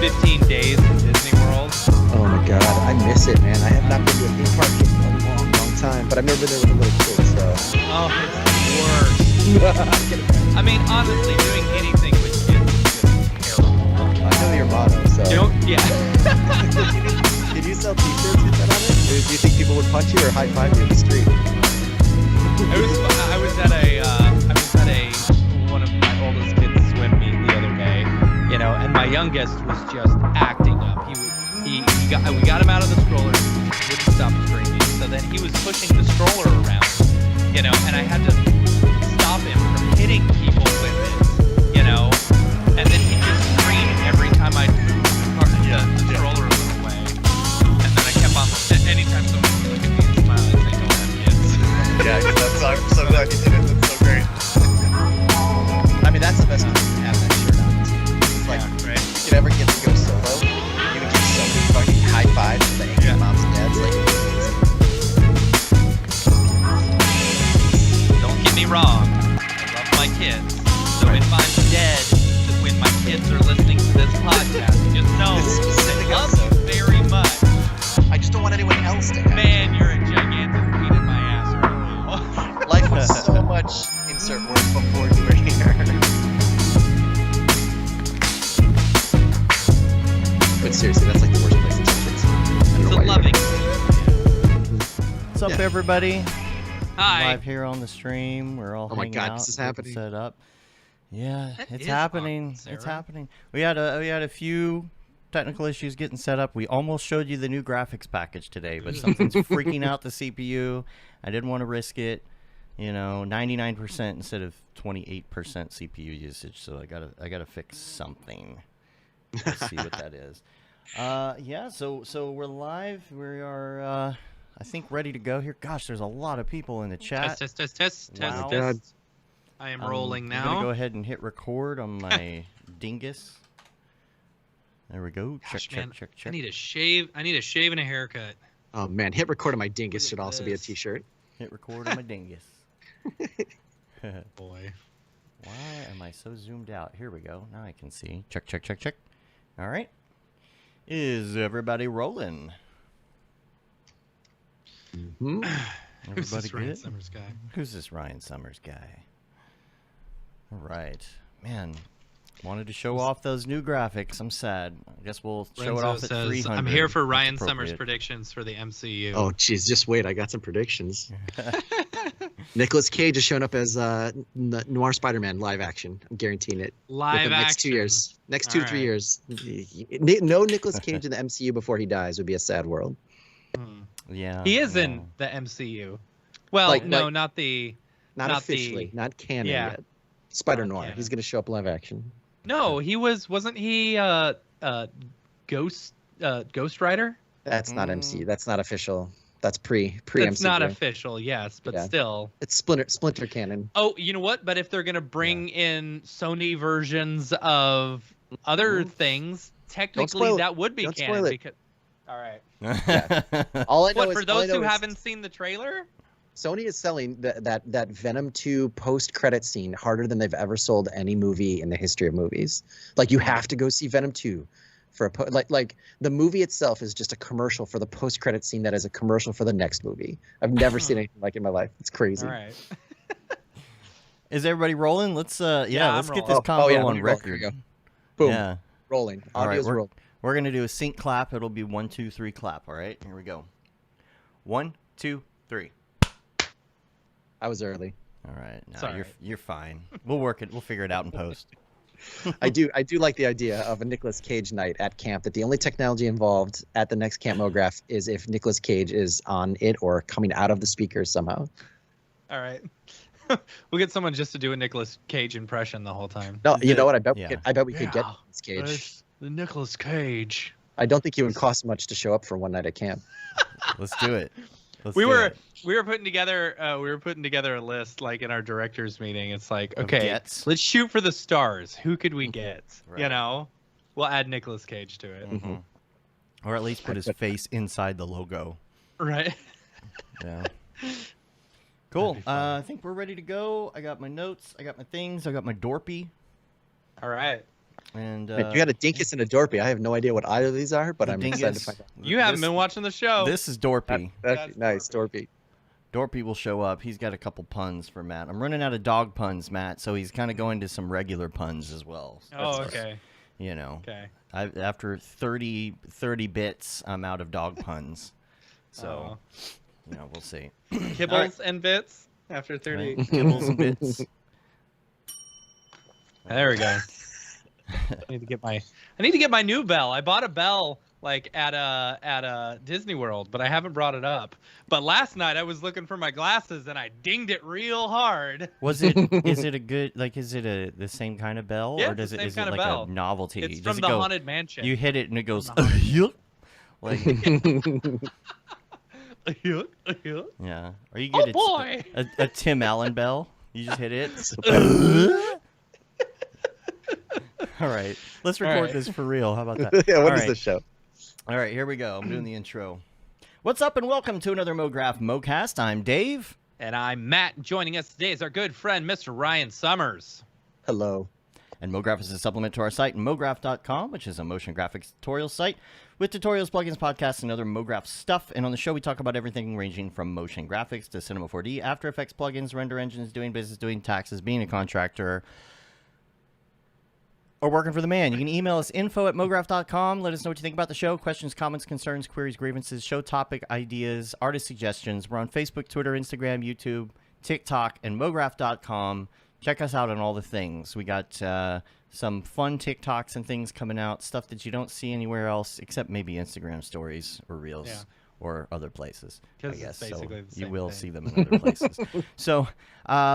15 days in Disney World. Oh my god, I miss it, man. I have not been to a theme park in a long, long time, but I've never been there with a little kid, so. Oh, it's the worst. I mean, honestly, doing anything with kids is just terrible. I know your motto, so. Yeah. Did you sell t-shirts with that on it? Do you think people would punch you or high five you in the street? I was at one of my oldest kids' swim meet the other day, and my youngest was just acting up. We got him out of the stroller, he wouldn't stop screaming. So then he was pushing the stroller around, and I had to stop him from hitting people with it, and then he just screamed every time I moved the stroller a little way. And then I kept on, anytime someone would look at me and smile, I'd say, don't have kids. Yeah, I'm so glad you did it. That's so great. I mean, that's the best way to have that shirt on. It's like, right? if you ever get to go solo, you would get so many fucking high fives from the angry moms and dads. Like, don't get me wrong, I love my kids. So if I'm dead when my kids are listening to this podcast, just know This specific I love episode. you very much. I just don't want anyone else to have Man, you're a gigantic pain in my ass right now. Life was so much insert word before you were here. But seriously, that's like the worst place to take kids. I don't It's know a why loving. What's up, Yeah. everybody? Hi. Live here on the stream. We're all Oh my hanging God, out, this is getting happening. set up. Yeah, That it's is happening. awesome, It's Sarah. happening. We had a few technical issues getting set up. We almost showed you the new graphics package today, but something's freaking out the CPU. I didn't want to risk it. 99% instead of 28% CPU usage. So I gotta fix something. Let's see what that is. Yeah. So we're live. We are. I think ready to go here. Gosh, there's a lot of people in the chat. Test. Wow. Test. I am rolling I'm now. gonna go ahead and hit record on my dingus. There we go. Gosh, check. man, I need a shave. I need a shave and a haircut. Oh man, hit record on my dingus Look should at also be a this. t-shirt. Hit record on my dingus. Boy. Why am I so zoomed out? Here we go. Now I can see. Check. All right. Is everybody rolling? Mm-hmm. Who's Everybody this Ryan good? Summers guy? Who's this Ryan Summers guy? All right. Man, wanted to show off those new graphics. I'm sad. I guess we'll show it Renzo off at says, 300. I'm here for That's Ryan Summers appropriate. predictions for the MCU. Oh jeez, just wait. I got some predictions. Nicolas Cage is showing up as Noir Spider-Man live action. I'm guaranteeing it. Live Within the next 2 action. years. Next 2 to 3 Alright. years. No Nicolas Cage in the MCU before he dies would be a sad world. Yeah. He is yeah. in the MCU. Well, Like- no, like- not the. Not Not officially, the- not canon yeah. yet. Spider Not Noir. canon. He's gonna show up live action. No, he wasn't he Ghost Rider? That's not MCU. That's not official. That's pre MCU. That's not official, yes, but Yeah. still. It's Splinter canon. Oh, you know what? But if they're gonna bring in Sony versions of other things, technically spoil it. that would be Don't canon. spoil it. Because... All right. All I know What is for all I those know who is haven't seen the trailer? Sony is selling that Venom 2 post-credit scene harder than they've ever sold any movie in the history of movies. Like you have to go see Venom 2 for like the movie itself is just a commercial for the post-credit scene that is a commercial for the next movie. I've never seen anything like it in my life. It's crazy. All right. Is everybody rolling? Let's let's I'm get this rolling. combo yeah, let on me roll. Here record. we go. Boom. Yeah. Rolling. All right, Audio's rolling. We're gonna do a sync clap. It'll be 1, 2, 3 clap. All right. Here we go. 1, 2, 3. I was early. All right. No, Sorry. you're fine. We'll work it. We'll figure it out in post. I do like the idea of a Nicolas Cage night at camp, that the only technology involved at the next Camp Mograph is if Nicolas Cage is on it or coming out of the speakers somehow. All right. We'll get someone just to do a Nicolas Cage impression the whole time. No, you know what? I bet Yeah. we could get Yeah. Nicolas Cage. It's the Nicolas Cage. I don't think it would cost much to show up for one night at camp. Let's do it. We were putting together a list like in our directors meeting. It's like, Of okay, gets. let's shoot for the stars. Who could we get? Right. You know, we'll add Nicolas Cage to it. Mhm. Or at least put his face inside the logo. Right. Yeah. Cool. That'd be fun. I think we're ready to go. I got my notes. I got my things. I got my Dorpy. All right. And You had a Dinkus and a Dorpy. I have no idea what either of these are, but the I'm excited to Dingus- find out. You haven't been watching the show. This is Dorpy. That's nice, Dorpy. Dorpy will show up. He's got a couple puns for Matt. I'm running out of dog puns, Matt, so he's kind of going to some regular puns as well. Oh, okay. You know, Okay. after 30 bits, I'm out of dog puns. So, you know, we'll see. Kibbles and bits after 30. Right? Kibbles and bits. There we go. I need to get my new bell. I bought a bell like at a Disney World, but I haven't brought it up. But last night I was looking for my glasses and I dinged it real hard. Is it a good, like, is it the same kind of bell? Yeah, or it's the same is kind it of like bell. a novelty? It's Does from it the go, Haunted Mansion. You hit it and it goes, like, yeah. Or you get boy! a Tim Allen bell. You just hit it. All right. Let's record this for real. How about that? Yeah, what is right. this show? All right, here we go. I'm doing the intro. What's up and welcome to another Mograph Mocast. I'm Dave. And I'm Matt. Joining us today is our good friend, Mr. Ryan Summers. Hello. And Mograph is a supplement to our site, mograph.com, which is a motion graphics tutorial site with tutorials, plugins, podcasts, and other Mograph stuff. And on the show, we talk about everything ranging from motion graphics to Cinema 4D, After Effects plugins, render engines, doing business, doing taxes, being a contractor, or working for the man. You can email us info@mograph.com. Let us know what you think about the show. Questions, comments, concerns, queries, grievances, show topic ideas, artist suggestions. We're on Facebook, Twitter, Instagram, YouTube, TikTok, and mograph.com. Check us out on all the things. We got some fun TikToks and things coming out, stuff that you don't see anywhere else except maybe Instagram stories or Reels or other places, I 'Cause it's guess. basically So the you same will thing. see them in other places. So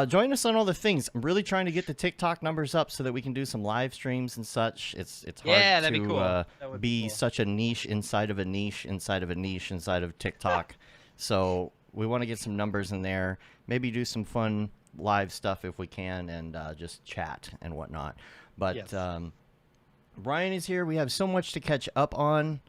join us on all the things. I'm really trying to get the TikTok numbers up so that we can do some live streams and such. It's hard Yeah, that'd to be cool. That would be be cool. such a niche inside of a niche inside of a niche inside of TikTok. So we want to get some numbers in there. Maybe do some fun live stuff if we can, and just chat and whatnot. But Yes. Ryan is here. We have so much to catch up on.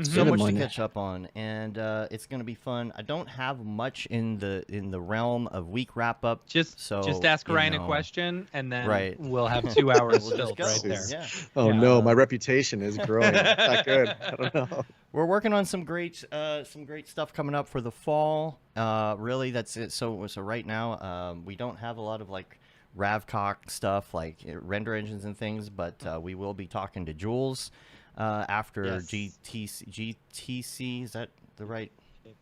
So Good much to morning. catch up on, and it's going to be fun. I don't have much in the realm of week wrap up. Just ask you Ryan a know, question, and then Right. we'll have 2 hours We'll just filled go. right there. Yeah. Oh Yeah. no, my reputation is growing. Not good. I don't know. We're working on some great stuff coming up for the fall. Really, that's it. So right now, we don't have a lot of like Ravcock stuff like render engines and things, but we will be talking to Jules after Yes. GTC. Is that the right?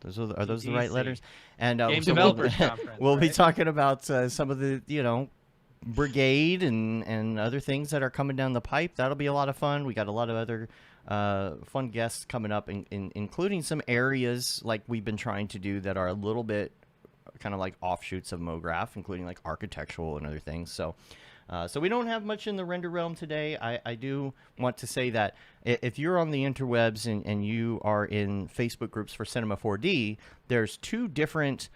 Are those the right GTC. letters? And Game so Developers Conference, we'll be right? talking about some of the brigade and other things that are coming down the pipe. That'll be a lot of fun. We got a lot of other fun guests coming up, including some areas like we've been trying to do that are a little bit kind of like offshoots of Mograph, including like architectural and other things. So we don't have much in the render realm today. I do want to say that if you're on the interwebs and you are in Facebook groups for Cinema 4D, there's two different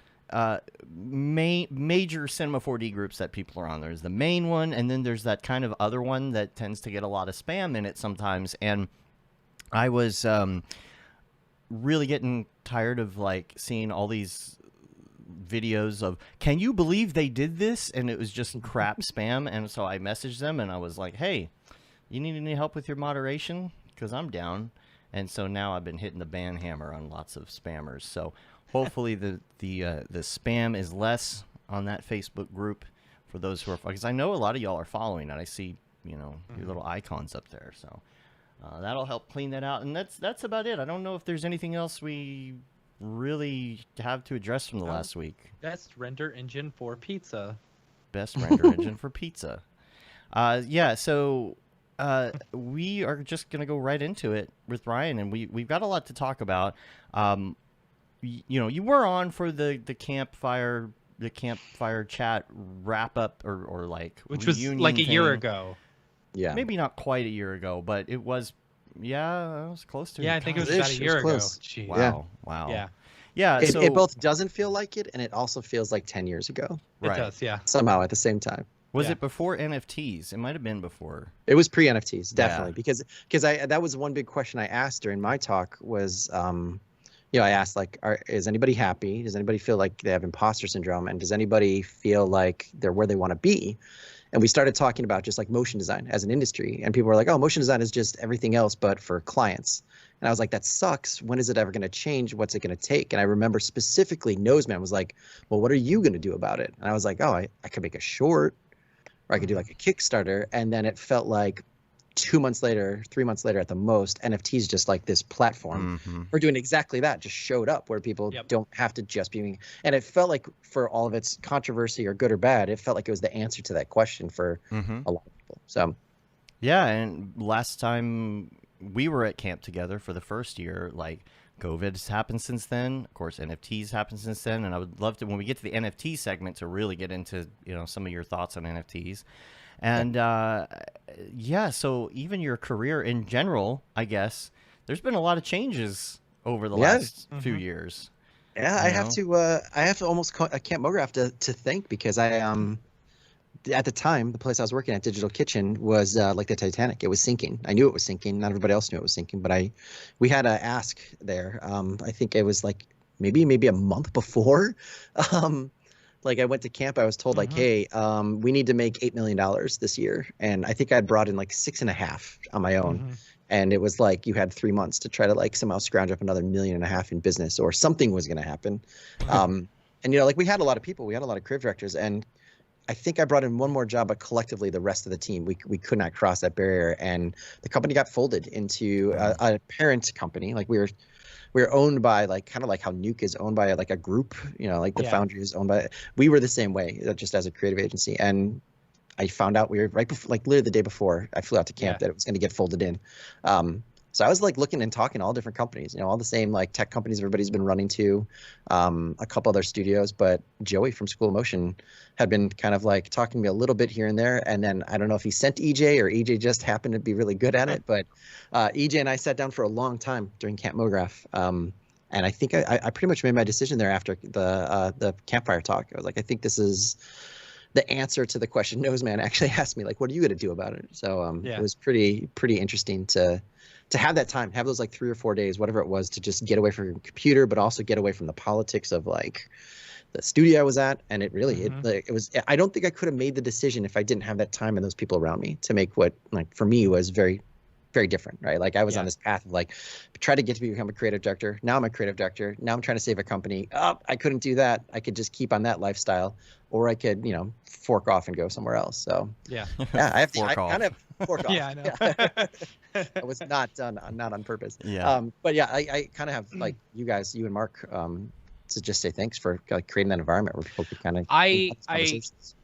major Cinema 4D groups that people are on. There's the main one, and then there's that kind of other one that tends to get a lot of spam in it sometimes. And I was really getting tired of like seeing all these videos of, can you believe they did this? And it was just crap spam. And so I messaged them and I was like, hey, you need any help with your moderation? Because I'm down. And so now I've been hitting the ban hammer on lots of spammers. So hopefully the spam is less on that Facebook group for those who are, because I know a lot of y'all are following it. I see, your little icons up there. So that'll help clean that out. And that's about it. I don't know if there's anything else we really have to address from the last week. Best render engine for pizza. Best render engine for pizza. So we are just going to go right into it with Ryan, and we've got a lot to talk about. You were on for the campfire chat wrap up or like Which was reunion like a year thing. ago. Yeah. Maybe not quite a year ago, but it was. Yeah, it was close to. Yeah, I think it was Gosh, about a it was year ago. close. Jeez. Wow. Wow. Yeah, Yeah. It, So it both doesn't feel like it, and it also feels like 10 years ago. it right. does. Yeah. Somehow at the same time. Was Yeah. it before NFTs? It might have been before. It was pre-NFTs, definitely, Yeah. because that was one big question I asked during my talk was, I asked like, is anybody happy? Does anybody feel like they have imposter syndrome? And does anybody feel like they're where they want to be? And we started talking about just like motion design as an industry. And people were like, oh, motion design is just everything else but for clients. And I was like, that sucks. When is it ever going to change? What's it going to take? And I remember specifically Noseman was like, well, what are you going to do about it? And I was like, oh, I could make a short, or I could do like a Kickstarter. And then it felt like 2 months later, 3 months later at the most, NFTs just like this platform for doing exactly that just showed up where people don't have to just be. And it felt like for all of its controversy or good or bad, it felt like it was the answer to that question for a lot of people. So, yeah. And last time we were at camp together for the first year, like COVID's happened since then. Of course, NFTs happened since then. And I would love to, when we get to the NFT segment, to really get into, some of your thoughts on NFTs. And so even your career in general, I guess, there's been a lot of changes over the last few years. Yeah, I have to almost call Camp Mograph to thank, because I at the time, the place I was working at, Digital Kitchen, was like the Titanic. It was sinking. I knew it was sinking. Not everybody else knew it was sinking, but we had an ask there. I think it was like maybe a month before. Like I went to camp, I was told like, hey, we need to make $8 million this year. And I think I'd brought in like 6.5 on my own. And it was like, you had 3 months to try to like somehow scrounge up another $1.5 million in business, or something was going to happen. And, like we had a lot of people, we had a lot of creative directors, and I think I brought in one more job, but collectively the rest of the team, we could not cross that barrier. And the company got folded into a parent company. Like we were owned by like kind of like how Nuke is owned by like a group, like the Foundry is owned by. We were the same way, just as a creative agency. And I found out we were right before, like literally the day before I flew out to camp, that it was going to get folded in. So I was like looking and talking to all different companies, all the same like tech companies everybody's been running to, a couple other studios. But Joey from School of Motion had been kind of like talking to me a little bit here and there. And then I don't know if he sent EJ or EJ just happened to be really good at it. But EJ and I sat down for a long time during Camp Mograph. And I think I pretty much made my decision there after the campfire talk. I was like, I think this is the answer to the question Noseman actually asked me, like, what are you going to do about it? So it was pretty interesting to have that time, have those like 3 or 4 days, whatever it was, to just get away from your computer, but also get away from the politics of like the studio I was at. And it really, it was, I don't think I could have made the decision if I didn't have that time and those people around me to make what, like, for me was very, very different, right? Like I was on this path of like, try to get to become a creative director. Now I'm a creative director. Now I'm trying to save a company. Oh, I couldn't do that. I could just keep on that lifestyle, or I could, fork off and go somewhere else. So I have to, I kind of fork off. Yeah, I know. It was not on purpose. Yeah. But yeah, I kind of have like you and Mark, to just say thanks for like creating that environment where people could kind of. I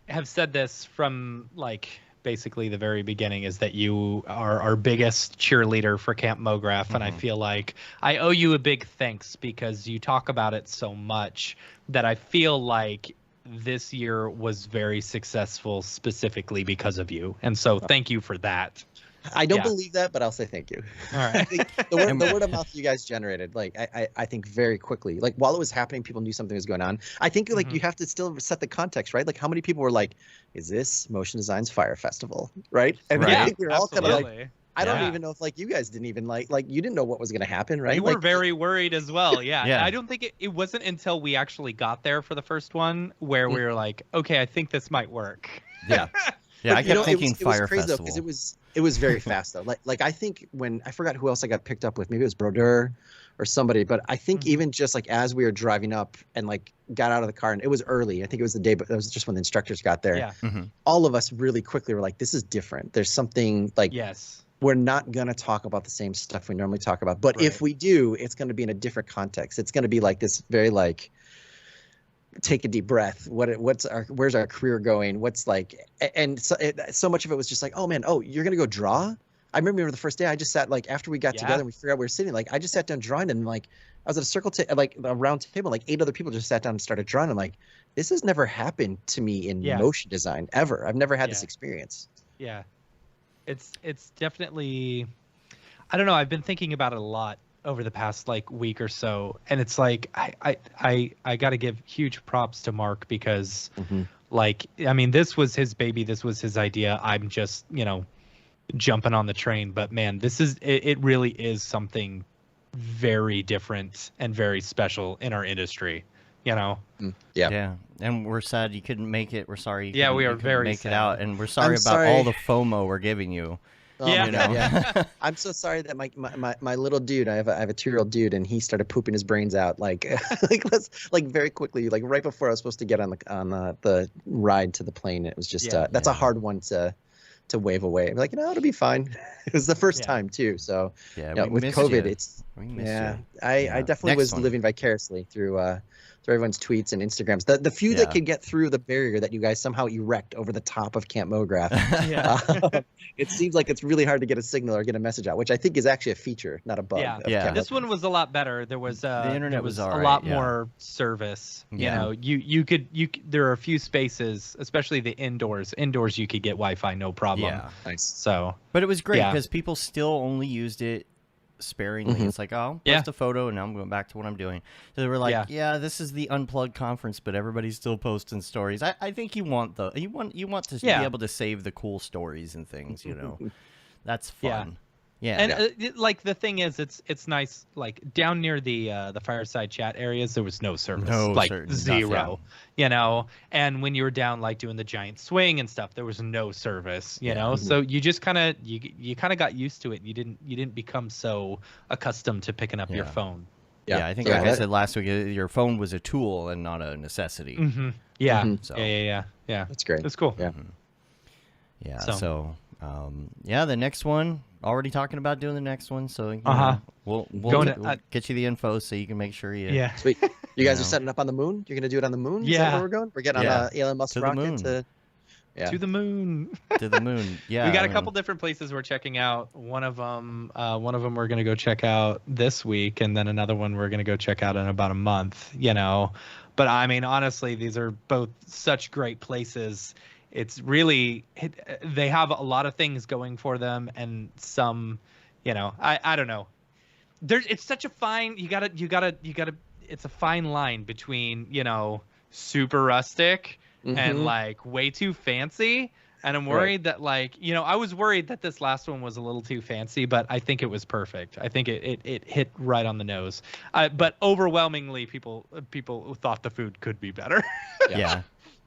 have said this from like basically the very beginning, is that you are our biggest cheerleader for Camp Mograph, and I feel like I owe you a big thanks, because you talk about it so much that I feel like this year was very successful specifically because of you, and so thank you for that. I don't believe that, but I'll say thank you. All right. I think the word of mouth you guys generated, like I think very quickly, like while it was happening, people knew something was going on. I think like you have to still set the context, right? Like how many people were like, is this Motion Design's Fire Festival, right? And I think we were all kind of like, I don't even know if like you guys didn't even like you didn't know what was going to happen, right? You were very worried as well. Yeah. I don't think it wasn't until we actually got there for the first one where we were like, okay, I think this might work. Yeah. Yeah, I kept thinking it was Fire crazy Festival. Though, because it was very fast though. Like I think when I forgot who else I got picked up with, maybe it was Brodeur or somebody, but I think even just like as we were driving up and like got out of the car, and it was early. I think it was the day, but it was just when the instructors got there. Yeah. All of us really quickly were like, this is different. There's something like we're not going to talk about the same stuff we normally talk about, but if we do, it's going to be in a different context. It's going to be like this very like, take a deep breath. Where's our career going? What's like, and so much of it was just like, oh man, you're gonna go draw. I remember the first day I just sat like after we got together and we figured out we were sitting, like I just sat down drawing, and like I was at a circle like a round table, like 8 other people just sat down and started drawing. I'm like, this has never happened to me in motion design ever. I've never had this experience. Yeah, it's definitely, I don't know. I've been thinking about it a lot over the past like week or so, and it's like I got to give huge props to Mark, because like, I mean, this was his baby, this was his idea. I'm just jumping on the train, but man, it really is something very different and very special in our industry. You know. Yeah, and we're sad you couldn't make it. We're sorry. You Yeah, couldn't- we you are couldn't very make sad. it out, and we're sorry I'm about sorry. all the FOMO we're giving you. Yeah. You know? Yeah. I'm so sorry that my little dude, I have a 2-year-old dude, and he started pooping his brains out like like very quickly, like right before I was supposed to get on the ride to the plane. It was just that's a hard one to wave away. I'm like, it'll be fine. It was the first time too, so Yeah, we with missed COVID, you. it's We missed yeah. you. I definitely Next was one. living vicariously through everyone's tweets and Instagrams. The few that could get through the barrier that you guys somehow erect over the top of Camp Mograph. Yeah. It seems like it's really hard to get a signal or get a message out, which I think is actually a feature, not a bug. Yeah. of Yeah. Camp This Mograph. one was a lot better. There was The internet there was a alright, lot yeah. more service. Yeah. You know, you could there are a few spaces, especially the indoors. Indoors you could get Wi-Fi no problem. Yeah. Nice. So But it was great Yeah. because people still only used it sparingly. Mhm. It's like, oh, Yeah. post a photo, and now I'm going back to what I'm doing. So they were like, yeah, this is the unplugged conference, but everybody's still posting stories. I think you want to be able to save the cool stories and things. You know, that's fun. Yeah. And like the thing is, it's nice. Like down near the fireside chat areas, there was no service, like zero. Nothing. You know, and when you were down like doing the giant swing and stuff, there was no service. You know, so you just kind of you kind of got used to it. You didn't become so accustomed to picking up your phone. Yeah, I think like I said last week, your phone was a tool and not a necessity. Mm-hmm. Yeah. Mhm. So. Yeah. That's great. That's cool. Yeah. Yeah. So. So, the next one. Already talking about doing the next one, so you Uh-huh. know, we'll get you the info so you can make sure you Yeah. Sweet. You guys know. are setting up on the moon? You're going to do it on the moon? Is that Yeah. where we're going? We're getting Yeah. on Elon Musk To the moon. rocket to... Yeah. To the moon. to the moon. Yeah, We got I a mean, couple different places we're checking out. One of them we're going to go check out this week, and then another one we're going to go check out in about a month. You know, but I mean, honestly, these are both such great places. It's really they have a lot of things going for them, and some, you know, I don't know. It's such a fine. You gotta. It's a fine line between, you know, super rustic and like way too fancy. And I'm worried that, like, you know, I was worried that this last one was a little too fancy, but I think it was perfect. I think it hit right on the nose. But overwhelmingly, people thought the food could be better. Yeah.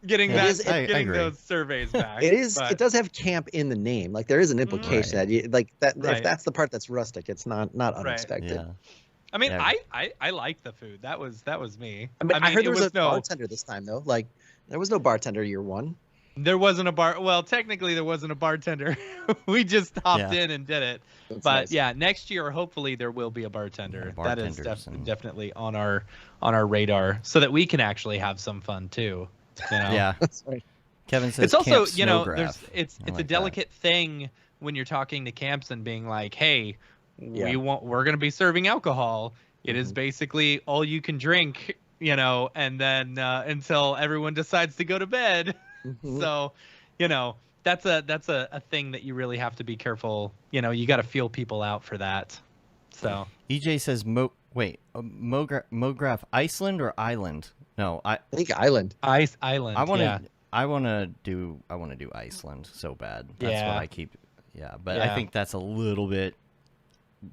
Getting It that, is- I getting agree. those surveys back. It is. but- It does have camp in the name. Like there is an implication that you, like that. Right. If that's the part that's rustic, it's not unexpected. Yeah. I mean, Yeah. I like the food. That was me. I mean, I heard it there was a no. bartender this time though. Like there was no bartender year one. There wasn't a bar. Well, technically, there wasn't a bartender. We just hopped Yeah. in and did it. That's But nice. yeah, next year, hopefully, there will be a bartender. That is bartenders and- definitely on our radar, so that we can actually have some fun too. You know? Yeah. That's right. Kevin says It's also, Camp you know, Snowgraph. it's I a like that. delicate thing when you're talking to camps and being like, hey, Yeah. we're going to be serving alcohol. It is Mhm. basically all you can drink, you know, and then until everyone decides to go to bed. Mhm. So, you know, that's a thing that you really have to be careful. You know, you got to feel people out for that. So EJ says Mograph Iceland or Island? No, I think Island. Ice Island. I want yeah. to. I want to do Iceland so bad. That's Yeah. what I keep. Yeah, but Yeah. I think that's a little bit.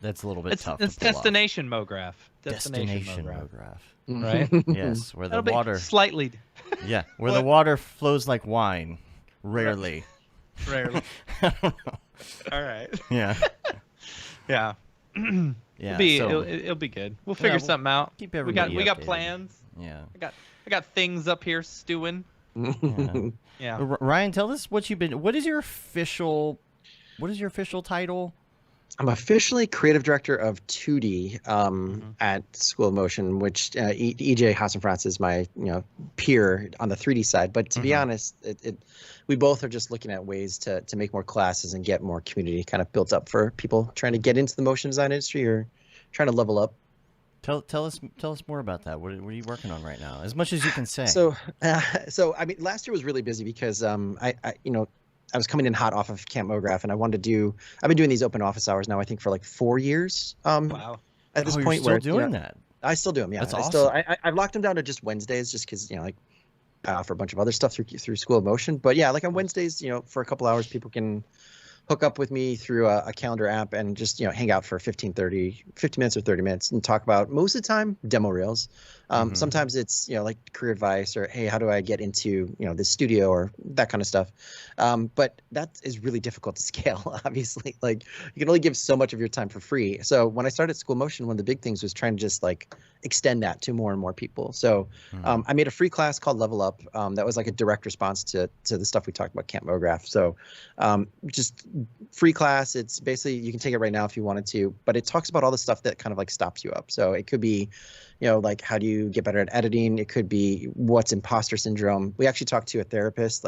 That's a little bit It's tough. it's to pull off. destination Mograph. Destination Mograph. Mograph. Right? Yes, where the That'll be water. slightly Yeah, where the water flows like wine. Rarely. rarely. I don't know. All right. Yeah. Yeah. Yeah. It'll so, be good. We'll figure we'll something out. keep We everybody got updated. plans. yeah. I got things up here stewing. Yeah. Yeah. Ryan, tell us what you've been. What is your official title? I'm officially creative director of 2D at School of Motion, which EJ Hassenfratz is my peer on the 3D side. But to be honest, we both are just looking at ways to make more classes and get more community kind of built up for people trying to get into the motion design industry or trying to level up. Tell us more about that. What are you working on right now? As much as you can say. So I mean, last year was really busy because I was coming in hot off of Camp Mograph, and I've been doing these open office hours now, I think for like 4 years. Wow. At this you're point, still where doing that. I still do them. Yeah, That's I've locked them down to just Wednesdays, just because I offer a bunch of other stuff through School of Motion. But yeah, like on Wednesdays, for a couple hours, people can hook up with me through a calendar app and just, hang out for 50 minutes or 30 minutes and talk about, most of the time, demo reels. Sometimes it's, like career advice or, hey, how do I get into, this studio or that kind of stuff. But that is really difficult to scale, obviously. Like, you can only give so much of your time for free. So when I started School Motion, one of the big things was trying to just like extend that to more and more people. So I made a free class called Level Up. That was like a direct response to the stuff we talked about, Camp Mograph. So just free class. It's basically, you can take it right now if you wanted to, but it talks about all the stuff that kind of like stops you up. So it could be, like how do you get better at editing? It could be what's imposter syndrome. We actually talked to a therapist,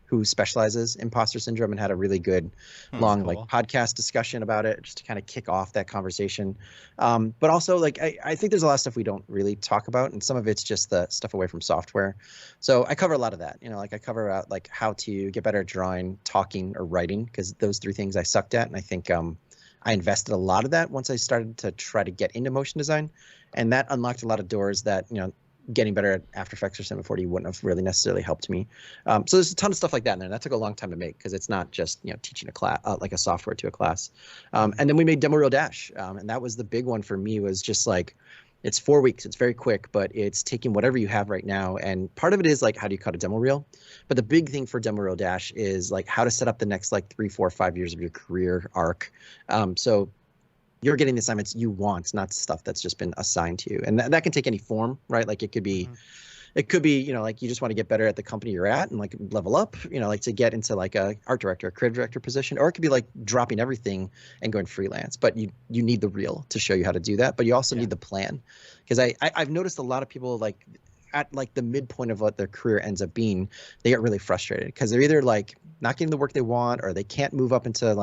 who specializes in imposter syndrome, and had a really good long cool. podcast discussion about it, just to kind of kick off that conversation. But also I think there's a lot of stuff we don't really talk about, and some of it's just the stuff away from software. So I cover a lot of that. I cover out how to get better at drawing, talking, or writing, because those three things I sucked at, and I think I invested a lot of that once I started to try to get into motion design, and that unlocked a lot of doors that getting better at After Effects or 740 wouldn't have really necessarily helped me. So there's a ton of stuff like that in there. That took a long time to make, because it's not just teaching a class, like a software to a class. And then we made Demo Reel Dash, and that was the big one for me. Was just it's 4 weeks. It's very quick, but it's taking whatever you have right now. And part of it is how do you cut a demo reel? But the big thing for Demo Reel Dash is how to set up the next 3, 4, 5 years of your career arc. So you're getting the assignments you want, not stuff that's just been assigned to you. And that can take any form, right? It could be, you just want to get better at the company you're at and level up, to get into a art director, a creative director position, or it could be dropping everything and going freelance. But you need the reel to show you how to do that. But you also need the plan, because I've noticed a lot of people at the midpoint of what their career ends up being, they get really frustrated because they're either not getting the work they want, or they can't move up into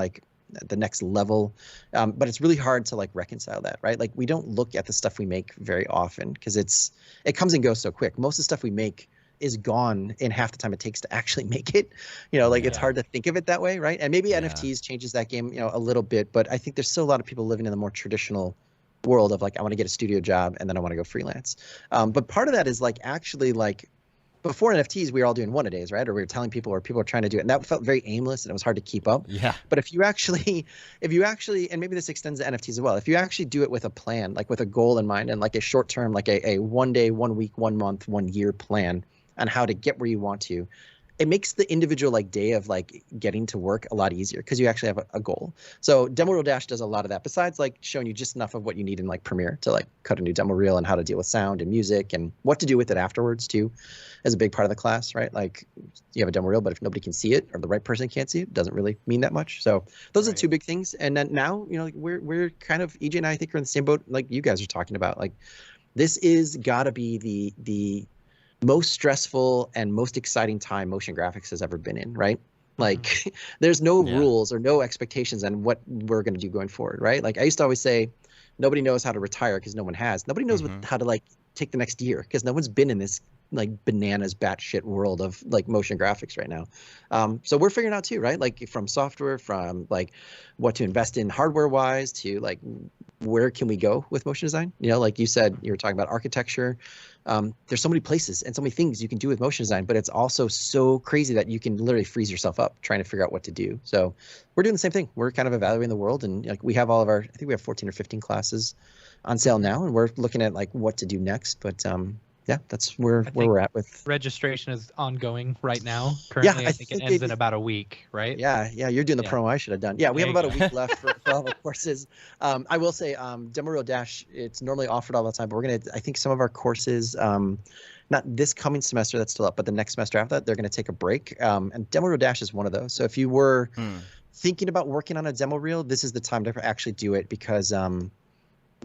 the next level. But it's really hard to reconcile that, right? We don't look at the stuff we make very often, because it comes and goes so quick. Most of the stuff we make is gone in half the time it takes to actually make it. It's hard to think of it that way, right? And maybe NFTs changes that game, a little bit, but I think there's still a lot of people living in the more traditional world of I want to get a studio job and then I want to go freelance. But part of that is actually before NFTs, we were all doing one-a-days, right? Or we were telling people, or people were trying to do it. And that felt very aimless, and it was hard to keep up. Yeah. But if you actually, and maybe this extends to NFTs as well, if you actually do it with a plan, with a goal in mind, and a short-term, a 1 day, 1 week, 1 month, 1 year plan on how to get where you want to, it makes the individual day of getting to work a lot easier, because you actually have a goal. So Demo Reel Dash does a lot of that, besides showing you just enough of what you need in Premiere to cut a new demo reel, and how to deal with sound and music and what to do with it afterwards too, is a big part of the class, right? You have a demo reel, but if nobody can see it, or the right person can't see it, doesn't really mean that much. So those are the two big things. And then now, we're kind of, EJ and I think, are in the same boat you guys are talking about. This is gotta be the most stressful and most exciting time motion graphics has ever been in, right? There's no rules or no expectations on what we're going to do going forward, right? I used to always say, nobody knows how to retire because no one has. Nobody knows how to take the next year, because no one's been in this bananas batshit world of motion graphics right now. So we're figuring out too, right? From software, from what to invest in hardware wise, to where can we go with motion design? You said, you were talking about architecture. There's so many places and so many things you can do with motion design, but it's also so crazy that you can literally freeze yourself up trying to figure out what to do. So we're doing the same thing. We're kind of evaluating the world, and we have I think we have 14 or 15 classes on sale now, and we're looking at what to do next. But yeah, that's where we're at with registration is ongoing right now. Currently, yeah, I think it ends in about a week, right? Yeah, you're doing the promo I should have done. Yeah, we have about a week left for all the courses. I will say, Demo Reel Dash, it's normally offered all the time, but I think some of our courses, not this coming semester, that's still up, but the next semester after that, they're going to take a break. And Demo Reel Dash is one of those. So if you were thinking about working on a demo reel, this is the time to actually do it, because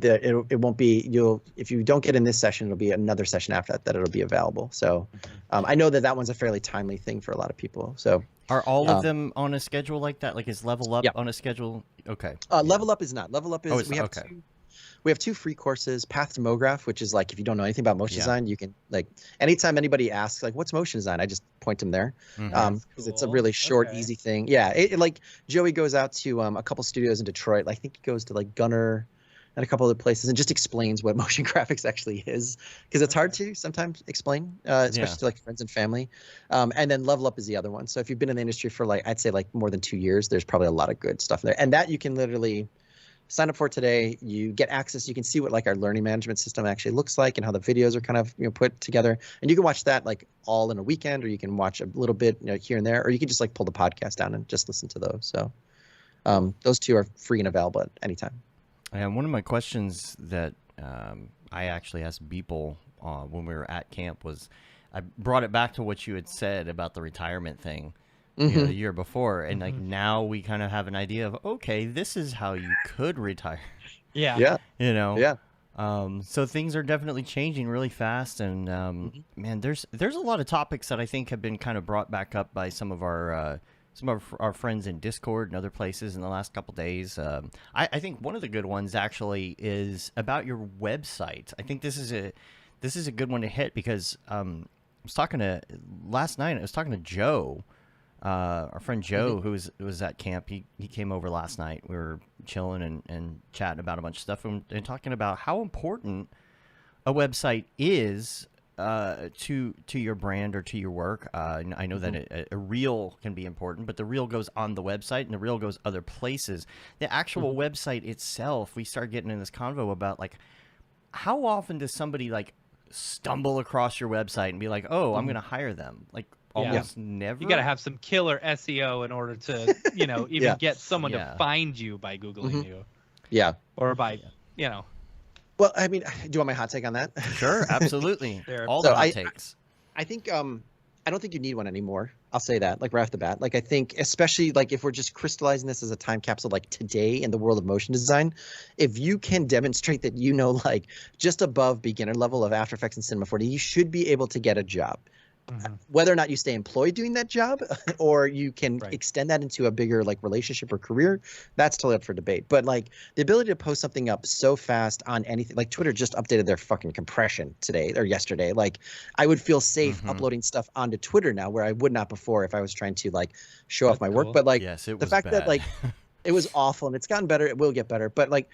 it won't be, if you don't get in this session, it'll be another session after that it'll be available. So I know that one's a fairly timely thing for a lot of people. So are all of them on a schedule like that? Is Level Up on a schedule? Okay. Level Up is not. Level Up is, we have two free courses, Path to Mograph, which is if you don't know anything about motion design, you can anytime anybody asks what's motion design, I just point them there, because it's a really short, easy thing. Yeah, Joey goes out to a couple studios in Detroit. I think he goes to Gunner and a couple other places, and just explains what motion graphics actually is, because it's hard to sometimes explain, especially to like friends and family. And then Level Up is the other one. So if you've been in the industry for like, I'd say like more than 2 years, there's probably a lot of good stuff there. And that you can literally sign up for today. You get access. You can see what like our learning management system actually looks like and how the videos are kind of put together. And you can watch that like all in a weekend, or you can watch a little bit here and there, or you can just like pull the podcast down and just listen to those. So those two are free and available at any time. And one of my questions that I actually asked Beeple when we were at camp was, I brought it back to what you had said about the retirement thing the year before. And like now we kind of have an idea of, okay, this is how you could retire. Yeah. So things are definitely changing really fast. And man, there's a lot of topics that I think have been kind of brought back up by some of our friends in Discord and other places in the last couple days. I think one of the good ones actually is about your website. I think this is a good one to hit, because last night I was talking to Joe, our friend Joe, who was at camp. He came over last night. We were chilling and chatting about a bunch of stuff and talking about how important a website is to your brand or to your work. I know that a reel can be important, but the reel goes on the website and the reel goes other places. The actual website itself, we start getting in this convo about like, how often does somebody like stumble across your website and be like, oh, I'm going to hire them? Like almost never. You got to have some killer SEO in order to, even get someone to find you by Googling you. Yeah. Or by, Well, I mean, do you want my hot take on that? Sure, absolutely. All So the hot takes. I think I don't think you need one anymore. I'll say that, like right off the bat. Like I think, especially like if we're just crystallizing this as a time capsule, like today in the world of motion design, if you can demonstrate that like just above beginner level of After Effects and Cinema 4D, you should be able to get a job. Whether or not you stay employed doing that job or you can extend that into a bigger like relationship or career, that's totally up for debate. But like the ability to post something up so fast on anything, like Twitter just updated their fucking compression today or yesterday. Like I would feel safe uploading stuff onto Twitter now, where I would not before if I was trying to like show off my work. But like the fact that like it was awful and it's gotten better, it will get better. But like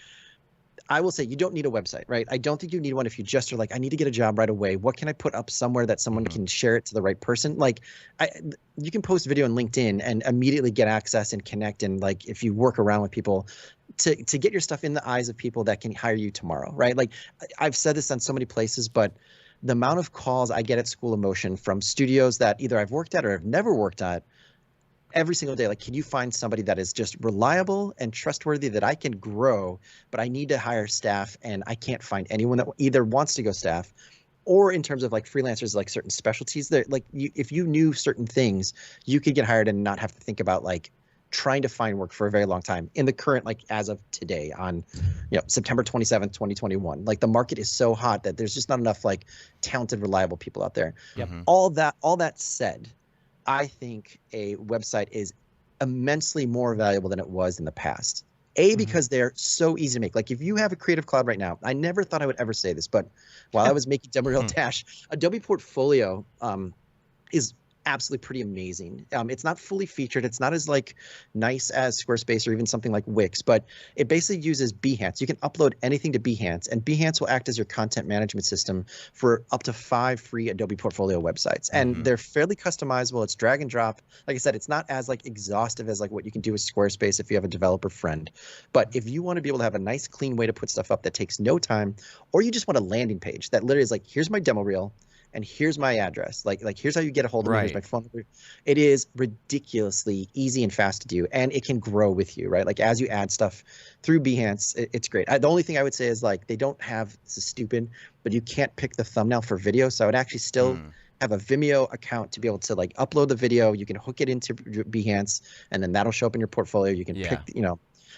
I will say you don't need a website, right? I don't think you need one if you just are like, I need to get a job right away. What can I put up somewhere that someone can share it to the right person? Like you can post video on LinkedIn and immediately get access and connect. And like, if you work around with people to get your stuff in the eyes of people that can hire you tomorrow, right? Like I've said this on so many places, but the amount of calls I get at School of Motion from studios that either I've worked at or have never worked at, every single day, like, can you find somebody that is just reliable and trustworthy that I can grow, but I need to hire staff and I can't find anyone that either wants to go staff, or in terms of like freelancers, like certain specialties that like if you knew certain things, you could get hired and not have to think about like trying to find work for a very long time in the current, like as of today on, September 27th, 2021, like the market is so hot that there's just not enough like talented, reliable people out there. All that said, I think a website is immensely more valuable than it was in the past. Because they're so easy to make. Like if you have a Creative Cloud right now, I never thought I would ever say this, but while I was making demo reel Dash, Adobe Portfolio is absolutely pretty amazing. It's not fully featured. It's not as like nice as Squarespace or even something like Wix, but it basically uses Behance. You can upload anything to Behance, and Behance will act as your content management system for up to 5 free Adobe Portfolio websites. And they're fairly customizable. It's drag and drop. Like I said, it's not as like exhaustive as like what you can do with Squarespace if you have a developer friend. But if you want to be able to have a nice, clean way to put stuff up that takes no time, or you just want a landing page that literally is like, here's my demo reel, and here's my address. Like here's how you get a hold of me. Here's my phone number. It is ridiculously easy and fast to do, and it can grow with you, right? Like as you add stuff through Behance, it's great. The only thing I would say is like they don't have, this is stupid, but you can't pick the thumbnail for video. So I would actually still have a Vimeo account to be able to like upload the video. You can hook it into Behance, and then that'll show up in your portfolio. You can pick,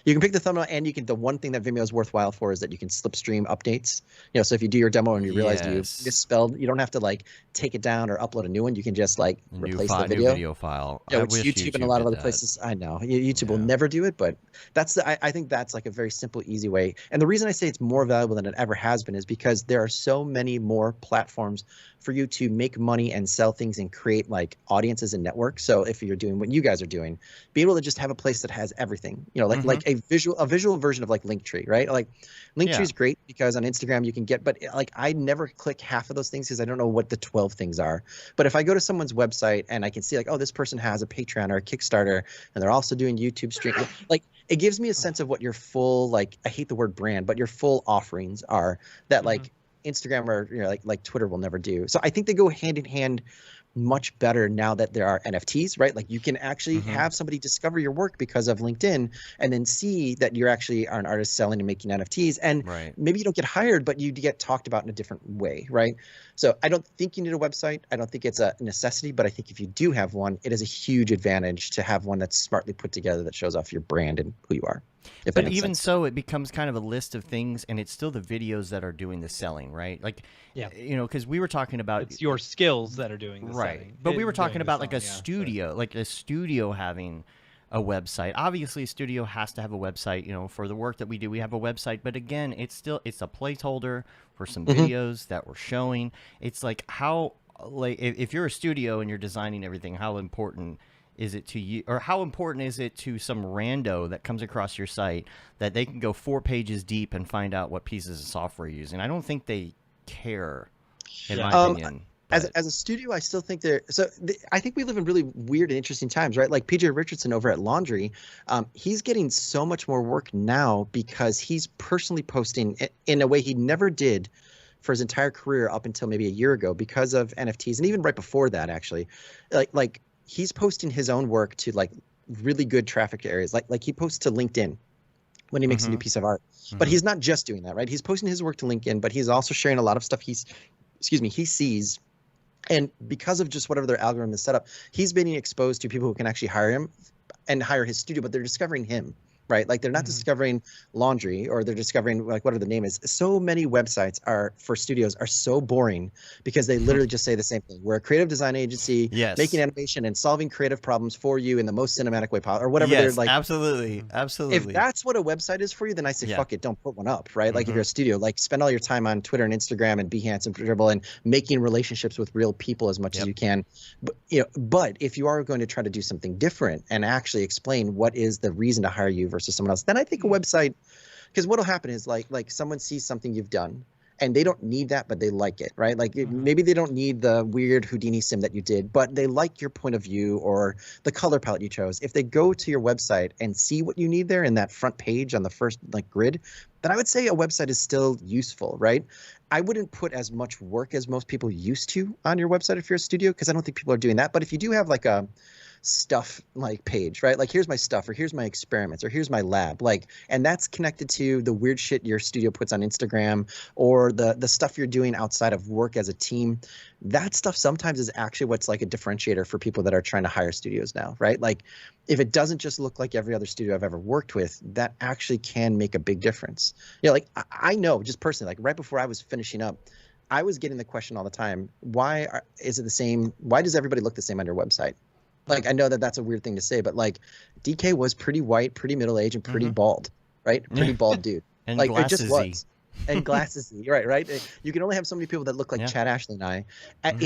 you can pick the thumbnail, and the one thing that Vimeo is worthwhile for is that you can slipstream updates. So if you do your demo and you realize you misspelled, you don't have to like take it down or upload a new one. You can just like replace the video. New video file. Yeah, which YouTube and a lot of other places, I know YouTube will never do it, but I think that's like a very simple, easy way. And the reason I say it's more valuable than it ever has been is because there are so many more platforms for you to make money and sell things and create like audiences and networks. So if you're doing what you guys are doing, be able to just have a place that has everything, like a visual version of like Linktree, right? Like Linktree is great because on Instagram you can get, but like I never click half of those things because I don't know what the 12 things are. But if I go to someone's website and I can see like, oh, this person has a Patreon or a Kickstarter and they're also doing YouTube stream, like it gives me a sense of what your full, like, I hate the word brand, but your full offerings are that like Instagram or like Twitter will never do. So I think they go hand in hand much better now that there are NFTs, right? Like you can actually have somebody discover your work because of LinkedIn and then see that you're actually an artist selling and making NFTs. And maybe you don't get hired, but you get talked about in a different way, right? So I don't think you need a website. I don't think it's a necessity, but I think if you do have one, it is a huge advantage to have one that's smartly put together that shows off your brand and who you are. But even so, it becomes kind of a list of things, and it's still the videos that are doing the selling, right? Like, you know, because we were talking about it's your skills that are doing the selling. But we were talking about like a studio, like a studio having a website. Obviously, a studio has to have a website. You know, for the work that we do, we have a website. But again, it's a placeholder for some videos that we're showing. It's like how, like, if you're a studio and you're designing everything, how important is it to you, or how important is it to some rando that comes across your site that they can go 4 pages deep and find out what pieces of software you're using? I don't think they care, in my opinion. As a studio, I still think I think we live in really weird and interesting times, right? Like PJ Richardson over at Laundry, he's getting so much more work now because he's personally posting in a way he never did for his entire career up until maybe a year ago because of NFTs, and even right before that, actually, like he's posting his own work to like really good traffic areas. Like he posts to LinkedIn when he makes a new piece of art, but he's not just doing that, right? He's posting his work to LinkedIn, but he's also sharing a lot of stuff he sees. And because of just whatever their algorithm is set up, he's being exposed to people who can actually hire him and hire his studio, but they're discovering him. Right? Like they're not discovering Laundry, or they're discovering like whatever the name is. So many websites for studios are so boring because they literally just say the same thing. We're a creative design agency making animation and solving creative problems for you in the most cinematic way possible, or whatever they're like. Absolutely. If that's what a website is for you, then I say fuck it, don't put one up, right? Like if you're a studio, like spend all your time on Twitter and Instagram and Behance and Dribble and making relationships with real people as much as you can. But if you are going to try to do something different and actually explain what is the reason to hire you versus someone else, then I think a website, because what'll happen is like someone sees something you've done and they don't need that, but they like it, right? Like maybe they don't need the weird Houdini sim that you did, but they like your point of view or the color palette you chose. If they go to your website and see what you need there in that front page on the first like grid, then I would say a website is still useful, right? I wouldn't put as much work as most people used to on your website if you're a studio, because I don't think people are doing that. But if you do have like a stuff like page, right? Like here's my stuff, or here's my experiments, or here's my lab, like, and that's connected to the weird shit your studio puts on Instagram, or the stuff you're doing outside of work as a team. That stuff sometimes is actually what's like a differentiator for people that are trying to hire studios now, right? Like if it doesn't just look like every other studio I've ever worked with, that actually can make a big difference. Like I know just personally, like right before I was finishing up, I was getting the question all the time, why is it the same? Why does everybody look the same on your website? Like, I know that that's a weird thing to say, but like DK was pretty white, pretty middle-aged, and pretty bald, right? Pretty bald dude. And like glassesy. it just was. And glassesy, right? You can only have so many people that look like Chad Ashley and I. And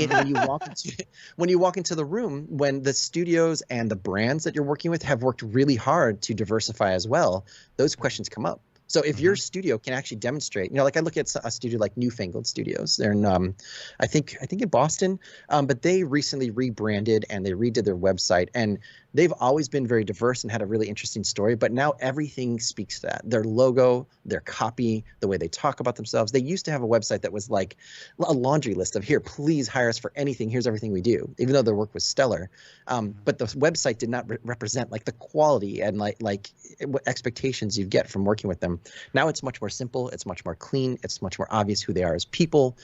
when you walk into the room, when the studios and the brands that you're working with have worked really hard to diversify as well, those questions come up. So if your studio can actually demonstrate, like I look at a studio like Newfangled Studios, they're in, I think in Boston, but they recently rebranded and they redid their website, and they've always been very diverse and had a really interesting story, but now everything speaks to that. Their logo, their copy, the way they talk about themselves. They used to have a website that was like a laundry list of, here, please hire us for anything. Here's everything we do, even though their work was stellar. But the website did not represent like the quality and like what expectations you get from working with them. Now it's much more simple. It's much more clean. It's much more obvious who they are as people.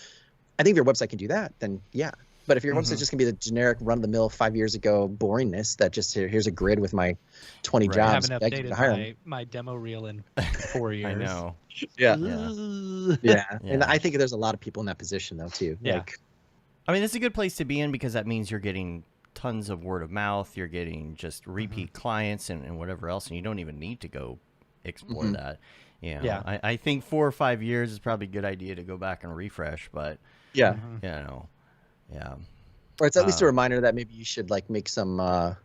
I think if your website can do that, then yeah. But if your website's just gonna be the generic run-of-the-mill 5 years ago boringness that just here's a grid with my 20 jobs, I haven't updated my demo reel in 4 years. I know. Yeah. And I think there's a lot of people in that position though too. Yeah. Like, I mean, it's a good place to be in because that means you're getting tons of word of mouth. You're getting just repeat clients and whatever else, and you don't even need to go explore that. I think 4 or 5 years is probably a good idea to go back and refresh, but yeah. Yeah. Or it's at least a reminder that maybe you should like make some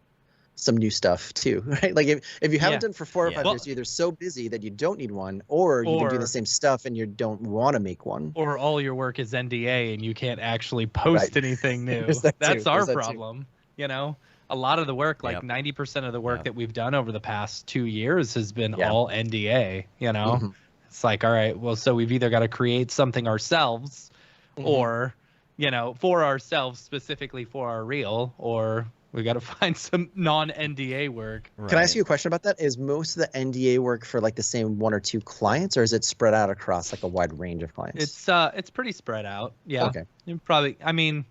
some new stuff too, right? Like if you haven't Yeah. done for 4 or Yeah. 5 years, you're either so busy that you don't need one, or you've been doing the same stuff and you don't want to make one. Or all your work is NDA and you can't actually post anything new. There's that That's too. our There's that too. problem. You know, a lot of the work, like Yep. 90% of the work Yep. that we've done over the past 2 years has been Yeah. all NDA, you know? Mhm. It's like, all right, well, so we've either got to create something ourselves Mhm. or, you know, for ourselves, specifically for our reel, or we got to find some non-NDA work. Can I ask you a question about that? Is most of the NDA work for like the same 1 or 2 clients, or is it spread out across like a wide range of clients? It's pretty spread out. Yeah. Okay. You probably, I mean,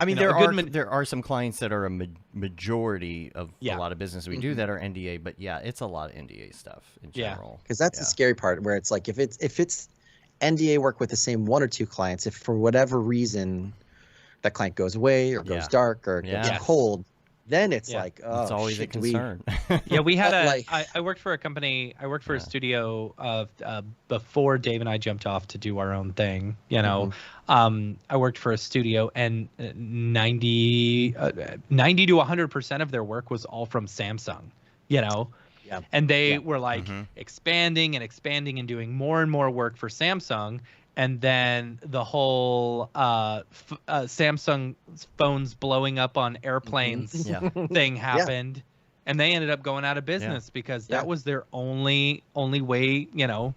you know, there a good are there are some clients that are a majority of Yeah. a lot of business we do that are NDA, but yeah, it's a lot of NDA stuff in Yeah. general. Because that's the scary part, where it's like if it's NDA work with the same 1 or 2 clients, if for whatever reason that client goes away or goes Yeah. dark or gets Yes. cold, then it's Yeah. like, oh, It's always shit, a do we- concern. Yeah, we had Like- I worked for a company. I worked for a Yeah. studio before Dave and I jumped off to do our own thing. You know, Mm-hmm. I worked for a studio, and 90 to 100% of their work was all from Samsung. You know, Yeah. and they Yeah. were like Mhm. expanding and doing more and more work for Samsung. And then the whole Samsung phones blowing up on airplanes Yeah. thing happened, and they ended up going out of business because Yeah. that was their only way, you know,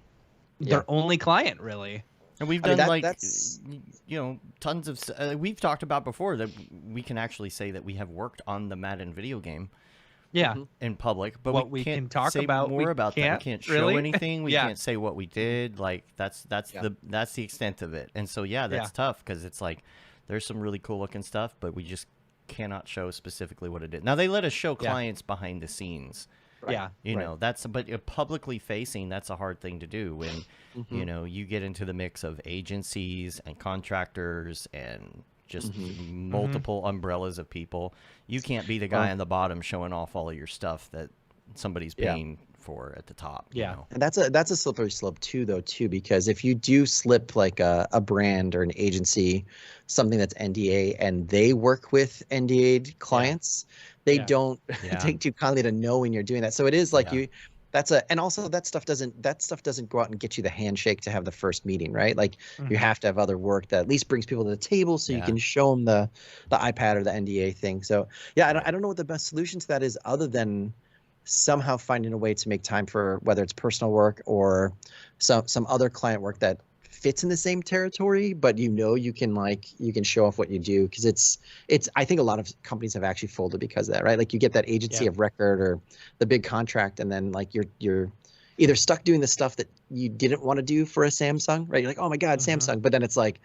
their Yeah. only client really. And we've I mean, done that's- you know, tons of we've talked about before that we can actually say that we have worked on the Madden video game Yeah. in public, but What we we can't can talk say about, more we about that. can't, We can't show really? anything. We Yeah. can't say what we did. Like that's Yeah. the extent of it. And so yeah, that's tough because it's like there's some really cool looking stuff, but we just cannot show specifically what it did. Now they let us show Yeah. clients behind the scenes. Yeah. You Right. know, that's but publicly facing, that's a hard thing to do when Mm-hmm. you know you get into the mix of agencies and contractors and just Mm-hmm. multiple umbrellas of people. You can't be the guy Well- on the bottom showing off all of your stuff that somebody's Yeah. paying for at the top. you Yeah. know? And that's a slippery slope too, though, too, because if you do slip like a brand or an agency, something that's NDA, and they work with NDA clients, they Yeah. don't Yeah. take too kindly to know when you're doing that. So it is like Yeah. and also that stuff doesn't go out and get you the handshake to have the first meeting, right? Like you Mhm. have to have other work that at least brings people to the table so you Yeah. can show them the iPad or the NDA thing. So yeah, I don't know what the best solution to that is, other than somehow finding a way to make time for whether it's personal work or some other client work that fits in the same territory, but you can show off what you do, because it's I think a lot of companies have actually folded because of that, right? Like you get that agency Yeah. of record or the big contract, and then like you're either stuck doing the stuff that you didn't want to do for a Samsung, right? You're like, oh my God, Mhm. Samsung, but then it's like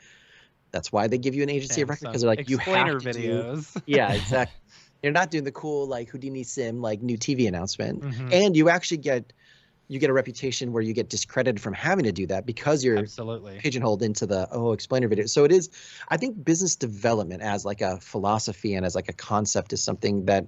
that's why they give you an agency of record, because they're like, you Explainer have to do videos. yeah, exactly. You're not doing the cool like Houdini Sim like new TV announcement, Mhm. and you actually get a reputation where you get discredited from having to do that because you're Absolutely. pigeonholed into the explainer video. So it is, I think business development as like a philosophy and as like a concept is something that,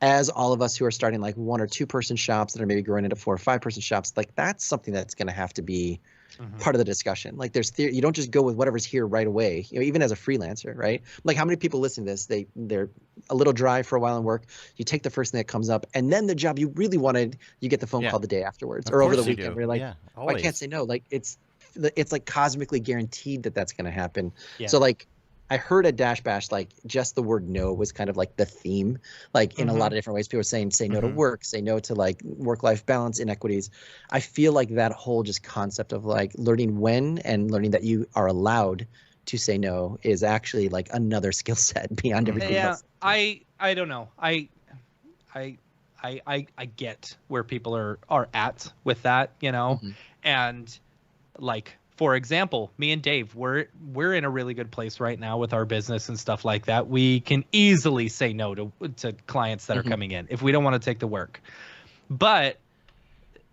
as all of us who are starting like 1 or 2 person shops that are maybe growing into 4 or 5 person shops, like that's something that's going to have to be Mhm. part of the discussion. Like there's you don't just go with whatever's here right away, even as a freelancer, right? Like how many people listen to this, they're a little dry for a while in work, you take the first thing that comes up, and then the job you really wanted, you get the phone Yeah. call the day afterwards Of or over the course you weekend do. where you're like, yeah, oh, I can't always. say no. Like it's like cosmically guaranteed that that's going to happen. Yeah. So like I heard at Dash Bash, like just the word no was kind of like the theme, like in a lot of different ways. People were saying, say no to Mhm. work, say no to like work-life balance inequities. I feel like that whole just concept of like learning when and learning that you are allowed to say no is actually like another skill set beyond everything Yeah, else. I don't know. I get where people are at with that, you know, Mhm. and like for example, me and Dave, we're in a really good place right now with our business and stuff like that. We can easily say no to clients that are Mhm. coming in if we don't want to take the work. But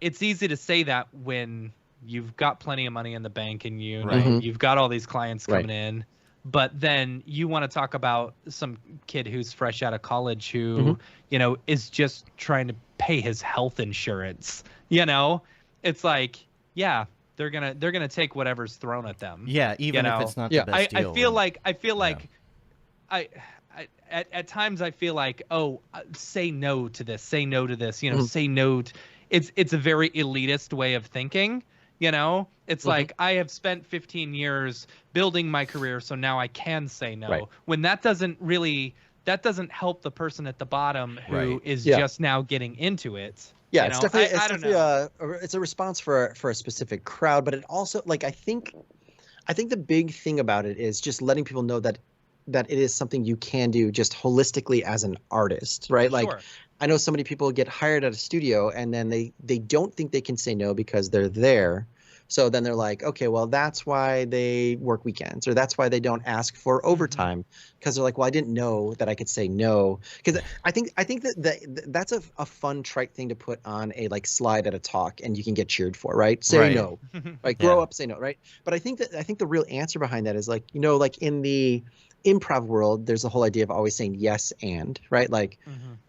it's easy to say that when you've got plenty of money in the bank and you know Right. Mhm. you've got all these clients Right. coming in, but then you want to talk about some kid who's fresh out of college who Mhm. you know is just trying to pay his health insurance. You know, it's like, yeah, they're gonna take whatever's thrown at them. Yeah, even know, if it's not Yeah. the best I deal. feel and- like at times I feel like, oh, say no to this, say no to this, Mhm. say no. It's a very elitist way of thinking. It's like, I have spent 15 years building my career, so now I can say no. Right. When that doesn't help the person at the bottom who is Yeah. just now getting into it. Yeah, it's definitely I don't know. it's a response for a specific crowd, but it also, like, I think the big thing about it is just letting people know that it is something you can do just holistically as an artist, right? Like, Sure. I know so many people get hired at a studio and then they don't think they can say no because they're there. So then they're like, okay, well, that's why they work weekends, or that's why they don't ask for overtime, because they're like, well, I didn't know that I could say no. Because I think that's a fun trite thing to put on a like slide at a talk, and you can get cheered for, right? Say no, like grow up, say no, right? But I think the real answer behind that is like, like in the improv world, there's the whole idea of always saying yes and, right? Like,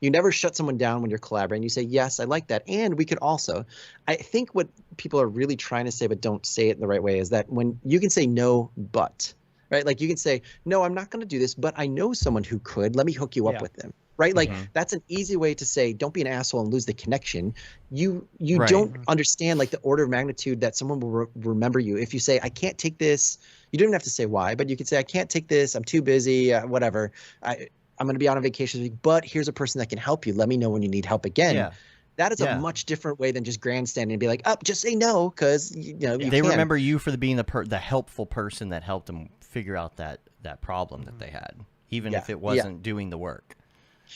you never shut someone down when you're collaborating. You say, yes, I like that, and we could also. I think what people are really trying to say but don't say it in the right way is that when you can say no, but, right? Like, you can say, no, I'm not going to do this, but I know someone who could. Let me hook you up with them. Right? Like, that's an easy way to say, don't be an asshole and lose the connection. You don't understand like the order of magnitude that someone will remember you. If you say, I can't take this, you don't even have to say why, but you could say, I can't take this, I'm too busy, whatever. I'm going to be on a vacation this week, but here's a person that can help you. Let me know when you need help again. Yeah. That is a much different way than just grandstanding and be like, oh, just say no, because you they remember you for being the helpful person that helped them figure out that problem that they had, even if it wasn't doing the work.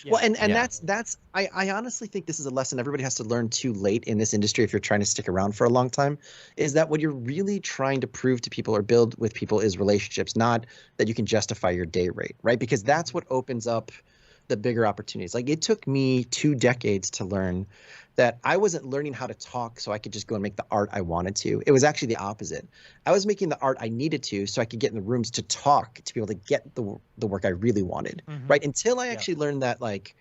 Well, and that's I honestly think this is a lesson everybody has to learn too late in this industry if you're trying to stick around for a long time, is that what you're really trying to prove to people or build with people is relationships, not that you can justify your day rate, right? Because that's what opens up the bigger opportunities. Like, it took me 2 decades to learn that I wasn't learning how to talk so I could just go and make the art I wanted to. It was actually the opposite. I was making the art I needed to so I could get in the rooms to talk, to be able to get the work I really wanted, right? Until I actually learned that, like,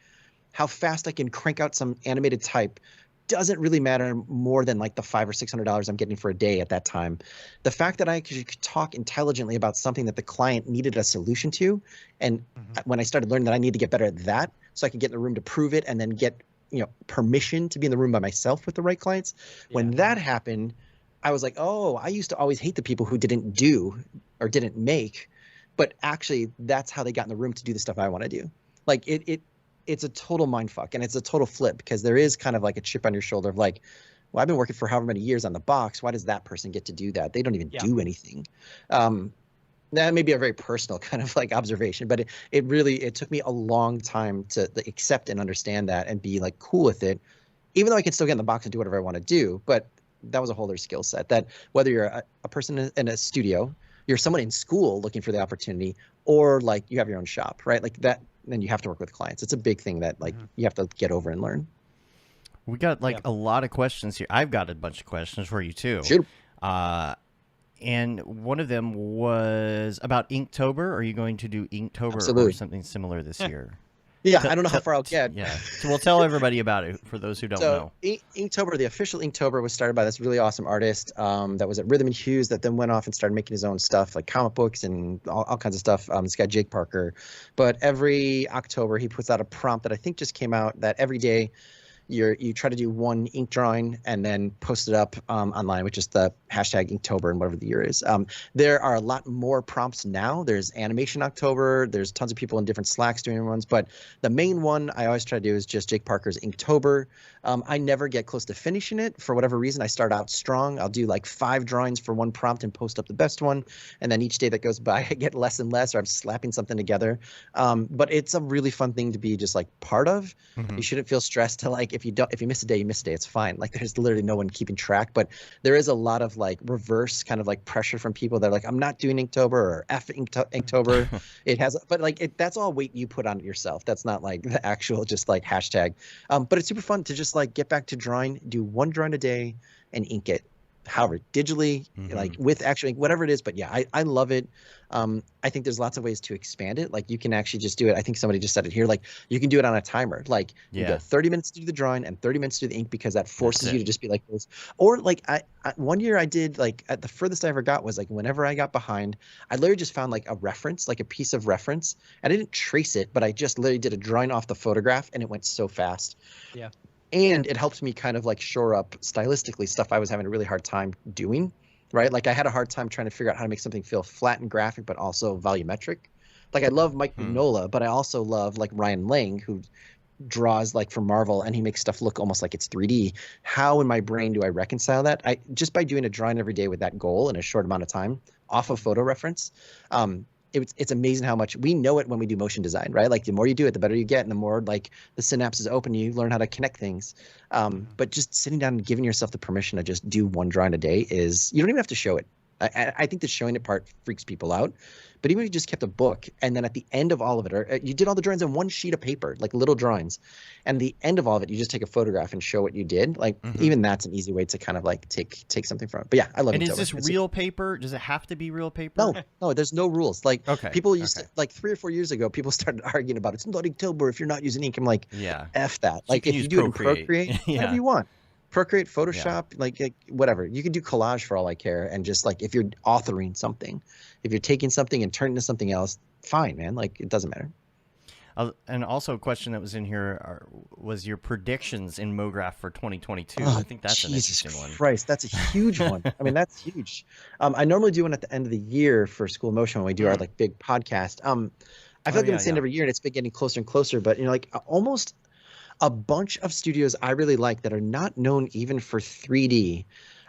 how fast I can crank out some animated type doesn't really matter more than like the $500 or $600 I'm getting for a day at that time. The fact that I could talk intelligently about something that the client needed a solution to, and when I started learning that I need to get better at that, so I could get in the room to prove it and then get permission to be in the room by myself with the right clients. When that happened, I was like, oh, I used to always hate the people who didn't do or didn't make, but actually that's how they got in the room to do the stuff I want to do. Like, it's a total mindfuck, and it's a total flip, because there is kind of like a chip on your shoulder of like, well, I've been working for however many years on the box. Why does that person get to do that? They don't even do anything. That may be a very personal kind of like observation, but it took me a long time to accept and understand that and be like cool with it, even though I can still get in the box and do whatever I want to do. But that was a whole other skill set, that whether you're a person in a studio, you're someone in school looking for the opportunity, or like you have your own shop, right? Like that, then you have to work with clients. It's a big thing that like you have to get over and learn. We got like a lot of questions here. I've got a bunch of questions for you too. Shoot. And one of them was about Inktober. Are you going to do Inktober Absolutely. or something similar this year? Yeah, I don't know how far I'll get. Yeah, so we'll tell everybody about it for those who don't know. Inktober, the official Inktober, was started by this really awesome artist that was at Rhythm and Hues, that then went off and started making his own stuff, like comic books and all kinds of stuff. This guy, Jake Parker. But every October, he puts out a prompt that I think just came out, that every day you try to do one ink drawing and then post it up online with just the hashtag Inktober and whatever the year is. There are a lot more prompts now. There's Animation October. There's tons of people in different Slacks doing ones, but the main one I always try to do is just Jake Parker's Inktober. I never get close to finishing it for whatever reason. I start out strong. I'll do like 5 drawings for one prompt and post up the best one, and then each day that goes by I get less and less, or I'm slapping something together. But it's a really fun thing to be just like part of. You shouldn't feel stressed to like, if you miss a day, you miss a day. It's fine. Like, there's literally no one keeping track, but there is a lot of like reverse kind of like pressure from people that are like, I'm not doing Inktober, or F Inktober. It has, but like that's all weight you put on it yourself. That's not like the actual just like hashtag. But it's super fun to just like get back to drawing, do one drawing a day and ink it. however, digitally, like with actually whatever it is. But yeah, I love it. I think there's lots of ways to expand it. Like you can actually just do it. I think somebody just said it here. Like you can do it on a timer. Like you go 30 minutes to do the drawing and 30 minutes to do the ink, because that forces you to just be like this. Or like I one year I did, like at the furthest I ever got was like whenever I got behind, I literally just found like a reference, like a piece of reference. I didn't trace it, but I just literally did a drawing off the photograph, and it went so fast. Yeah. And it helped me kind of like shore up stylistically stuff I was having a really hard time doing, right? Like I had a hard time trying to figure out how to make something feel flat and graphic, but also volumetric. Like I love Mike Mignola, but I also love like Ryan Lang, who draws like for Marvel, and he makes stuff look almost like it's 3D. How in my brain do I reconcile that? I just by doing a drawing every day with that goal in a short amount of time off of photo reference. It's amazing how much we know it when we do motion design, right? Like the more you do it, the better you get, and the more like the synapses open, you learn how to connect things. But just sitting down and giving yourself the permission to just do one drawing a day is, you don't even have to show it. I think the showing it part freaks people out. But even if you just kept a book, and then at the end of all of it, or you did all the drawings on one sheet of paper, like little drawings, and the end of all of it, you just take a photograph and show what you did. Like even that's an easy way to kind of like take something from it. But yeah, I love it. And is this real paper? Does it have to be real paper? No, there's no rules. Like people used to, like 3 or 4 years ago, people started arguing about it's not Inktober if you're not using ink. I'm like, F that. So like if you do it in Procreate, whatever you want. Procreate, Photoshop, like whatever. You can do collage for all I care. And just like if you're authoring something, if you're taking something and turning it into something else, fine, man. Like it doesn't matter. And also a question that was in here was your predictions in Mograph for 2022. Oh, I think that's an interesting one. Christ, that's a huge one. I mean, that's huge. I normally do one at the end of the year for School of Motion when we do our like big podcast. I feel like I've been saying every year, and it's been getting closer and closer. But you know, like almost a bunch of studios I really like that are not known even for 3D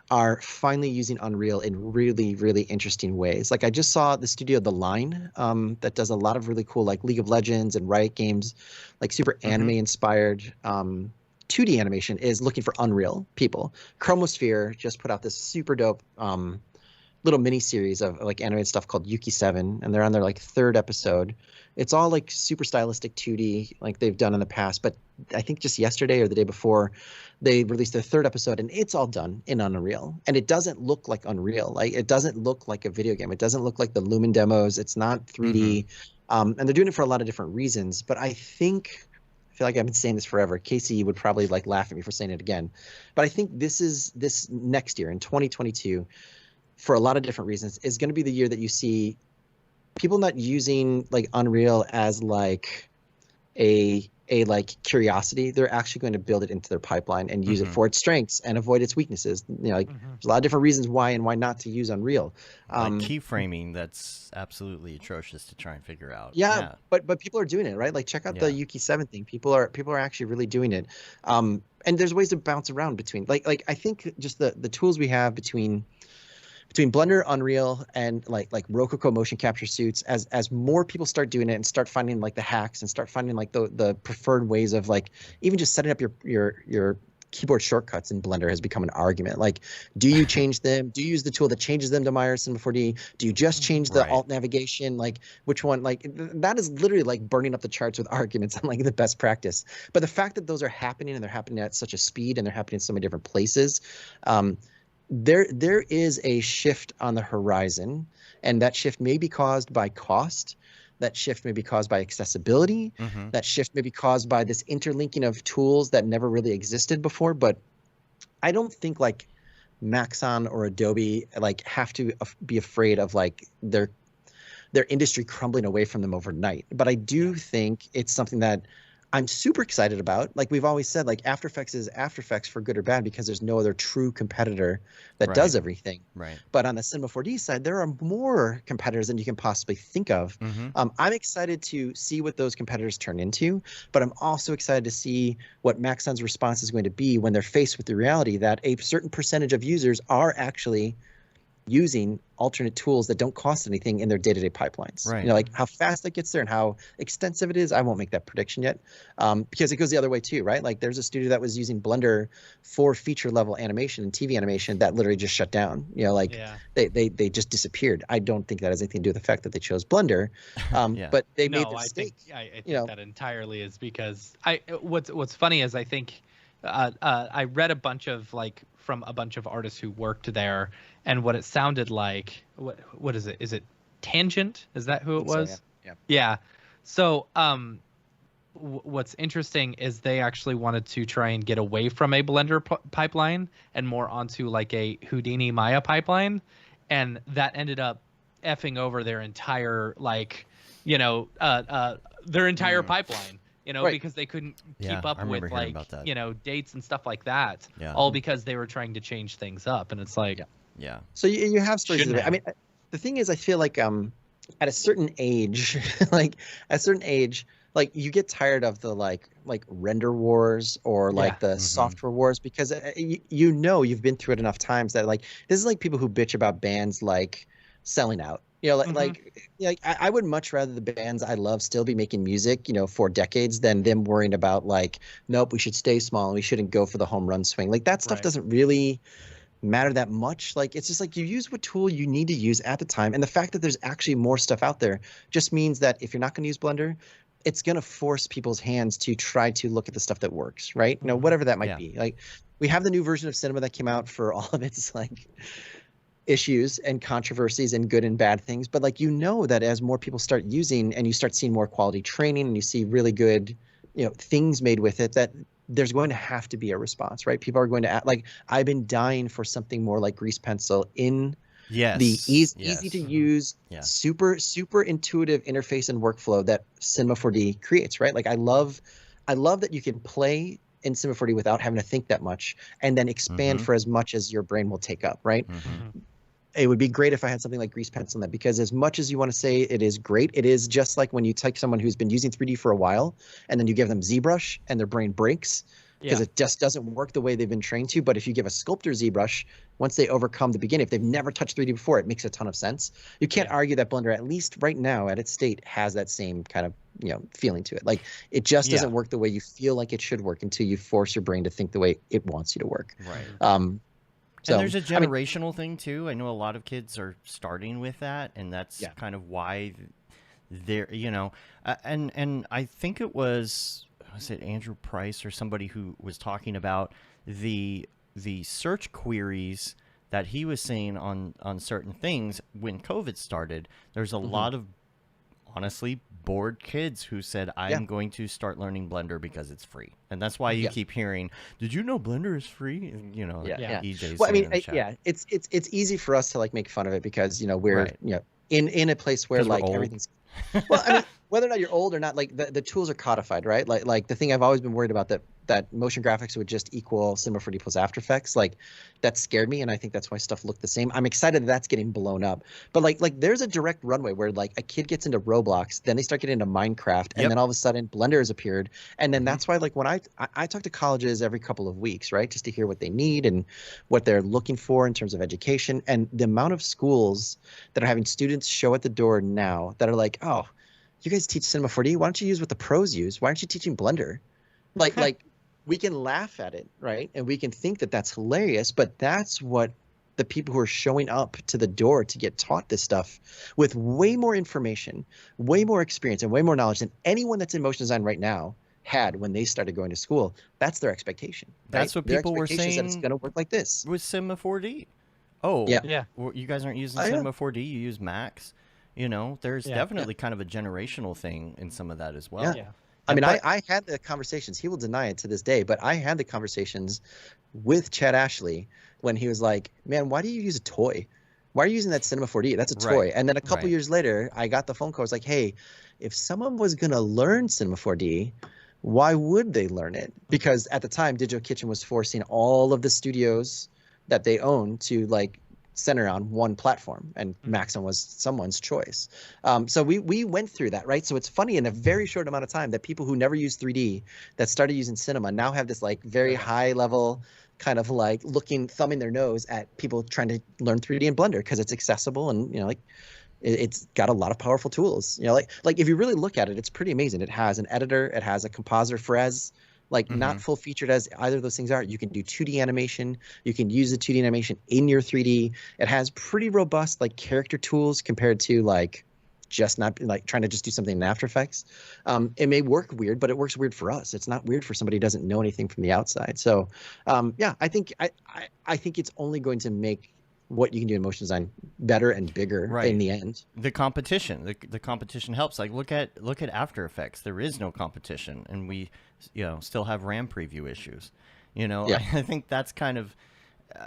are finally using Unreal in really, really interesting ways. Like I just saw the studio The Line that does a lot of really cool like League of Legends and Riot games, like super anime inspired 2D animation, is looking for Unreal people. Chromosphere just put out this super dope little mini series of like animated stuff called Yuki 7, and they're on their like 3rd episode. It's all like super stylistic 2D like they've done in the past, but I think just yesterday or the day before they released their 3rd episode, and it's all done in Unreal, and it doesn't look like Unreal. Like it doesn't look like a video game. It doesn't look like the Lumen demos. It's not 3D. And they're doing it for a lot of different reasons, but I feel like I've been saying this forever. Casey would probably like laugh at me for saying it again, but I think this next year in 2022, for a lot of different reasons, is going to be the year that you see people not using like Unreal as like a like curiosity. They're actually going to build it into their pipeline and use it for its strengths and avoid its weaknesses. You know, like there's a lot of different reasons why and why not to use Unreal. Like keyframing, that's absolutely atrocious to try and figure out. But people are doing it, right? Like check out the Yuki 7 thing. People are actually really doing it. And there's ways to bounce around between like I think just the tools we have between Blender, Unreal, and like Rococo motion capture suits, as more people start doing it and start finding like the hacks and start finding like the preferred ways of like even just setting up your keyboard shortcuts in Blender has become an argument. Like, do you change them? Do you use the tool that changes them to Myers and 4D? Do you just change the alt navigation? Like which one? Like that is literally like burning up the charts with arguments on like the best practice. But the fact that those are happening and they're happening at such a speed and they're happening in so many different places, there is a shift on the horizon, and that shift may be caused by cost. That shift may be caused by accessibility. That shift may be caused by this interlinking of tools that never really existed before. But I don't think like Maxon or Adobe like have to be afraid of like their industry crumbling away from them overnight. But I do think it's something that I'm super excited about. Like we've always said, like After Effects is After Effects for good or bad because there's no other true competitor that does everything. But on the Cinema 4D side, there are more competitors than you can possibly think of. I'm excited to see what those competitors turn into, but I'm also excited to see what Maxon's response is going to be when they're faced with the reality that a certain percentage of users are actually using alternate tools that don't cost anything in their day-to-day pipelines. You know, like how fast that gets there and how extensive it is, I won't make that prediction yet, because it goes the other way too, right? Like there's a studio that was using Blender for feature-level animation and TV animation that literally just shut down. You know, like they just disappeared. I don't think that has anything to do with the fact that they chose Blender, but they made the mistake. I think that entirely is because what's funny is I think I read a bunch of from a bunch of artists who worked there, and what it sounded like. What is it? Is it Tangent? Is that who it was? So, yeah. Yeah. So what's interesting is they actually wanted to try and get away from a Blender pipeline and more onto like a Houdini Maya pipeline, and that ended up effing over their entire their entire pipeline, Right. because they couldn't Yeah, keep up I remember with hearing about that. dates and stuff like that, Yeah. all because they were trying to change things up, and it's like, Yeah. So you have stories. Shouldn't I mean, the thing is, I feel like at a certain age, like you get tired of the like render wars or like the software wars, because you've been through it enough times that like this is like people who bitch about bands like selling out. I would much rather the bands I love still be making music, for decades than them worrying about like, nope, we should stay small and we shouldn't go for the home run swing. Like that stuff Right. doesn't really matter that much. Like it's just like you use what tool you need to use at the time, and the fact that there's actually more stuff out there just means that if you're not going to use Blender, it's going to force people's hands to try to look at the stuff that works, right? Whatever that might be. Like we have the new version of Cinema that came out for all of its like issues and controversies and good and bad things, but like that as more people start using and you start seeing more quality training and you see really good things made with it, that there's going to have to be a response, right? People are going to act like, I've been dying for something more like Grease Pencil in the easy to use, super intuitive interface and workflow that Cinema 4D creates, right? Like I love that you can play in Cinema 4D without having to think that much and then expand for as much as your brain will take up, right? It would be great if I had something like Grease Pencil in that, because as much as you want to say it is great, it is just like when you take someone who's been using 3D for a while and then you give them ZBrush and their brain breaks because it just doesn't work the way they've been trained to. But if you give a sculptor ZBrush, once they overcome the beginning, if they've never touched 3D before, it makes a ton of sense. You can't argue that Blender, at least right now at its state, has that same kind of feeling to it. Like it just doesn't work the way you feel like it should work until you force your brain to think the way it wants you to work. Right. And there's a generational thing too. I know a lot of kids are starting with that, and that's kind of why they're, and I think it was it Andrew Price or somebody who was talking about the search queries that he was seeing on certain things when COVID started. There's a lot of honestly bored kids who said, I'm going to start learning Blender because it's free. And that's why you keep hearing, did you know Blender is free? And, EJ's well, I mean, in the chat. it's easy for us to like make fun of it because, we're, in a place where like everything's, well, I mean, whether or not you're old or not, like the tools are codified, right? Like the thing I've always been worried about, that motion graphics would just equal Cinema 4D plus After Effects, like that scared me, and I think that's why stuff looked the same. I'm excited that that's getting blown up, but like there's a direct runway where like a kid gets into Roblox, then they start getting into Minecraft, and then all of a sudden Blender has appeared, and then that's why like when I talk to colleges every couple of weeks, right, just to hear what they need and what they're looking for in terms of education, and the amount of schools that are having students show at the door now that are like, oh, you guys teach Cinema 4D, why don't you use what the pros use? Why aren't you teaching Blender? Like we can laugh at it, right? And we can think that that's hilarious, but that's what the people who are showing up to the door to get taught this stuff with way more information, way more experience, and way more knowledge than anyone that's in motion design right now had when they started going to school. That's their expectation. Right? That's what Their people were saying. that it's going to work like this With Cinema 4D. Oh, well, you guys aren't using Cinema 4D, you use Max. There's definitely kind of a generational thing in some of that as well. Yeah. I mean, I had the conversations. He will deny it to this day, but I had the conversations with Chad Ashley when he was like, man, why do you use a toy? Why are you using that Cinema 4D? That's a toy. Right. And then a couple years later, I got the phone call. I was like, hey, if someone was going to learn Cinema 4D, why would they learn it? Because at the time, Digital Kitchen was forcing all of the studios that they own to like center on one platform, and Maxim was someone's choice. So we went through that, right? So it's funny in a very short amount of time that people who never used 3D that started using cinema now have this like very high level kind of like thumbing their nose at people trying to learn 3D in Blender because it's accessible and like it's got a lot of powerful tools. Like if you really look at it, it's pretty amazing. It has an editor, it has a compositor Frez. Like not full featured as either of those things are. You can do 2D animation. You can use the 2D animation in your 3D. It has pretty robust like character tools compared to like just not like trying to just do something in After Effects. It may work weird, but it works weird for us. It's not weird for somebody who doesn't know anything from the outside. So yeah, I think it's only going to make what you can do in motion design better and bigger in the end. The competition, the competition helps. Like look at After Effects. There is no competition, and we, still have RAM preview issues. I think that's kind of,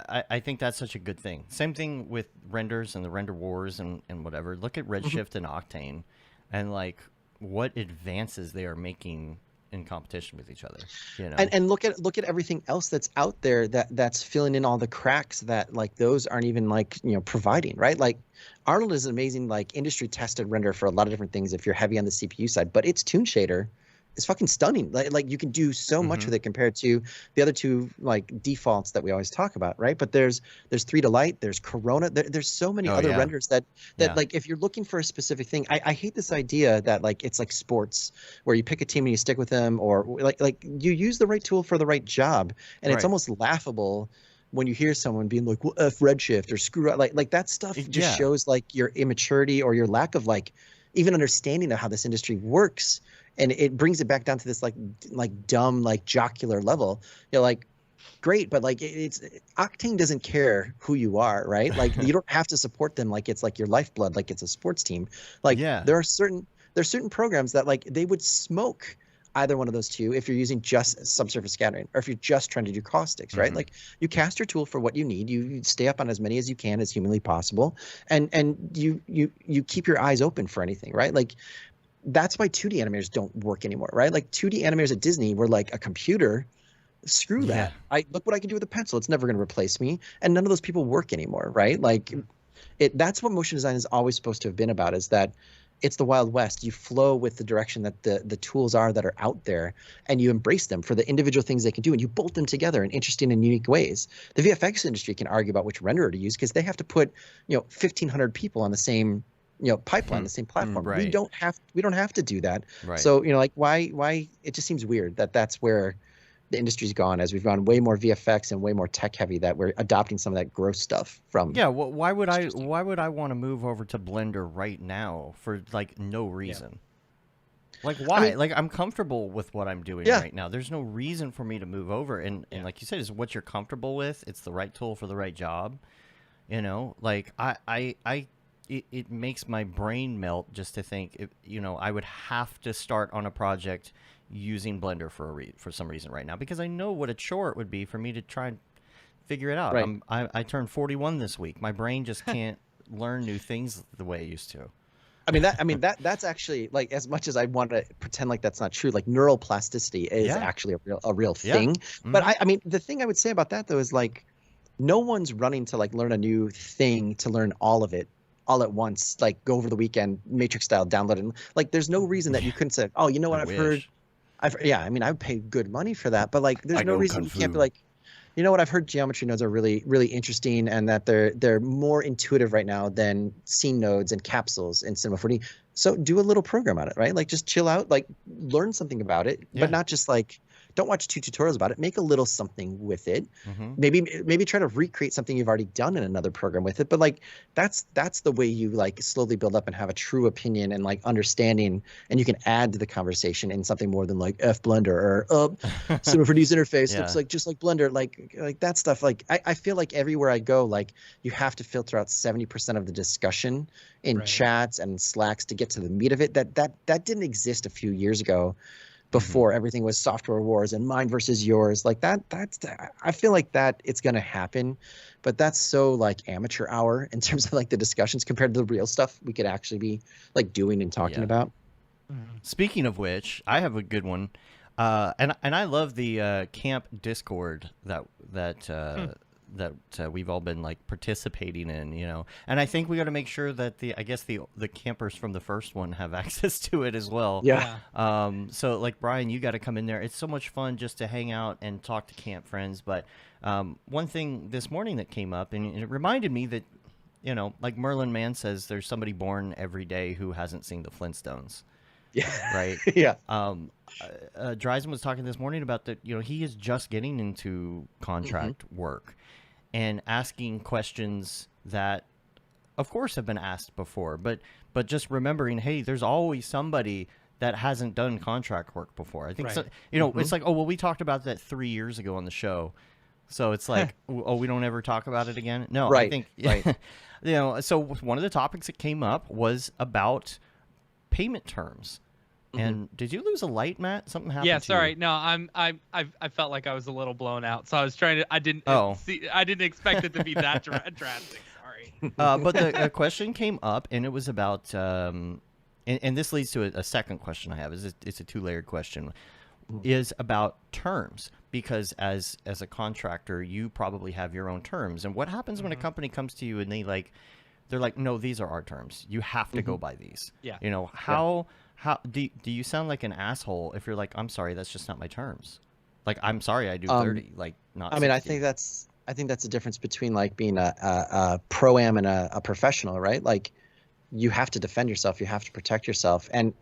I think that's such a good thing. Same thing with renders and the render wars and whatever. Look at Redshift and Octane, and like what advances they are making in competition with each other, and look at everything else that's out there that's filling in all the cracks that like those aren't even like providing, right? Like Arnold is an amazing like industry tested render for a lot of different things if you're heavy on the CPU side, but its Toon Shader is fucking stunning. Like you can do so much with it compared to the other two like defaults that we always talk about, right? But there's 3 to Light, there's Corona, there's so many other renders that like if you're looking for a specific thing, I hate this idea that like it's like sports where you pick a team and you stick with them, or like you use the right tool for the right job, and it's almost laughable when you hear someone being like, well, F Redshift or screw like that stuff just shows like your immaturity or your lack of like even understanding of how this industry works. And it brings it back down to this like dumb, like jocular level. Like, great, but like it's Octane doesn't care who you are, right? Like you don't have to support them like it's like your lifeblood, like it's a sports team. Like there's certain programs that like they would smoke either one of those two if you're using just subsurface scattering or if you're just trying to do caustics, right? Like you cast your tool for what you need, you stay up on as many as you can as humanly possible, and you keep your eyes open for anything, right? Like that's why 2D animators don't work anymore, right? Like 2D animators at Disney were like a computer. Screw that. Look what I can do with a pencil. It's never going to replace me. And none of those people work anymore, right? Like that's what motion design is always supposed to have been about, is that it's the Wild West. You flow with the direction that the tools are that are out there, and you embrace them for the individual things they can do, and you bolt them together in interesting and unique ways. The VFX industry can argue about which renderer to use because they have to put 1,500 people on the same pipeline, the same platform. Right. We don't have to do that. Right. So like why it just seems weird that's where the industry's gone, as we've gone way more VFX and way more tech heavy, that we're adopting some of that gross stuff from. Yeah. Well, why would I want to move over to Blender right now for like no reason? Like why? I mean, like I'm comfortable with what I'm doing right now. There's no reason for me to move over. And like you said, is what you're comfortable with. It's the right tool for the right job. Like it makes my brain melt just to think, I would have to start on a project using Blender for some reason right now, because I know what a chore it would be for me to try and figure it out. Right. I turned 41 this week. My brain just can't learn new things the way it used to. That's actually, like, as much as I want to pretend like that's not true, like neural plasticity is actually a real thing. But I mean, the thing I would say about that though is like, no one's running to like learn a new thing to learn all of it all at once, like go over the weekend, Matrix style, download it. Like, there's no reason that you couldn't say, oh, you know what, I would pay good money for that. But like, there's no reason you can't be like, you know what, I've heard geometry nodes are really, really interesting, and that they're more intuitive right now than scene nodes and capsules in Cinema 4D. So do a little program on it, right? Like, just chill out, like learn something about it, but not just like, don't watch 2 tutorials about it. Make a little something with it. Maybe try to recreate something you've already done in another program with it. But like, that's the way you like slowly build up and have a true opinion and like understanding, and you can add to the conversation in something more than like F Blender or Cinema 4D's interface looks like just like Blender. Like that stuff. Like I feel like everywhere I go, like you have to filter out 70% of the discussion in chats and Slacks to get to the meat of it. That didn't exist a few years ago, before everything was software wars and mine versus yours. Like that's I feel like that it's going to happen, but that's so like amateur hour in terms of like the discussions compared to the real stuff we could actually be like doing and talking about. Speaking of which, I have a good one. And I love the camp Discord that we've all been like participating in, and I think we got to make sure that the campers from the first one have access to it as well. So like, Brian, you got to come in there. It's so much fun just to hang out and talk to camp friends. But one thing this morning that came up, and it reminded me that, like Merlin Mann says, there's somebody born every day who hasn't seen the Flintstones. Right. Dreisen was talking this morning about that. He is just getting into contract work and asking questions that of course, have been asked before, but just remembering, hey, there's always somebody that hasn't done contract work before. I think, Right. so, it's like, oh, well, we talked about that 3 years ago on the show. So it's like, oh, we don't ever talk about it again? No, Right, I think, right. so one of the topics that came up was about payment terms. And did you lose a light, Matt? Something happened Yeah, to sorry. you? No, I felt like I was a little blown out, so I was trying to. I didn't Oh. I didn't expect it to be that drastic. Sorry. But the question came up, and it was about, and this leads to a second question I have. It's a two-layered question, is about terms, because as a contractor, you probably have your own terms. And what happens when a company comes to you and they're like, no, these are our terms. You have to go by these. Yeah. How do you sound like an asshole if you're like, I'm sorry, that's just not my terms. Like, I'm sorry, I do 30, like not. I mean, 60. I think that's the difference between like being a pro-am and a professional, right? Like, you have to defend yourself, you have to protect yourself, and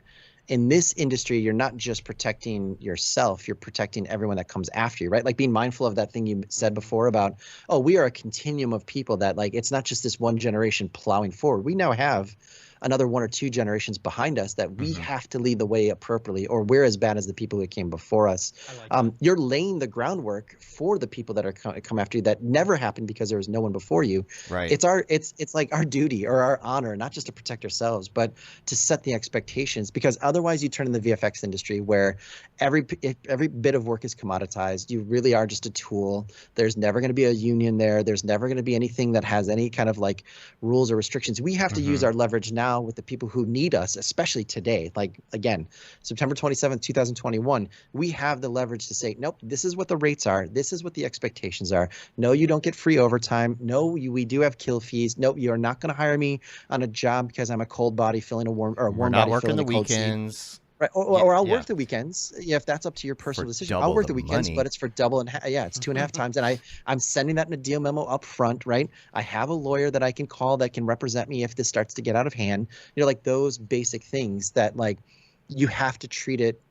in this industry, you're not just protecting yourself, you're protecting everyone that comes after you, right? Like, being mindful of that thing you said before about, oh, we are a continuum of people that, like, it's not just this one generation plowing forward. We now have another 1 or 2 generations behind us that we have to lead the way appropriately, or we're as bad as the people who came before us. I like You're laying the groundwork for the people that are come after you that never happened because there was no one before you. Right. It's like our duty or our honor, not just to protect ourselves, but to set the expectations, because otherwise you turn in the VFX industry where every bit of work is commoditized. You really are just a tool. There's never going to be a union there. There's never going to be anything that has any kind of like rules or restrictions. We have to use our leverage now with the people who need us, especially today. Like, again, September 27th, 2021, we have the leverage to say, nope, this is what the rates are. This is what the expectations are. No, you don't get free overtime. No, we do have kill fees. Nope, you're not going to hire me on a job because I'm a cold body filling a warm, or a warm We're not body working filling the a cold seat. weekends. Right, or I'll Yeah. work the weekends. Yeah, if that's up to your personal For decision, I'll double work the the weekends, money. but it's for double and yeah, it's 2.5 times. And I'm sending that in a deal memo up front, right? I have a lawyer that I can call that can represent me if this starts to get out of hand. Like those basic things that, like, you have to treat it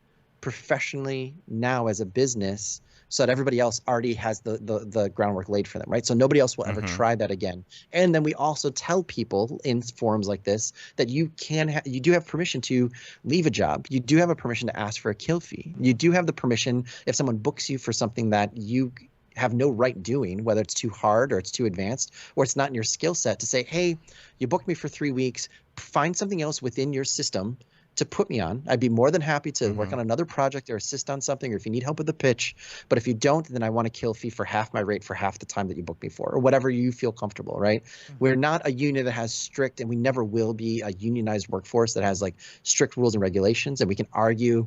professionally now as a business, so that everybody else already has the groundwork laid for them, right? So nobody else will ever try that again. And then we also tell people in forums like this that you do have permission to leave a job. You do have a permission to ask for a kill fee. You do have the permission if someone books you for something that you have no right doing, whether it's too hard or it's too advanced or it's not in your skill set, to say, hey, you booked me for 3 weeks, find something else within your system to put me on. I'd be more than happy to work on another project or assist on something, or if you need help with the pitch. But if you don't, then I want a kill fee for half my rate for half the time that you booked me for, or whatever you feel comfortable, right? We're not a union that has strict, and we never will be a unionized workforce that has like strict rules and regulations, and we can argue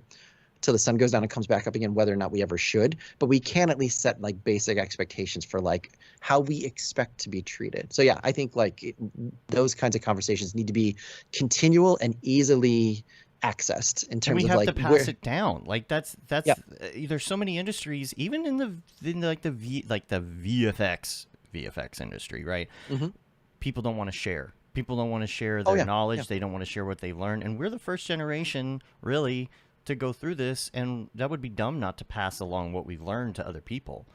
till the sun goes down and comes back up again whether or not we ever should, but we can at least set like basic expectations for like how we expect to be treated. So yeah, I think like those kinds of conversations need to be continual and easily accessed in And terms we of have like to pass it down. Like that's Yeah. There's so many industries, even in the VFX industry, right? People don't want to share. People don't want to share their knowledge. They don't want to share what they learned. And we're the first generation, really, to go through this, and that would be dumb not to pass along what we've learned to other people.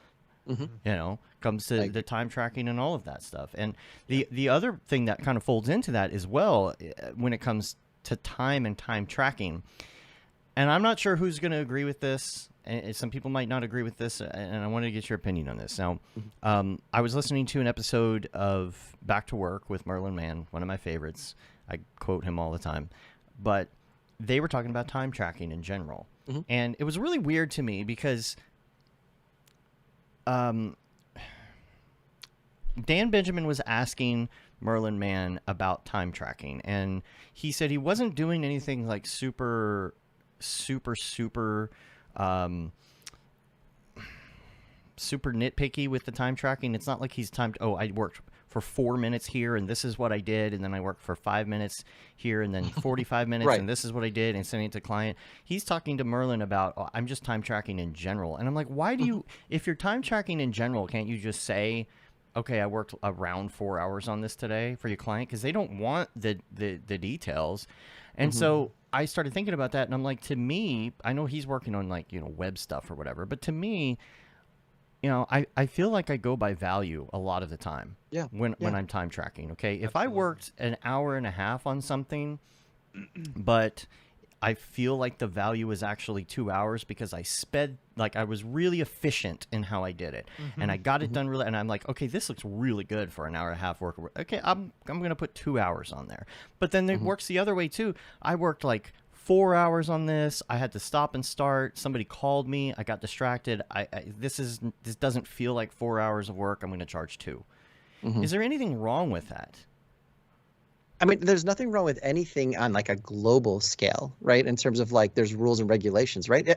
Comes to the time tracking and all of that stuff. And the other thing that kind of folds into that as well, when it comes to time and time tracking, and I'm not sure who's going to agree with this, and some people might not agree with this, and I wanted to get your opinion on this. Now, I was listening to an episode of Back to Work with Merlin Mann, one of my favorites. I quote him all the time. But they were talking about time tracking in general. And it was really weird to me because Dan Benjamin was asking Merlin Mann about time tracking, and he said he wasn't doing anything like super nitpicky with the time tracking. It's not like he's timed, oh, I worked for 4 minutes here and this is what I did, and then I worked for 5 minutes here and then 45 minutes Right. and this is what I did, and sending it to client. He's talking to Merlin about, oh, I'm just time tracking in general. And I'm like, why do you, if you're time tracking in general, can't you just say, okay, I worked around 4 hours on this today for your client? Because they don't want the details. And so I started thinking about that, and I'm like, to me, I know he's working on like, web stuff or whatever, but to me, you know, I feel like I go by value a lot of the time. Yeah. When Yeah. I'm time tracking. Okay. If I Absolutely. worked an hour and a half on something, but I feel like the value is actually 2 hours because I was really efficient in how I did it, and I got it done really. And I'm like, okay, this looks really good for an hour and a half work. Okay, I'm gonna put 2 hours on there. But then it works the other way too. I worked like 4 hours on this. I had to stop and start. Somebody called me. I got distracted. This doesn't feel like 4 hours of work. I'm gonna charge 2. Is there anything wrong with that? I mean, there's nothing wrong with anything on like a global scale, right? In terms of like there's rules and regulations, right?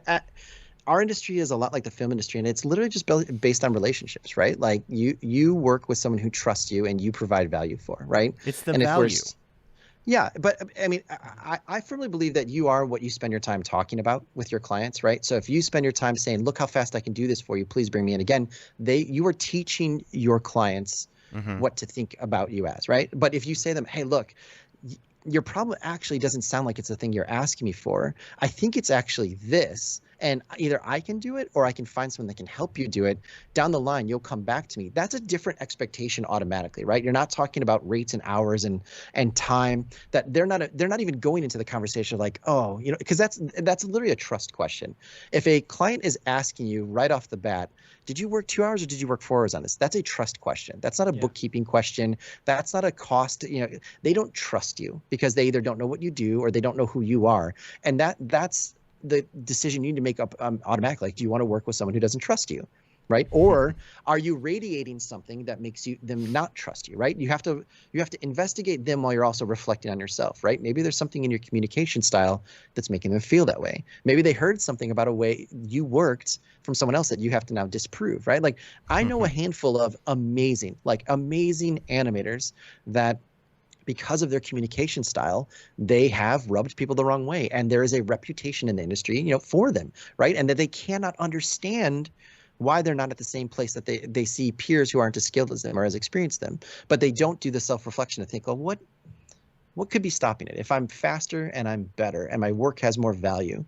Our industry is a lot like the film industry, and it's literally just based on relationships, right? Like you work with someone who trusts you and you provide value for, right? It's the and value. Yeah, but I mean, I firmly believe that you are what you spend your time talking about with your clients, right? So if you spend your time saying, "Look how fast I can do this for you, please bring me in," again, you are teaching your clients what to think about you as, right? But if you say to them, "Hey, look, your problem actually doesn't sound like it's the thing you're asking me for. I think it's actually this. And either I can do it or I can find someone that can help you do it. Down the line, you'll come back to me." That's a different expectation automatically, right? You're not talking about rates and hours and time. That they're not even going into the conversation like, oh, you know, because that's literally a trust question. If a client is asking you right off the bat, did you work 2 hours or did you work 4 hours on this? That's a trust question. That's not a bookkeeping question. That's not a cost. You know, they don't trust you because they either don't know what you do or they don't know who you are. And that's the decision you need to make up automatically. Like, do you want to work with someone who doesn't trust you, right? Or are you radiating something that makes them not trust you, right? You have to investigate them while you're also reflecting on yourself, right? Maybe there's something in your communication style that's making them feel that way. Maybe they heard something about a way you worked from someone else that you have to now disprove, right? Like, I know a handful of amazing animators that, because of their communication style, they have rubbed people the wrong way. And there is a reputation in the industry, you know, for them, right? And that they cannot understand why they're not at the same place that they see peers who aren't as skilled as them or as experienced them. But they don't do the self-reflection to think, well, what could be stopping it? If I'm faster and I'm better and my work has more value,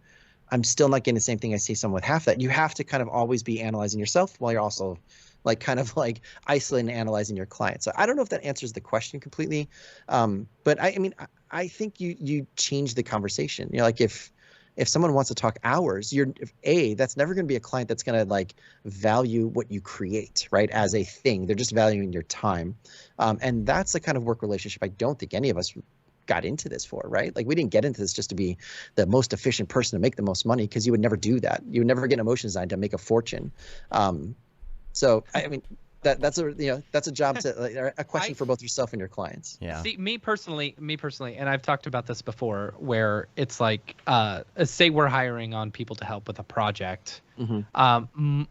I'm still not getting the same thing I see someone with half that. You have to kind of always be analyzing yourself while you're also like kind of like isolating and analyzing your client. So I don't know if that answers the question completely. But I mean, I think you change the conversation. You know, like if someone wants to talk hours, that's never going to be a client that's going to like value what you create, right? As a thing. They're just valuing your time. And that's the kind of work relationship I don't think any of us got into this for, right? Like, we didn't get into this just to be the most efficient person to make the most money, because you would never do that. You would never get an emotion design to make a fortune. So I mean, that's a job a question for both yourself and your clients. Yeah. See, me personally, and I've talked about this before, where it's like, say we're hiring on people to help with a project.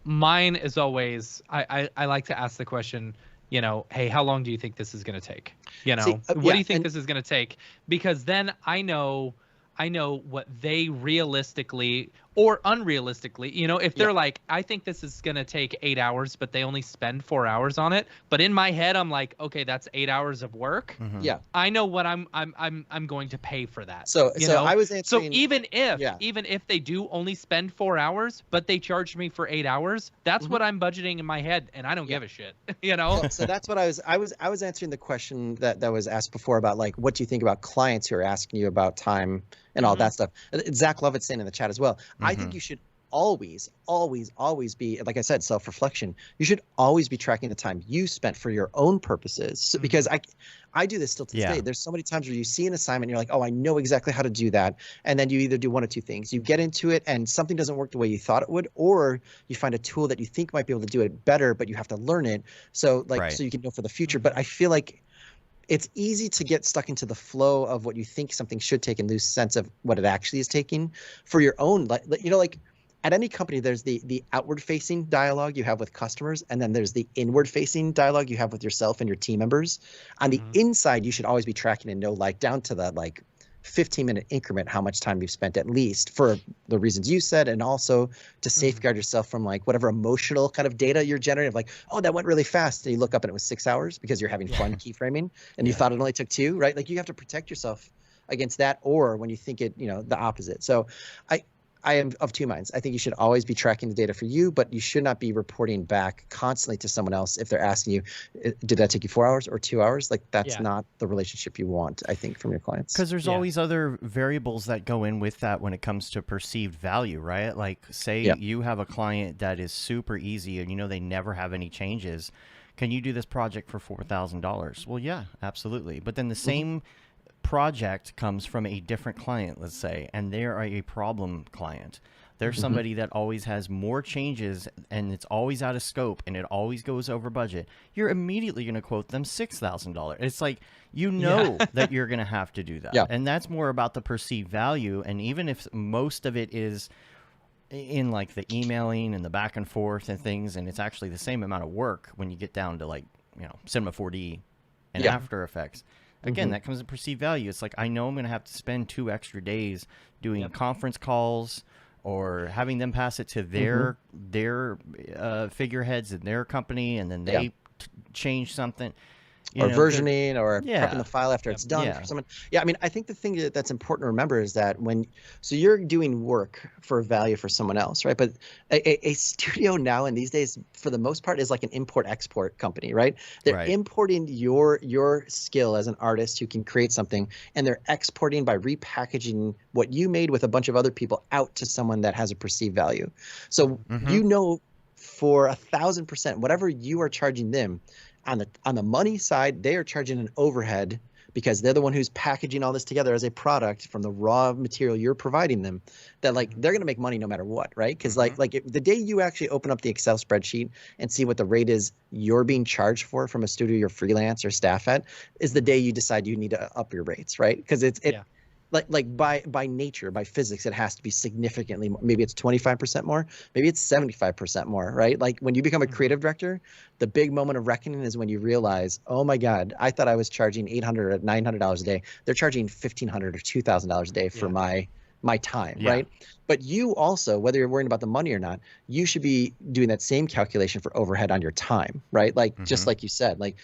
Mine is always, I like to ask the question, you know, hey, how long do you think this is going to take? You know, what do you think this is going to take? Because then I know what they realistically or unrealistically, you know, if they're like, I think this is going to take 8 hours, but they only spend 4 hours on it. But in my head, I'm like, okay, that's 8 hours of work. Yeah. I know what I'm going to pay for that. So I was answering. So even if they do only spend 4 hours, but they charge me for 8 hours, that's what I'm budgeting in my head, and I don't give a shit. You know. So that's what I was answering the question that was asked before about, like, what do you think about clients who are asking you about time and all that stuff. Zach Lovett's saying in the chat as well. I think you should always be, like I said, self-reflection. You should always be tracking the time you spent for your own purposes. So, because I do this still to this day. There's so many times where you see an assignment and you're like, oh, I know exactly how to do that. And then you either do one of two things. You get into it and something doesn't work the way you thought it would, or you find a tool that you think might be able to do it better, but you have to learn it. So so you can know for the future. But I feel like it's easy to get stuck into the flow of what you think something should take and lose sense of what it actually is taking for your own. You know, like at any company, there's the outward facing dialogue you have with customers, and then there's the inward facing dialogue you have with yourself and your team members. On the inside, you should always be tracking and know, like, down to the 15-minute increment how much time you've spent, at least for the reasons you said, and also to safeguard yourself from like whatever emotional kind of data you're generating of like, oh, that went really fast, and you look up and it was 6 hours because you're having fun keyframing and you thought it only took 2, right? Like, you have to protect yourself against that, or when you think it, you know, the opposite. So I am of two minds. I think you should always be tracking the data for you, but you should not be reporting back constantly to someone else if they're asking you, did that take you 4 hours or 2 hours? Like that's not the relationship you want, I think, from your clients. Because there's always other variables that go in with that when it comes to perceived value, right? Like say you have a client that is super easy and you know they never have any changes. Can you do this project for $4,000? Well, yeah, absolutely. But then the same project comes from a different client, let's say, and they are a problem client. They're somebody that always has more changes and it's always out of scope and it always goes over budget. You're immediately going to quote them $6,000. It's like, you know that you're going to have to do that. And that's more about the perceived value. And even if most of it is in like the emailing and the back and forth and things, and it's actually the same amount of work when you get down to like, you know, Cinema 4D and After Effects. Again, that comes to perceived value. It's like, I know I'm going to have to spend 2 extra days doing conference calls or having them pass it to their figureheads in their company, and then they change something. Or versioning or prepping the file after it's done for someone. I mean, I think the thing that's important to remember is that so you're doing work for value for someone else, right? But a studio now and these days, for the most part, is like an import-export company, right? They're importing your skill as an artist who can create something, and they're exporting by repackaging what you made with a bunch of other people out to someone that has a perceived value. So you know, for 1,000%, whatever you are charging them, on the money side, they are charging an overhead because they're the one who's packaging all this together as a product from the raw material you're providing them. That like they're going to make money no matter what, right? Because the day you actually open up the Excel spreadsheet and see what the rate is you're being charged for from a studio you're freelance or staff at, is the day you decide you need to up your rates, right? Because like by nature, by physics, it has to be significantly more. Maybe it's 25% more, maybe it's 75% more, right? Like when you become a creative director, the big moment of reckoning is when you realize, oh my God, I thought I was charging $800 or $900 a day. They're charging $1,500 or $2,000 a day for my time, right? But you also, whether you're worrying about the money or not, you should be doing that same calculation for overhead on your time, right? Like just like you said, like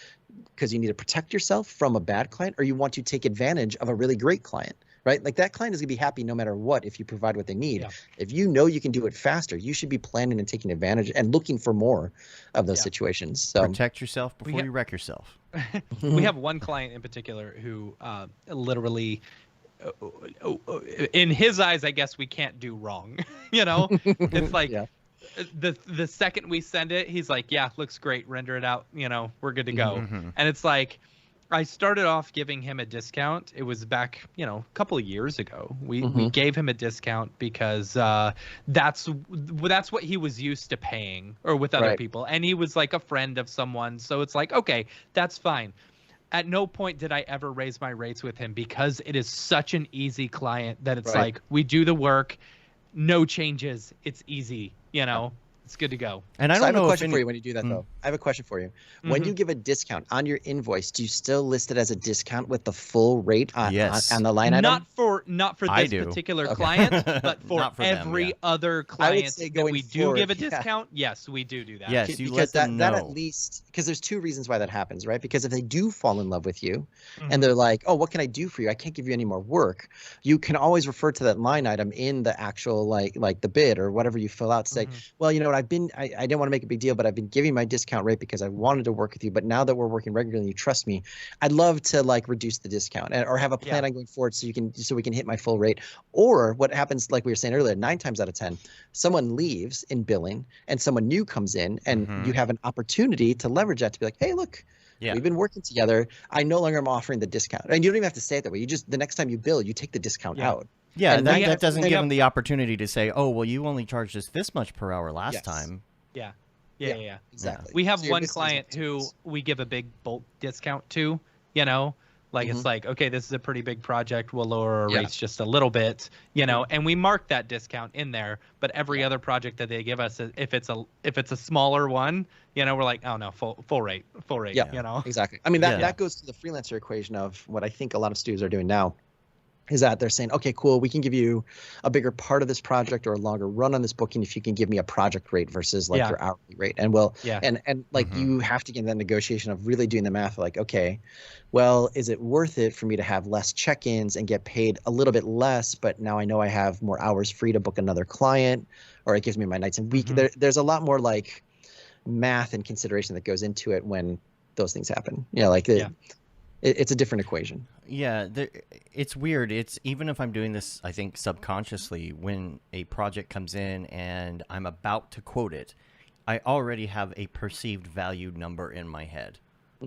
because you need to protect yourself from a bad client, or you want to take advantage of a really great client. Right? Like that client is going to be happy no matter what if you provide what they need. If you know you can do it faster, you should be planning and taking advantage and looking for more of those situations. So protect yourself before you wreck yourself. We have one client in particular who literally, in his eyes, I guess we can't do wrong. You know, it's like the second we send it, he's like, yeah, looks great. Render it out. You know, we're good to go. And it's like, I started off giving him a discount. It was back, you know, a couple of years ago. We gave him a discount because that's what he was used to paying, or with other people. And he was like a friend of someone. So it's like, okay, that's fine. At no point did I ever raise my rates with him because it is such an easy client that it's like, we do the work, no changes. It's easy, you know. It's good to go. And I have a question for you when you do that, though. I have a question for you. When you give a discount on your invoice, do you still list it as a discount with the full rate on the line item? Not for this particular client, but for every other client that we do give a discount. Yes, we do that. Yes, you because let them that know. at least, because there's 2 reasons why that happens, right? Because if they do fall in love with you and they're like, oh, what can I do for you? I can't give you any more work. You can always refer to that line item in the actual like the bid or whatever you fill out to say, well, you know what, I didn't want to make a big deal, but I've been giving my discount rate because I wanted to work with you. But now that we're working regularly and you trust me, I'd love to like reduce the discount or have a plan on going forward so we can hit my full rate. Or what happens, like we were saying earlier, 9 times out of 10, someone leaves in billing and someone new comes in, and you have an opportunity to leverage that to be like, hey, look, we've been working together. I no longer am offering the discount. And you don't even have to say it that way. You just, the next time you bill, you take the discount out. Yeah, and that doesn't give them the opportunity to say, oh, well, you only charged us this much per hour last time. Yeah, exactly. We have one client who we give a big bulk discount to, you know, like it's like, okay, this is a pretty big project. We'll lower our rates just a little bit, you know, and we mark that discount in there. But every other project that they give us, if it's a smaller one, you know, we're like, oh no, full rate, you know. Exactly. I mean, that goes to the freelancer equation of what I think a lot of studios are doing now. is that they're saying, okay, cool, we can give you a bigger part of this project or a longer run on this booking if you can give me a project rate versus like your hourly rate. And and like you have to get in that negotiation of really doing the math, like, okay, well, is it worth it for me to have less check-ins and get paid a little bit less, but now I know I have more hours free to book another client, or it gives me my nights and week. There's a lot more like math and consideration that goes into it when those things happen. Like it's a different equation. Yeah, it's weird. It's even if I'm doing this, I think subconsciously, when a project comes in and I'm about to quote it, I already have a perceived value number in my head.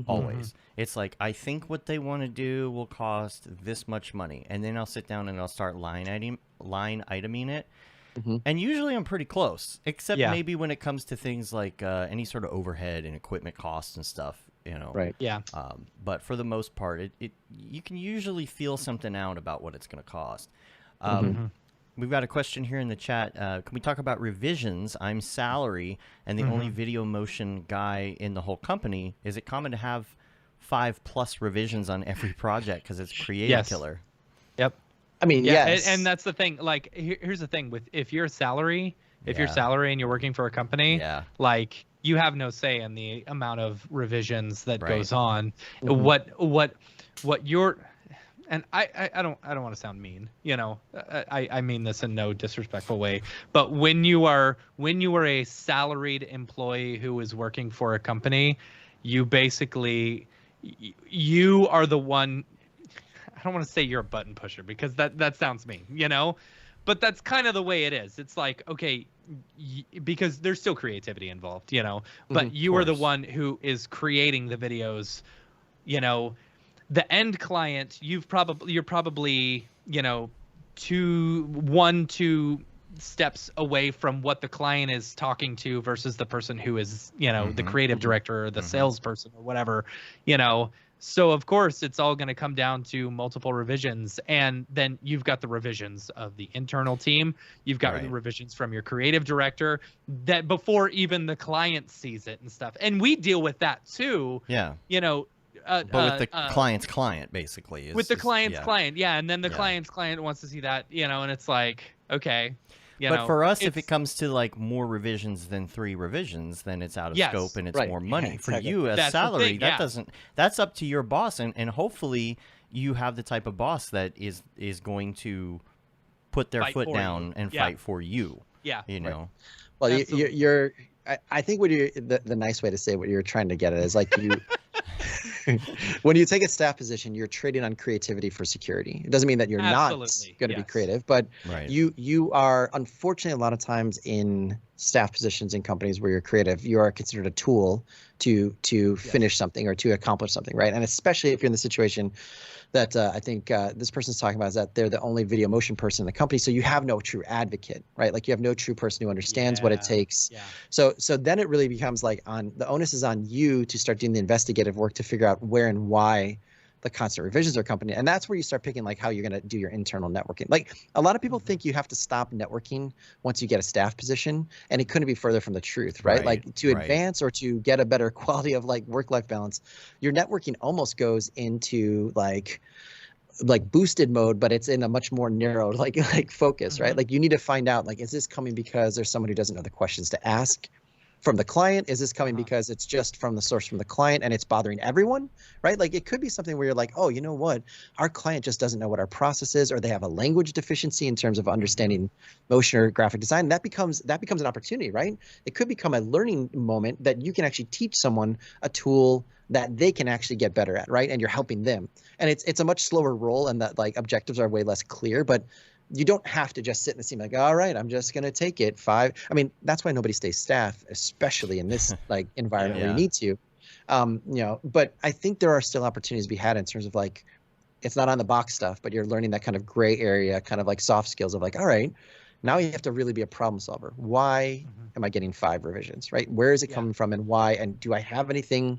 Always. It's like, I think what they want to do will cost this much money, and then I'll sit down and I'll start line iteming it. And usually I'm pretty close, except maybe when it comes to things like any sort of overhead and equipment costs and stuff. Right. Yeah. But for the most part, you can usually feel something out about what it's going to cost. We've got a question here in the chat. Can we talk about revisions? I'm salary and the only video motion guy in the whole company. Is it common to have 5+ revisions on every project because it's creative killer? Yep. I mean, yes. And that's the thing. Like, here's the thing with if you're salary and you're working for a company, like, you have no say in the amount of revisions that goes on. What you're, and I don't want to sound mean, I mean this in no disrespectful way, but when you are a salaried employee who is working for a company, you basically, you are the one. I don't want to say you're a button pusher because that sounds mean, but that's kind of the way it is. It's like, okay, because there's still creativity involved, but you are the one who is creating the videos, the end client, you're probably, 2 steps away from what the client is talking to versus the person who is, the creative director or the salesperson or whatever, So of course it's all going to come down to multiple revisions, and then you've got the revisions of the internal team. You've got the revisions from your creative director that before even the client sees it and stuff. And we deal with that too. Yeah. But with the client's client, basically. With the client's client, yeah. And then the client's client wants to see that, and it's like, okay. But for us, if it comes to like more revisions than 3 revisions, then it's out of scope and it's more money. For you as salary, that's up to your boss, and hopefully you have the type of boss that is going to put their foot down and fight for you. Yeah. Well, you're I think what the nice way to say what you're trying to get at is like when you take a staff position, you're trading on creativity for security. It doesn't mean that you're not going to be creative, but you are, unfortunately, a lot of times in staff positions in companies where you're creative, you are considered a tool to finish something or to accomplish something, right? And especially if you're in the situation that I think this person's talking about, is that they're the only video motion person in the company, so you have no true advocate, right? Like you have no true person who understands what it takes. So then it really becomes like the onus is on you to start doing the investigative work to figure out where and why the constant revisions are coming, and that's where you start picking like how you're going to do your internal networking. Like a lot of people think you have to stop networking once you get a staff position, and it couldn't be further from the truth, right? Like to advance or to get a better quality of like work-life balance, your networking almost goes into like boosted mode, but it's in a much more narrow like focus, right? Like you need to find out, like, is this coming because there's someone who doesn't know the questions to ask from the client? Is this coming because it's just from the source from the client and it's bothering everyone, right? Like it could be something where you're like, oh, you know what? Our client just doesn't know what our process is, or they have a language deficiency in terms of understanding motion or graphic design. That becomes an opportunity, right? It could become a learning moment that you can actually teach someone a tool that they can actually get better at, right? And you're helping them. And it's a much slower role, and that like objectives are way less clear, but you don't have to just sit in the team like, all right, I'm just going to take it 5. I mean, that's why nobody stays staff, especially in this like environment where you need to, but I think there are still opportunities to be had in terms of like, it's not on the box stuff, but you're learning that kind of gray area, kind of like soft skills of like, all right, now you have to really be a problem solver. Why am I getting 5 revisions, right? Where is it coming from and why? And do I have anything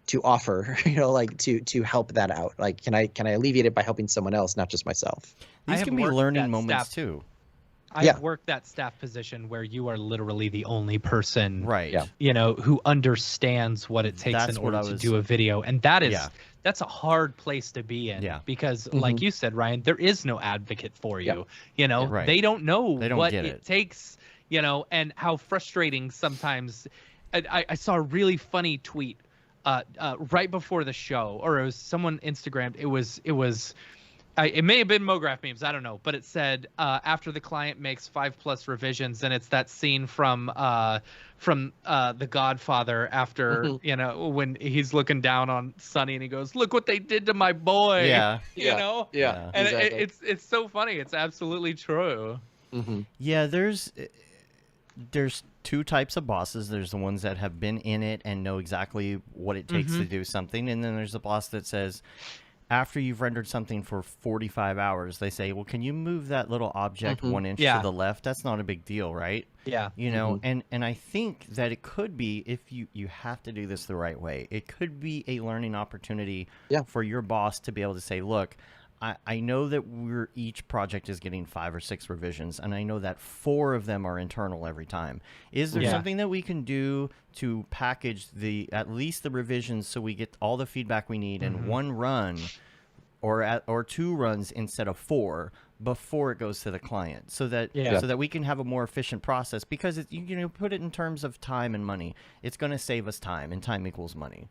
to offer, like to help that out? Like, can I alleviate it by helping someone else, not just myself? These can be learning moments too. I've worked that staff position where you are literally the only person, Right. Yeah. you know, who understands what it takes That's in what order I to was- do a video. And that is, Yeah. that's a hard place to be in because like you said, Ryan, there is no advocate for you, you know, Right. they don't know They don't what get it it. takes, you know, and how frustrating sometimes. I saw a really funny tweet right before the show, or it was someone Instagrammed. It was it may have been Mograph memes, I don't know, but it said after the client makes 5+ revisions, and it's that scene from The Godfather after you know, when he's looking down on Sonny and he goes, "Look what they did to my boy." Yeah. you know. Yeah. And Exactly. it's so funny. It's absolutely true. Yeah, there's two types of bosses. There's the ones that have been in it and know exactly what it takes to do something, and then there's the boss that says, after you've rendered something for 45 hours, they say, well, can you move that little object 1 inch to the left? That's not a big deal, right? Yeah. You know, and I think that it could be, if you have to do this the right way, it could be a learning opportunity for your boss to be able to say, look, I know that each project is getting 5 or 6 revisions, and I know that 4 of them are internal every time. Is there something that we can do to package at least the revisions so we get all the feedback we need in one run, or 2 runs instead of 4 before it goes to the client, so that so that we can have a more efficient process? Because you know, put it in terms of time and money, it's going to save us time, and time equals money.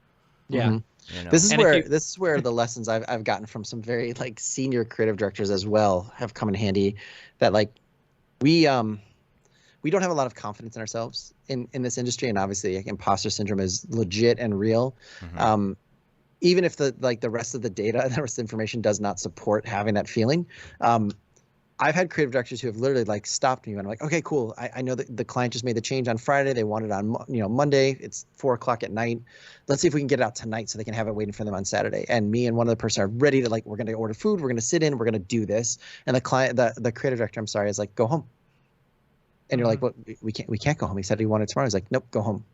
Yeah. You know? This is where the lessons I've gotten from some very like senior creative directors as well have come in handy. That like we don't have a lot of confidence in ourselves in this industry, and obviously like, imposter syndrome is legit and real. Even if the rest of the data and the rest of the information does not support having that feeling. I've had creative directors who have literally like stopped me and I'm like, okay, cool. I know that the client just made the change on Friday. They want it on Monday. It's 4:00 at night. Let's see if we can get it out tonight so they can have it waiting for them on Saturday. And me and one other person are ready to we're going to order food. We're going to sit in. We're going to do this. And the client, the creative director, I'm sorry, is like, go home. And you're like, what? We can't go home. He said he wanted tomorrow. He's like, nope, go home.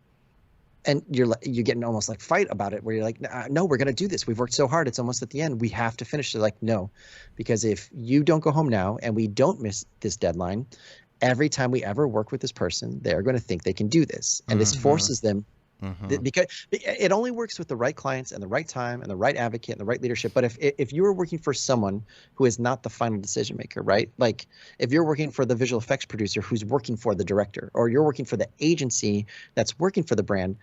And you're getting almost like fight about it, where you're like, no, we're going to do this. We've worked so hard. It's almost at the end. We have to finish. They're like, no, because if you don't go home now and we don't miss this deadline, every time we ever work with this person, they're going to think they can do this. And this forces them because it only works with the right clients and the right time and the right advocate and the right leadership. But if you are working for someone who is not the final decision maker, right? Like if you're working for the visual effects producer who's working for the director, or you're working for the agency that's working for the brand,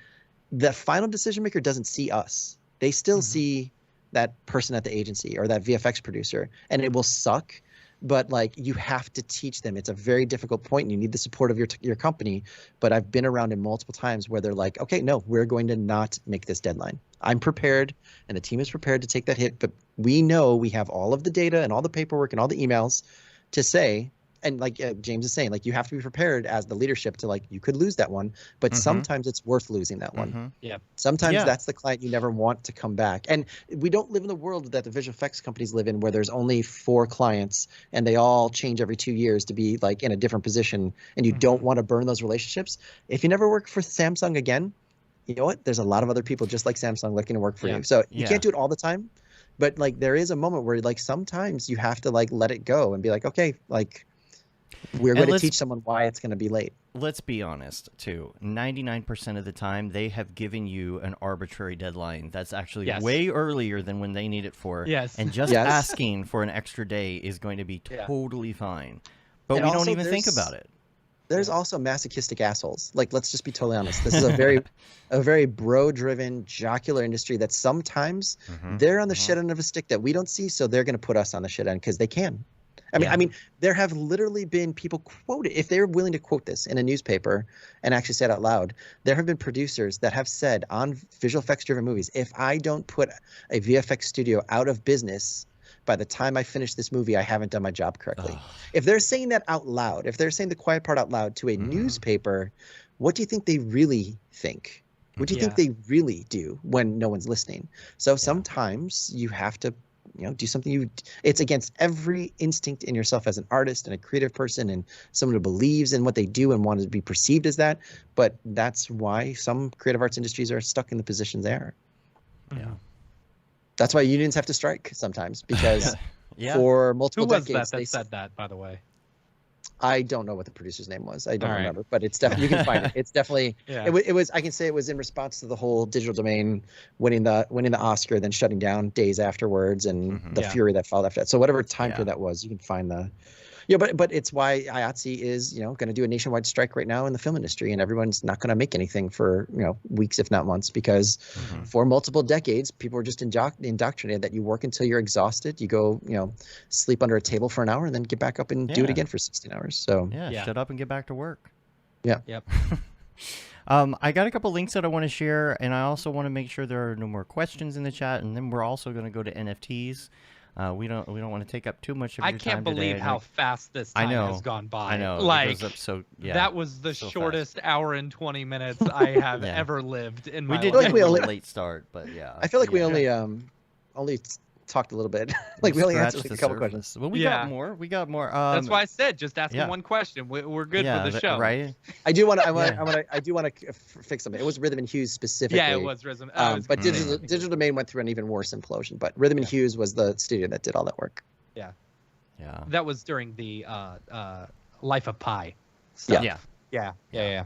the final decision maker doesn't see us. They still see that person at the agency or that VFX producer, and it will suck. But like you have to teach them. It's a very difficult point, and you need the support of your company. But I've been around it multiple times where they're like, okay, no, we're going to not make this deadline. I'm prepared, and the team is prepared to take that hit. But we know we have all of the data and all the paperwork and all the emails to say, and like James is saying, like you have to be prepared as the leadership to like you could lose that one, but sometimes it's worth losing that one. Sometimes that's the client you never want to come back. And we don't live in the world that the visual effects companies live in, where there's only 4 clients and they all change every 2 years to be like in a different position, and you don't want to burn those relationships. If you never work for Samsung again, you know what? There's a lot of other people just like Samsung looking to work for you. So you can't do it all the time, but like there is a moment where like sometimes you have to like let it go and be like, okay, like we're going to teach someone why it's going to be late. Let's be honest, too. 99% of the time, they have given you an arbitrary deadline that's actually way earlier than when they need it for. And just asking for an extra day is going to be totally fine. But we don't even think about it. There's also masochistic assholes. Like, let's just be totally honest. This is a very bro-driven, jocular industry that sometimes they're on the shit end of a stick that we don't see, so they're going to put us on the shit end because they can. I mean, there have literally been people quoted, if they're willing to quote this in a newspaper and actually say it out loud, there have been producers that have said on visual effects driven movies, if I don't put a VFX studio out of business by the time I finish this movie, I haven't done my job correctly. If they're saying that out loud, if they're saying the quiet part out loud to a newspaper, what do you think they really think? What do you think they really do when no one's listening? So sometimes you have to do something it's against every instinct in yourself as an artist and a creative person and someone who believes in what they do and wants to be perceived as that. But that's why some creative arts industries are stuck in the positions they are. That's why unions have to strike sometimes, because for multiple decades that said that, by the way? I don't know what the producer's name was. I don't All right. remember, but it's definitely, you can find it. It's definitely, Yeah. it was, I can say it was in response to the whole Digital Domain winning the Oscar, then shutting down days afterwards, and the Yeah. fury that followed after that. So whatever time Yeah. period that was, you can find the, yeah, but it's why IATSE is, going to do a nationwide strike right now in the film industry, and everyone's not going to make anything for, weeks, if not months, because for multiple decades, people were just indoctrinated that you work until you're exhausted, you go, sleep under a table for an hour, and then get back up and do it Yeah. again for 16 hours. So Yeah, shut up and get back to work. yeah. Yep. I got a couple links that I want to share, and I also want to make sure there are no more questions in the chat, and then we're also going to go to NFTs. We don't want to take up too much of I your can't time believe today. how fast this I time know. has gone by. I know. It Like, goes up so, yeah, that was the so fast. shortest hour and 20 minutes I have Yeah. ever lived in We my did life. like get we a little only- late start, but yeah. I feel like we yeah. only talked a little bit. Like we only answered Scratched like a the couple surface. questions. Well, we Yeah. got more. We got more. That's why I said just ask yeah. him one question. We're good yeah, for the show. right? I do want to. Yeah. I do want to fix something. It was Rhythm and Hughes specifically. Yeah, it was Rhythm. But Digital Domain went through an even worse implosion. But Rhythm and Hughes was the studio that did all that work. Yeah. That was during the Life of Pi stuff. Yeah. Yeah.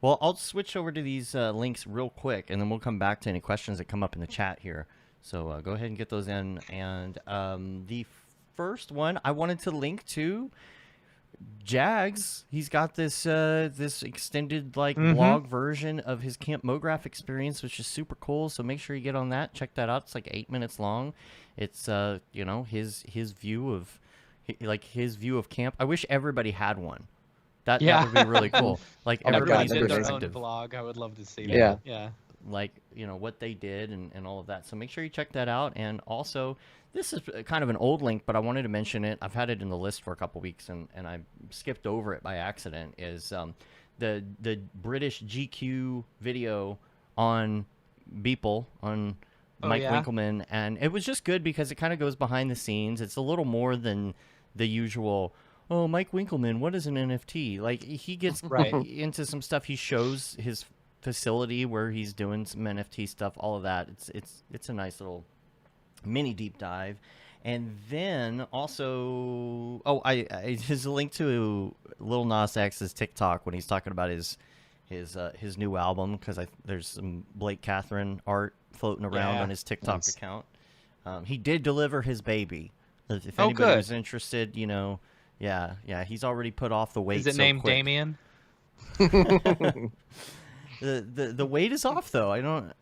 Well, I'll switch over to these links real quick, and then we'll come back to any questions that come up in the chat here. So go ahead and get those in. And the first one I wanted to link to Jags. He's got this this extended blog version of his Camp Mograph experience, which is super cool. So make sure you get on that. Check that out. It's like 8 minutes long. It's his view of his view of camp. I wish everybody had one. That would be really cool. Like Oh my God, everybody's that'd be did their amazing. own blog. I would love to see Yeah. that. Yeah. like what they did and all of that. So make sure you check that out. And also, this is kind of an old link, but I wanted to mention it. I've had it in the list for a couple weeks, and I skipped over it by accident. Is the British GQ video on Beeple on Mike Winkleman, and it was just good because it kind of goes behind the scenes. It's a little more than the usual. Oh, Mike Winkleman, what is an NFT? Like he gets into some stuff. He shows his facility where he's doing some NFT stuff. All of that. It's a nice little mini deep dive. And then also, his link to Lil Nas X's TikTok when he's talking about his new album, because there's some Blake Catherine art floating around on his TikTok account. He did deliver his baby. If anybody was interested, he's already put off the wait. Is it so named quick. Damien? The weight is off though. I don't,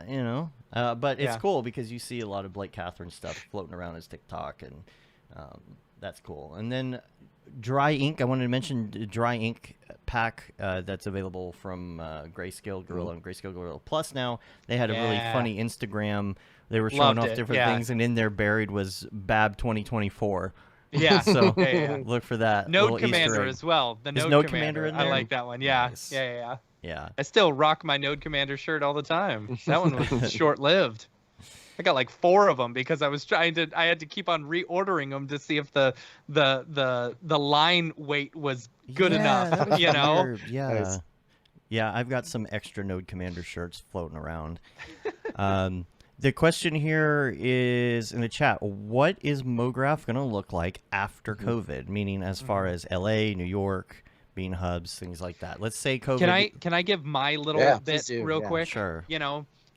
but it's cool because you see a lot of Blake Catherine stuff floating around his TikTok, and that's cool. And then Dry Ink, I wanted to mention the Dry Ink pack that's available from Grayscale Gorilla and Grayscale Gorilla Plus. Now they had a really funny Instagram. They were showing off different things, and in there buried was Bab 2024. Yeah. So yeah. look for that. Node little Easter Commander egg. as well. The Is Node Commander in there? I like that one. Yeah. Nice. Yeah. Yeah. I still rock my Node Commander shirt all the time. That one was short-lived. I got like 4 of them because I had to keep on reordering them to see if the line weight was good enough, that was weird. Yeah. Nice. Yeah, I've got some extra Node Commander shirts floating around. The question here is in the chat, what is Mograph going to look like after COVID? Meaning as far as LA, New York being hubs, things like that. Let's say COVID. Can I give my little bit real quick? Sure.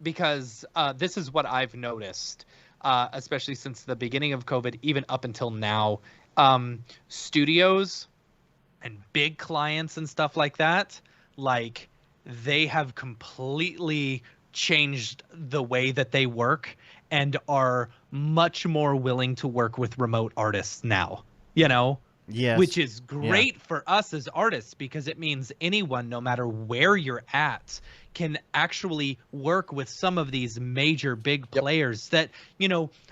Because this is what I've noticed, especially since the beginning of COVID, even up until now, studios and big clients and stuff like that, like they have completely changed the way that they work and are much more willing to work with remote artists now, Yes. which is great for us as artists because it means anyone, no matter where you're at, can actually work with some of these major big players that,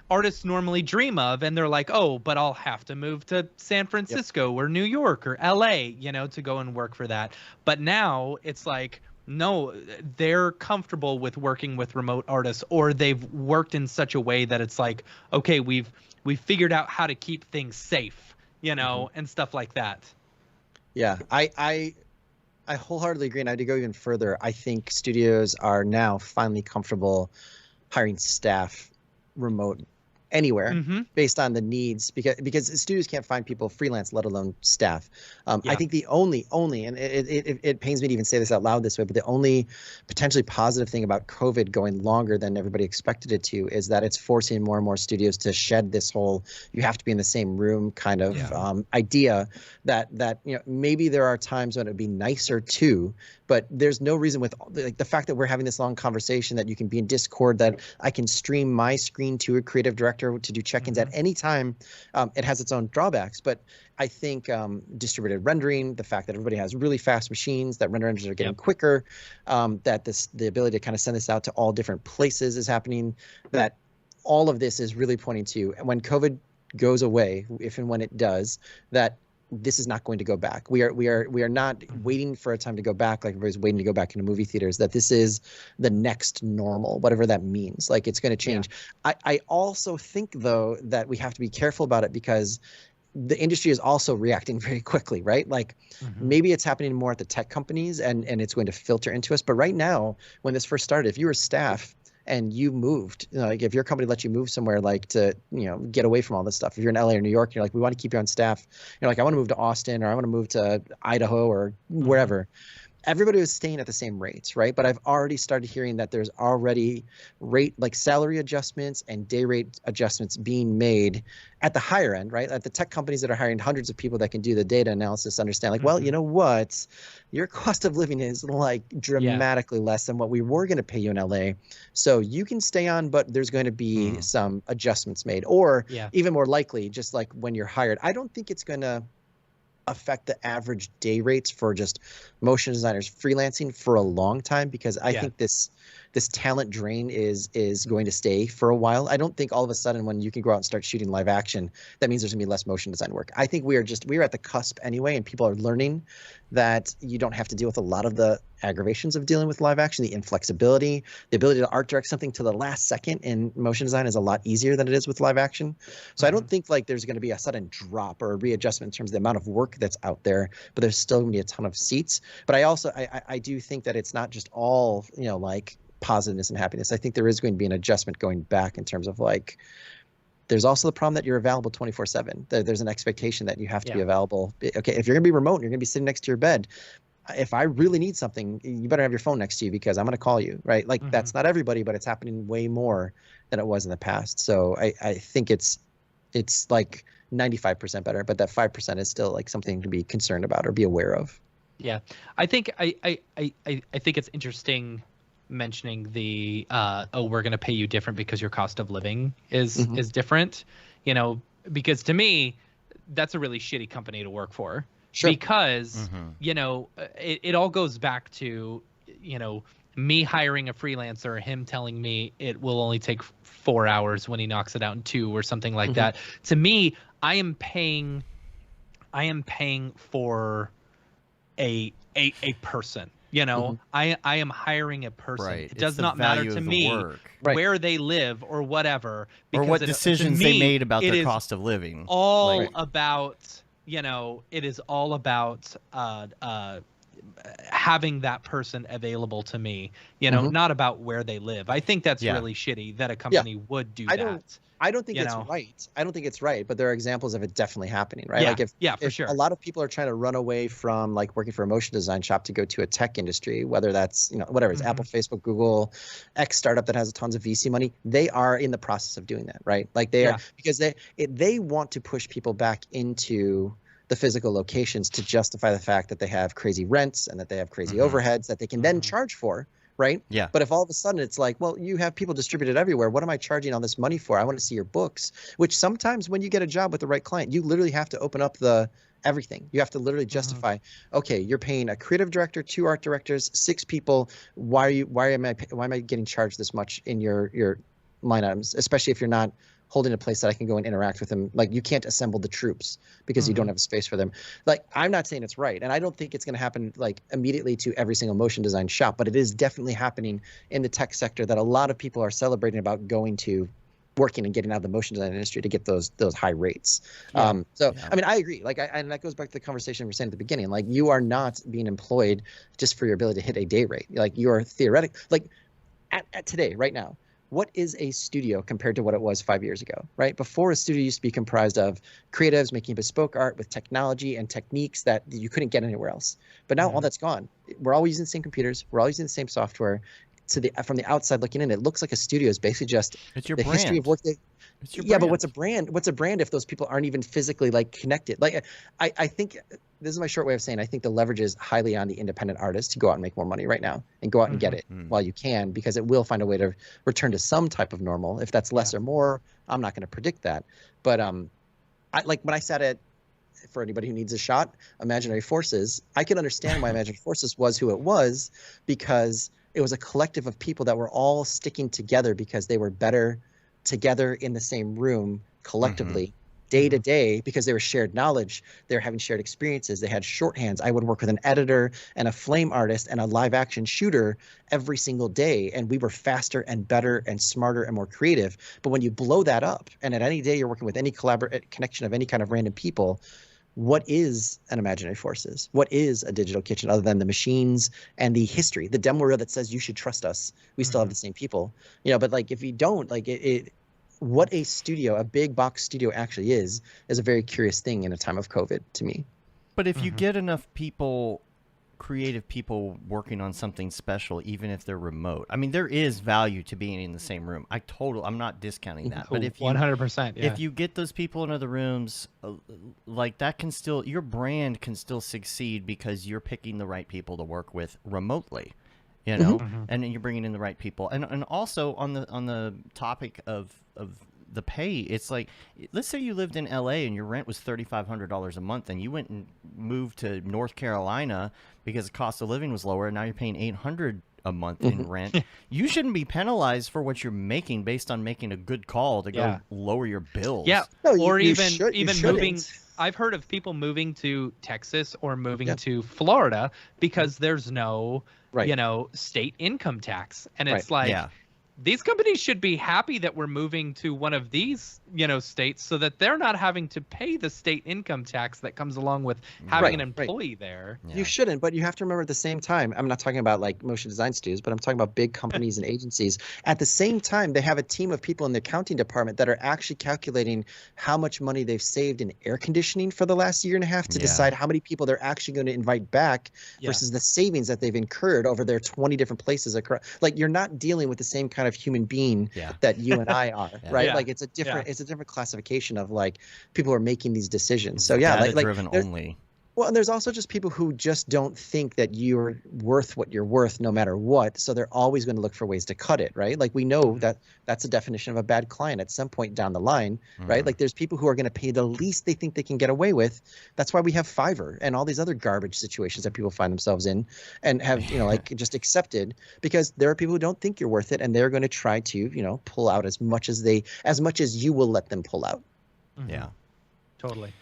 artists normally dream of. And they're like, oh, but I'll have to move to San Francisco or New York or LA, to go and work for that. But now it's like, no, they're comfortable with working with remote artists, or they've worked in such a way that it's like, okay, we've figured out how to keep things safe, and stuff like that. Yeah, I wholeheartedly agree, and I had to go even further. I think studios are now finally comfortable hiring staff remote anywhere Mm-hmm. based on the needs, because studios can't find people freelance, let alone staff. I think the only, and it pains me to even say this out loud this way, but the only potentially positive thing about COVID going longer than everybody expected it to is that it's forcing more and more studios to shed this whole you have to be in the same room kind of idea that maybe there are times when it would be nicer too, but there's no reason with like the fact that we're having this long conversation that you can be in Discord, that I can stream my screen to a creative director to do check-ins at any time. It has its own drawbacks, but I think distributed rendering, the fact that everybody has really fast machines, that render engines are getting quicker, that the ability to kind of send this out to all different places is happening, that all of this is really pointing to when COVID goes away, if and when it does, that this is not going to go back. We are not waiting for a time to go back like everybody's waiting to go back into movie theaters, that this is the next normal, whatever that means. Like it's going to change. I also think though that we have to be careful about it because the industry is also reacting very quickly, right? Like maybe it's happening more at the tech companies and it's going to filter into us. But right now, when this first started, if you were staff and you moved, like if your company let you move somewhere, like to, get away from all this stuff. If you're in LA or New York, you're like, we want to keep you on staff. You're like, I want to move to Austin or I want to move to Idaho or wherever. Everybody was staying at the same rates, right? But I've already started hearing that there's already salary adjustments and day rate adjustments being made at the higher end, right? At the tech companies that are hiring hundreds of people that can do the data analysis, understand like, well, you know what? Your cost of living is like dramatically less than what we were going to pay you in LA. So you can stay on, but there's going to be some adjustments made. Or even more likely, just like when you're hired, I don't think it's going to affect the average day rates for just motion designers freelancing for a long time, because I think this talent drain is going to stay for a while. I don't think all of a sudden when you can go out and start shooting live action, that means there's gonna be less motion design work. I think we're at the cusp anyway, and people are learning that you don't have to deal with a lot of the aggravations of dealing with live action, the inflexibility, the ability to art direct something to the last second in motion design is a lot easier than it is with live action. So I don't think like there's going to be a sudden drop or a readjustment in terms of the amount of work that's out there, but there's still going to be a ton of seats. But I do think that it's not just all, like positiveness and happiness. I think there is going to be an adjustment going back in terms of like, there's also the problem that you're available 24/7. There's an expectation that you have to be available. Okay, if you're going to be remote and you're going to be sitting next to your bed, if I really need something, you better have your phone next to you because I'm going to call you, right? Like that's not everybody, but it's happening way more than it was in the past. So I think it's like 95% better, but that 5% is still like something to be concerned about or be aware of. Yeah, I think I think it's interesting mentioning the we're going to pay you different because your cost of living is different, because to me that's a really shitty company to work for. Sure. Because it all goes back to me hiring a freelancer, him telling me it will only take 4 hours when he knocks it out in 2 or something like that. To me, I am paying for a person. I am hiring a person. Right. It does not matter to me where they live or whatever, or what decisions they made about their cost of living. All about it is all about having that person available to me, not about where they live. I think that's really shitty that a company would do that. I don't think it's right. I don't think it's right, but there are examples of it definitely happening, right? Like if sure. A lot of people are trying to run away from like working for a motion design shop to go to a tech industry, whether that's, whatever it's Apple, Facebook, Google, X startup that has tons of VC money, they are in the process of doing that, right? Like they are, because they want to push people back into the physical locations to justify the fact that they have crazy rents and that they have crazy overheads that they can then charge for. Right? Yeah. But if all of a sudden it's like, well, you have people distributed everywhere. What am I charging all this money for? I want to see your books, which sometimes when you get a job with the right client, you literally have to open up everything. You have to literally justify, okay, you're paying a creative director, 2 art directors, 6 people. Why am I getting charged this much in your line items, especially if you're not holding a place that I can go and interact with them. Like you can't assemble the troops because you don't have a space for them. Like I'm not saying it's right. And I don't think it's going to happen like immediately to every single motion design shop, but it is definitely happening in the tech sector that a lot of people are celebrating about going to working and getting out of the motion design industry to get those high rates. I mean, I agree. Like, and that goes back to the conversation we were saying at the beginning. Like you are not being employed just for your ability to hit a day rate. Like you are theoretic, like at today, right now, what is a studio compared to what it was 5 years ago, right? Before, a studio used to be comprised of creatives making bespoke art with technology and techniques that you couldn't get anywhere else. But now all that's gone. We're all using the same computers. We're all using the same software. From the outside looking in, it looks like a studio is basically just It's your the brand. history of work. It's your Yeah, but brand. what's a brand? What's a brand if those people aren't even physically like connected? Like, I think this is my short way of saying I think the leverage is highly on the independent artist to go out and make more money right now and go out and get it while you can, because it will find a way to return to some type of normal. If that's less or more, I'm not going to predict that. But like when I sat at, for anybody who needs a shot, Imaginary Forces, I can understand why Imaginary Forces was who it was, because it was a collective of people that were all sticking together because they were better together in the same room collectively day to day, because they were shared knowledge. They were having shared experiences. They had shorthands. I would work with an editor and a flame artist and a live action shooter every single day. And we were faster and better and smarter and more creative. But when you blow that up, and at any day you're working with any connection of any kind of random people, what is an Imaginary Forces? What is a digital kitchen other than the machines and the history, the demo reel that says you should trust us? We still have the same people, but like, if you don't, like what a studio, a big box studio actually is a very curious thing in a time of COVID to me. But if you get enough people, creative people working on something special, even if they're remote, I mean, there is value to being in the same room. I'm not discounting that. But if you 100%, if you get those people in other rooms, like that can still, your brand can still succeed because you're picking the right people to work with remotely, and then you're bringing in the right people. And also on the topic of the pay, it's like, let's say you lived in LA and your rent was $3,500 a month, and you went and moved to North Carolina because the cost of living was lower, and now you're paying $800 a month in rent. You shouldn't be penalized for what you're making based on making a good call to go lower your bills. Yeah, No, or you even shouldn't. moving. I've heard of people moving to Texas or moving to Florida because there's no, state income tax, and it's like, these companies should be happy that we're moving to one of these, states, so that they're not having to pay the state income tax that comes along with having an employee there. You shouldn't, but you have to remember at the same time, I'm not talking about like motion design studios, but I'm talking about big companies and agencies. At the same time, they have a team of people in the accounting department that are actually calculating how much money they've saved in air conditioning for the last year and a half to decide how many people they're actually going to invite back versus the savings that they've incurred over their 20 different places across. Like, you're not dealing with the same kind of human being that you and I are, right? Like, it's a different classification of like people who are making these decisions. So like driven only. Well, and there's also just people who just don't think that you're worth what you're worth no matter what. So they're always going to look for ways to cut it, right? Like, we know that that's a definition of a bad client at some point down the line, right? Like, there's people who are going to pay the least they think they can get away with. That's why we have Fiverr and all these other garbage situations that people find themselves in and have, like, just accepted, because there are people who don't think you're worth it, and they're going to try to, pull out as much as you will let them pull out. Yeah. Totally.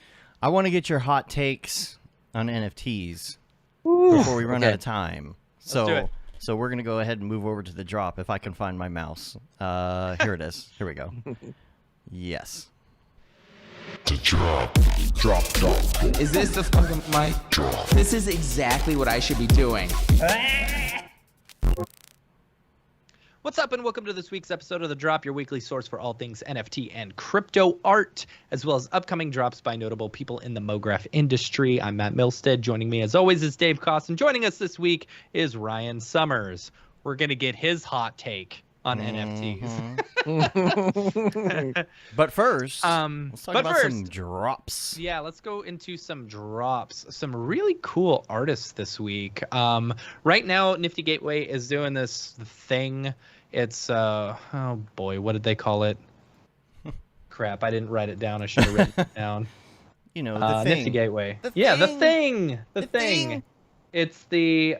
I want to get your hot takes on NFTs before we run out of time. Let's do it. So we're going to go ahead and move over to the drop, if I can find my mouse. Here it is. Here we go. Yes. The drop. Is this the fucking mic? Drop. This is exactly what I should be doing. What's up, and welcome to this week's episode of The Drop, your weekly source for all things NFT and crypto art, as well as upcoming drops by notable people in the Mograph industry. I'm Matt Milstead. Joining me, as always, is Dave Koss, and joining us this week is Ryan Summers. We're going to get his hot take on NFTs. But first, let's talk about some drops. Yeah, let's go into some drops. Some really cool artists this week. Right now, Nifty Gateway is doing this thing. It's, oh boy, what did they call it? Crap, I didn't write it down. I should have written it down. The thing. Nifty Gateway. The thing. The thing. It's the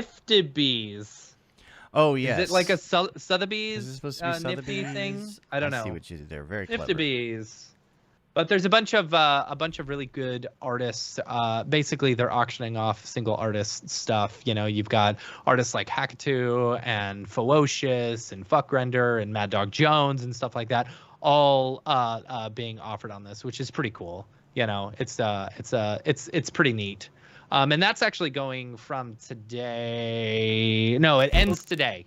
Niftybees. Oh, yes. Is it like a Sotheby's Is this supposed to be Nifty Sotheby's thing? I don't know. see what you did there. Very clever. Niftybees. But there's a bunch of really good artists. Basically, they're auctioning off single artist stuff. You've got artists like Hackatoo and Ferocious and Fuckrender and Mad Dog Jones and stuff like that, all being offered on this, which is pretty cool. It's pretty neat. And that's actually going from today. No, it ends today.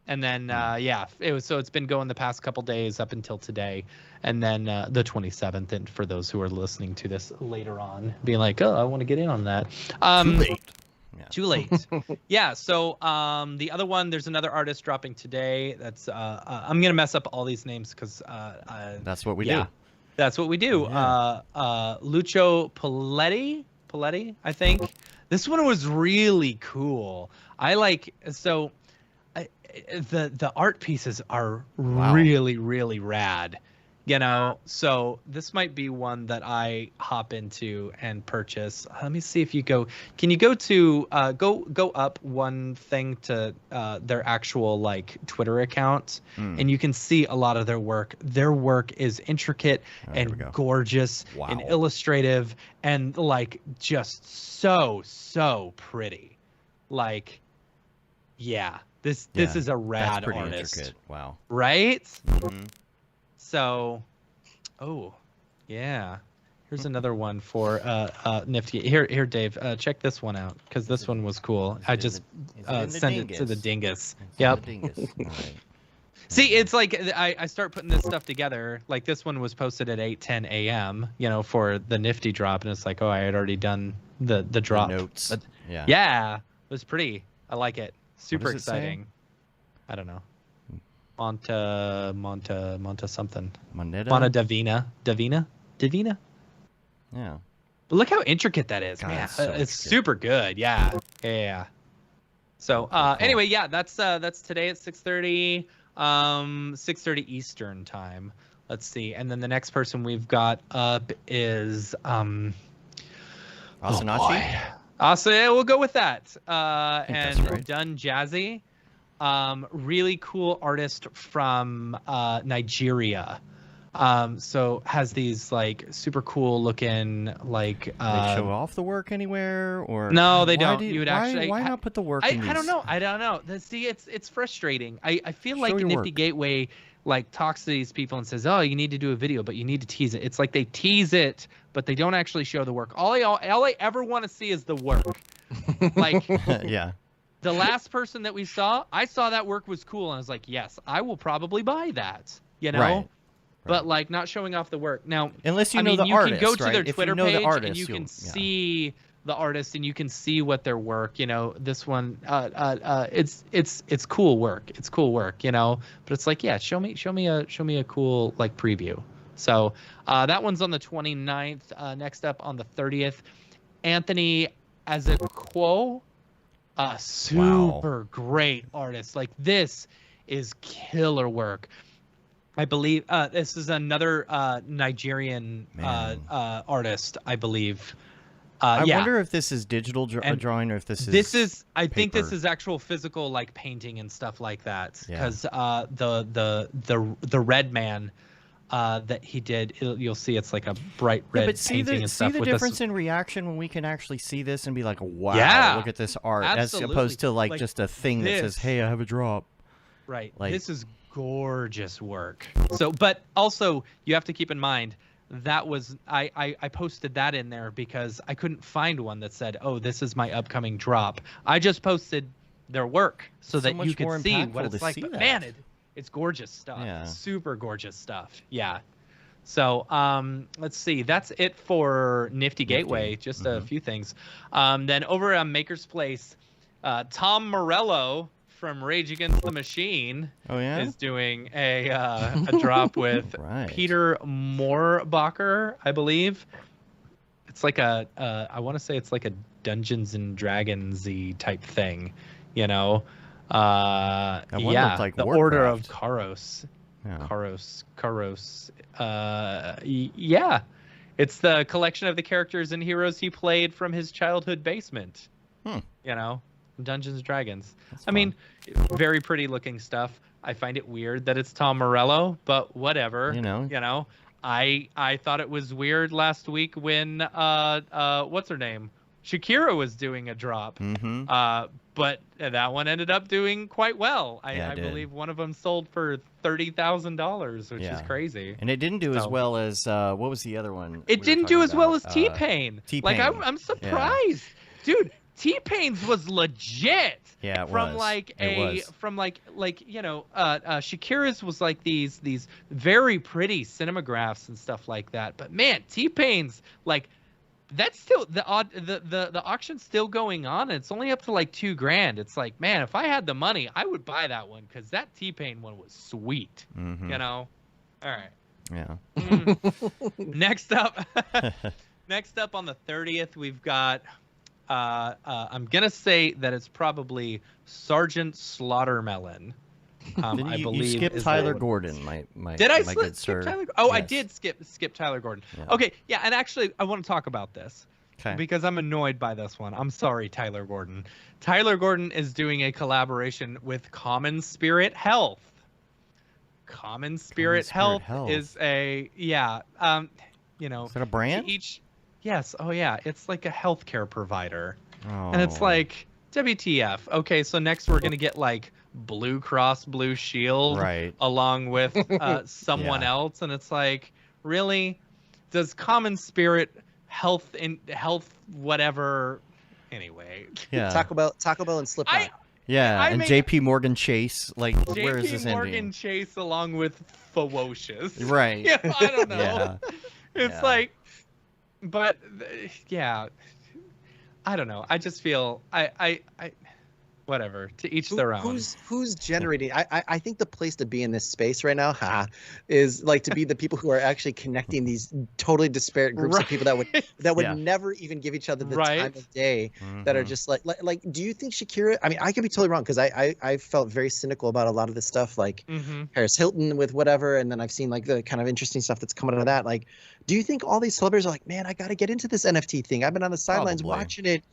And then it's been going the past couple days up until today, and then the 27th. And for those who are listening to this later on, being like, oh, I want to get in on that. Too late. Yeah. Too late. Yeah. So the other one, there's another artist dropping today. That's I'm gonna mess up all these names because that's what we do. That's what we do. Yeah. Lucio Paletti, I think. This one was really cool. The art pieces are really, really rad, you know. So this might be one that I hop into and purchase. Let me see if you go. Can you go to go up one thing to their actual like Twitter account, and you can see a lot of their work. Their work is intricate and gorgeous and illustrative and like just so pretty. Like, yeah. This is a rad artist. Intricate. Wow. Right? Mm-hmm. So, yeah. Here's another one for Nifty. Here, Dave. Check this one out because this one was cool. I just sent it to the dingus. Yep. Right. See, it's like I start putting this stuff together. Like this one was posted at 8:10 a.m. You know, for the Nifty drop, and it's like, oh, I had already done the drop. The notes. But, yeah. It was pretty. I like it. Super exciting. I don't know. Monta something. Moneta? Monta Davina. Yeah. But look how intricate that is, man. It's so it's super good. Yeah. So anyway, yeah, that's today at 6:30, 6:30 Eastern time. Let's see. And then the next person we've got up is Asanachi? So yeah, we'll go with that. that's And right. Dun Jazzy, really cool artist from Nigeria. So has these like super cool looking like. They show off the work anywhere, or no, they don't. Why not put the work? in I don't these? know. I don't know. See, it's frustrating. I feel like your Nifty work. Gateway like talks to these people and says, oh, you need to do a video, but you need to tease it. It's like they tease it, but they don't actually show the work. All I ever want to see is the work. Like, Yeah. the last person that we saw, I saw that work was cool, and I was like, yes, I will probably buy that. You know. Right. But like not showing off the work. Now, Unless you I know mean, the you artist, can go to right? their If Twitter you know the page artist, and you can you'll- see the artist and you can see what their work. You know, this one, it's cool work. It's cool work. You know, but it's like, yeah, show me a cool like preview. So that one's on the 29th. Next up on the 30th, Anthony Azequo, super great artist. Like this is killer work. I believe this is another Nigerian artist, I believe. I wonder if this is digital drawing or if this is. I think this paper. is actual physical like painting and stuff like that. Yeah. Because the Red Man that he did, you'll see it's like a bright red but see painting the and stuff. see the difference in reaction when we can actually see this and be like, wow, Yeah, look at this art, absolutely. as opposed to like just a thing that says, this. hey, I have a drop. Right. Like- This is gorgeous work. So, but also you have to keep in mind that was I posted that in there because I couldn't find one that said, oh, this is my upcoming drop. I just posted their work so that much you more could see impactful what to it's like. see But that. man, it's gorgeous stuff. Yeah. Super gorgeous stuff. Yeah. So let's see. That's it for Nifty Gateway. Just a few things. Then over on Maker's Place, Tom Morello from Rage Against the Machine is doing a drop with Right. Peter Moorbacher, I believe. It's like I want to say it's like a Dungeons and Dragons-y type thing, you know. one looked like the Order of Warcraft. Karos. Yeah. Karos. Yeah. It's the collection of the characters and heroes he played from his childhood basement. You know, Dungeons and Dragons. That's I mean, very pretty looking stuff. I find it weird that it's Tom Morello, but whatever. You know. I thought it was weird last week when what's her name? Shakira was doing a drop. But that one ended up doing quite well. I believe one of them sold for $30,000, which is crazy. And it didn't do as well as what was the other one? It didn't do as well as T-Pain. T-Pain. Like I'm surprised, dude. T-Pain's was legit. Yeah, it from was. like It a was. from like Shakira's was like these very pretty cinemagraphs and stuff like that. But man, T-Pain's like that's still the auction's still going on, and it's only up to like $2,000. It's like, man, if I had the money, I would buy that one because that T-Pain one was sweet. Mhm. You know. All right. Yeah. Next up on the 30th, we've got I'm gonna say that it's probably Sergeant Slaughtermelon. I you believe skipped is Tyler the- Gordon, my Did I my skip good sir. Tyler? Oh, I Yes. did skip Tyler Gordon. Yeah. Okay, yeah, and actually, I want to talk about this Okay. because I'm annoyed by this one. I'm sorry, Tyler Gordon. Tyler Gordon is doing a collaboration with Common Spirit Health. Common Spirit Health is a you know, Is that a brand? Yes. Oh yeah, it's like a healthcare provider. Oh. And it's like, WTF. Okay, so next we're going to get like Blue Cross Blue Shield Right. along with someone Yeah. else. And it's like, really? Does Common Spirit health whatever? Anyway. Yeah. Taco Bell and Slipknot. Yeah, I and mean- JP Morgan Chase, like, where is JP this Morgan ending? Chase along with Ferocious. Right. Yeah, I don't know. Yeah. It's Yeah. like, but yeah, I don't know. I just feel I whatever. To each their own. Who's generating? I think the place to be in this space right now, is like to be the people who are actually connecting these totally disparate groups of people that would Yeah. never even give each other the Right. time of day. That are Mhm. just like. Do you think Shakira? I mean, I could be totally wrong because I felt very cynical about a lot of this stuff, like Mm-hmm. Paris Hilton with whatever, and then I've seen like the kind of interesting stuff that's coming out of that. Like, do you think all these celebrities are like, man, I got to get into this NFT thing? I've been on the sidelines Probably. watching it.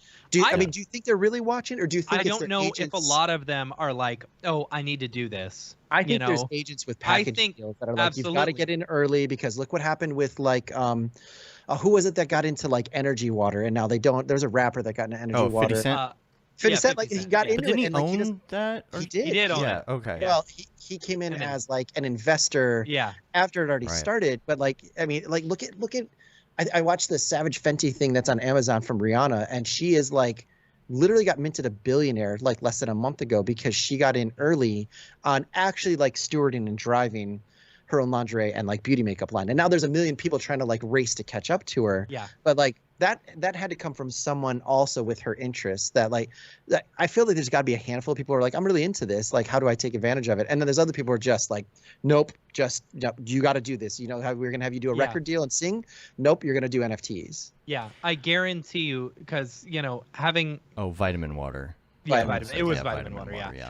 I mean, do you think they're really watching, or do you think I it's don't their know if agents? a lot of them are like, oh, I need to do this. I you think there's know? agents with I package think deals that are like, you've got to absolutely. get in early because look what happened with like who was it that got into like energy water and now they don't. There's a rapper that got into energy Oh, 50 water. Cent? 50 yeah, Cent, like 50 he Cent, got yeah. into But didn't it he and like he own doesn't. that? Or- He did. He did own Yeah, it. okay. Well, he came in And then- as like an investor Yeah. after it already Right. started. But like, I mean, like look at. I watched the Savage Fenty thing that's on Amazon from Rihanna, and she is like literally got minted a billionaire like less than a month ago because she got in early on actually like stewarding and driving her own lingerie and like beauty makeup line. And now there's a million people trying to like race to catch up to her. Yeah. But like that had to come from someone also with her interests that like that I feel like there's got to be a handful of people who are like, I'm really into this. Like, how do I take advantage of it? And then there's other people who are just like, nope, just you got to do this. You know how we're going to have you do a Yeah. record deal and sing? Nope, you're going to do NFTs. Yeah. I guarantee you, because, having Oh, vitamin water. yeah, Vitamin it was Yeah, vitamin water, yeah. yeah.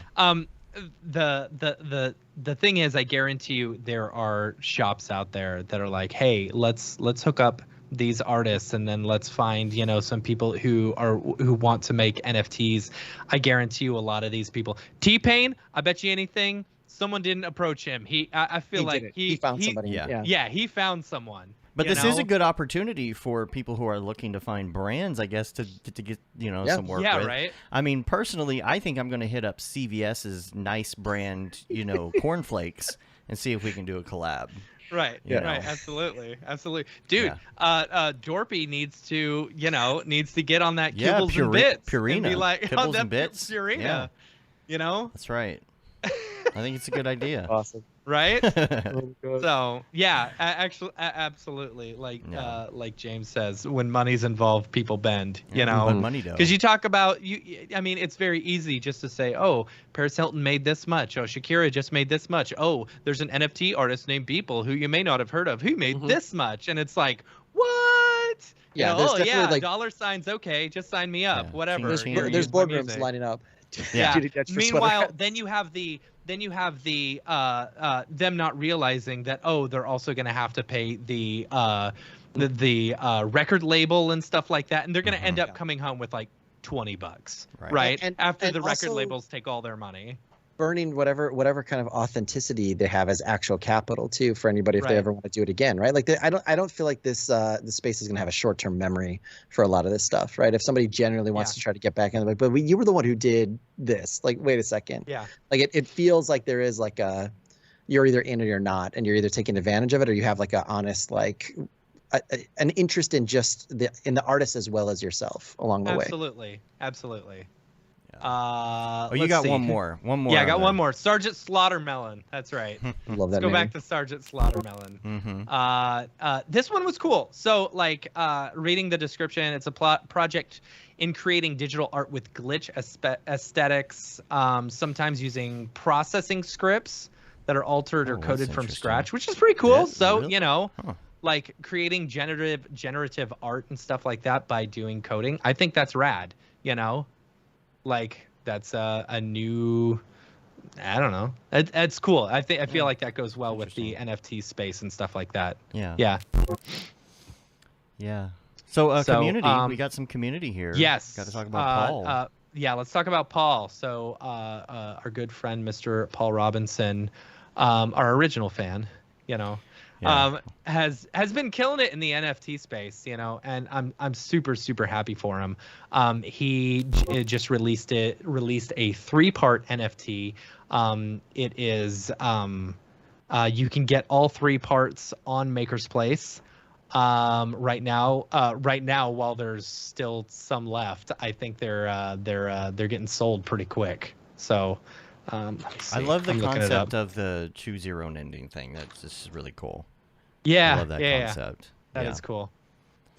The thing is, I guarantee you there are shops out there that are like, hey, let's hook up these artists and then let's find some people who want to make NFTs. I guarantee you a lot of these people. T-Pain, I bet you anything, someone didn't approach him. I feel like did it. He found somebody. yeah. Yeah, he found someone. But you this is know? a good opportunity for people who are looking to find brands, I guess, to get some work Yeah, with. right. I mean, personally, I think I'm going to hit up CVS's nice brand, cornflakes, and see if we can do a collab. Right. You Right. know. Absolutely. Dude, Dorpy needs to get on that Kibbles and Bits and be Purina. like, Kibbles that and Bits. Purina. Yeah. That's right. I think it's a good idea. Awesome. Right? So, So yeah, actually, absolutely. Like Yeah. like James says, when money's involved, people bend. But money dough. Because you talk about I mean, it's very easy just to say, oh, Paris Hilton made this much. Oh, Shakira just made this much. Oh, there's an NFT artist named Beeple who you may not have heard of who made this much, and it's like, what? Yeah, there's oh definitely, yeah, like- dollar signs. Okay, just sign me up. Yeah, Whatever. there's- you know, there's use my boardrooms music. lining up. Yeah. Judi Dench for Meanwhile, sweater. then you have the them not realizing that they're also going to have to pay the record label and stuff like that, and they're going to end up coming home with like $20, Right. right? And- After and the record also- labels take all their money. Burning whatever kind of authenticity they have as actual capital too for anybody if Right. they ever want to do it again, right? Like I don't feel like this space is going to have a short-term memory for a lot of this stuff, right? If somebody genuinely wants Yeah. to try to get back in, like, but you were the one who did this. Like, wait a second. Yeah. Like it feels like there is like you're either in it or you're not, and you're either taking advantage of it or you have like a honest like an interest in just the artist as well as yourself along the way. Absolutely. Oh, you let's got see. one more. Yeah, I got one more. Sergeant Slaughtermelon. That's right. Love that Let's go name. back to Sergeant Slaughtermelon. This one was cool. So, like, reading the description, it's a project in creating digital art with glitch aesthetics, sometimes using processing scripts that are altered or that's coded from interesting. scratch, which is pretty cool. Yeah, So, really? you know, Huh. like creating generative art and stuff like that by doing coding. I think that's rad, you know? Like, that's a new, I don't know. It's cool. I feel like that goes well with the NFT space and stuff like that. Yeah. So, community. We got some community here. Yes. Got to talk about Paul. Yeah, let's talk about Paul. So, our good friend, Mr. Paul Robinson, our original fan, you know, has been killing it in the NFT space, you know, and I'm super happy for him. He just released a 3-part NFT. It is you can get all 3 parts on Maker's Place. Right now while there's still some left, I think they're getting sold pretty quick. So let me see. I love the I'm looking it concept up. of the choose your own ending thing. That's just really cool. Yeah, I love that yeah, concept. That is cool.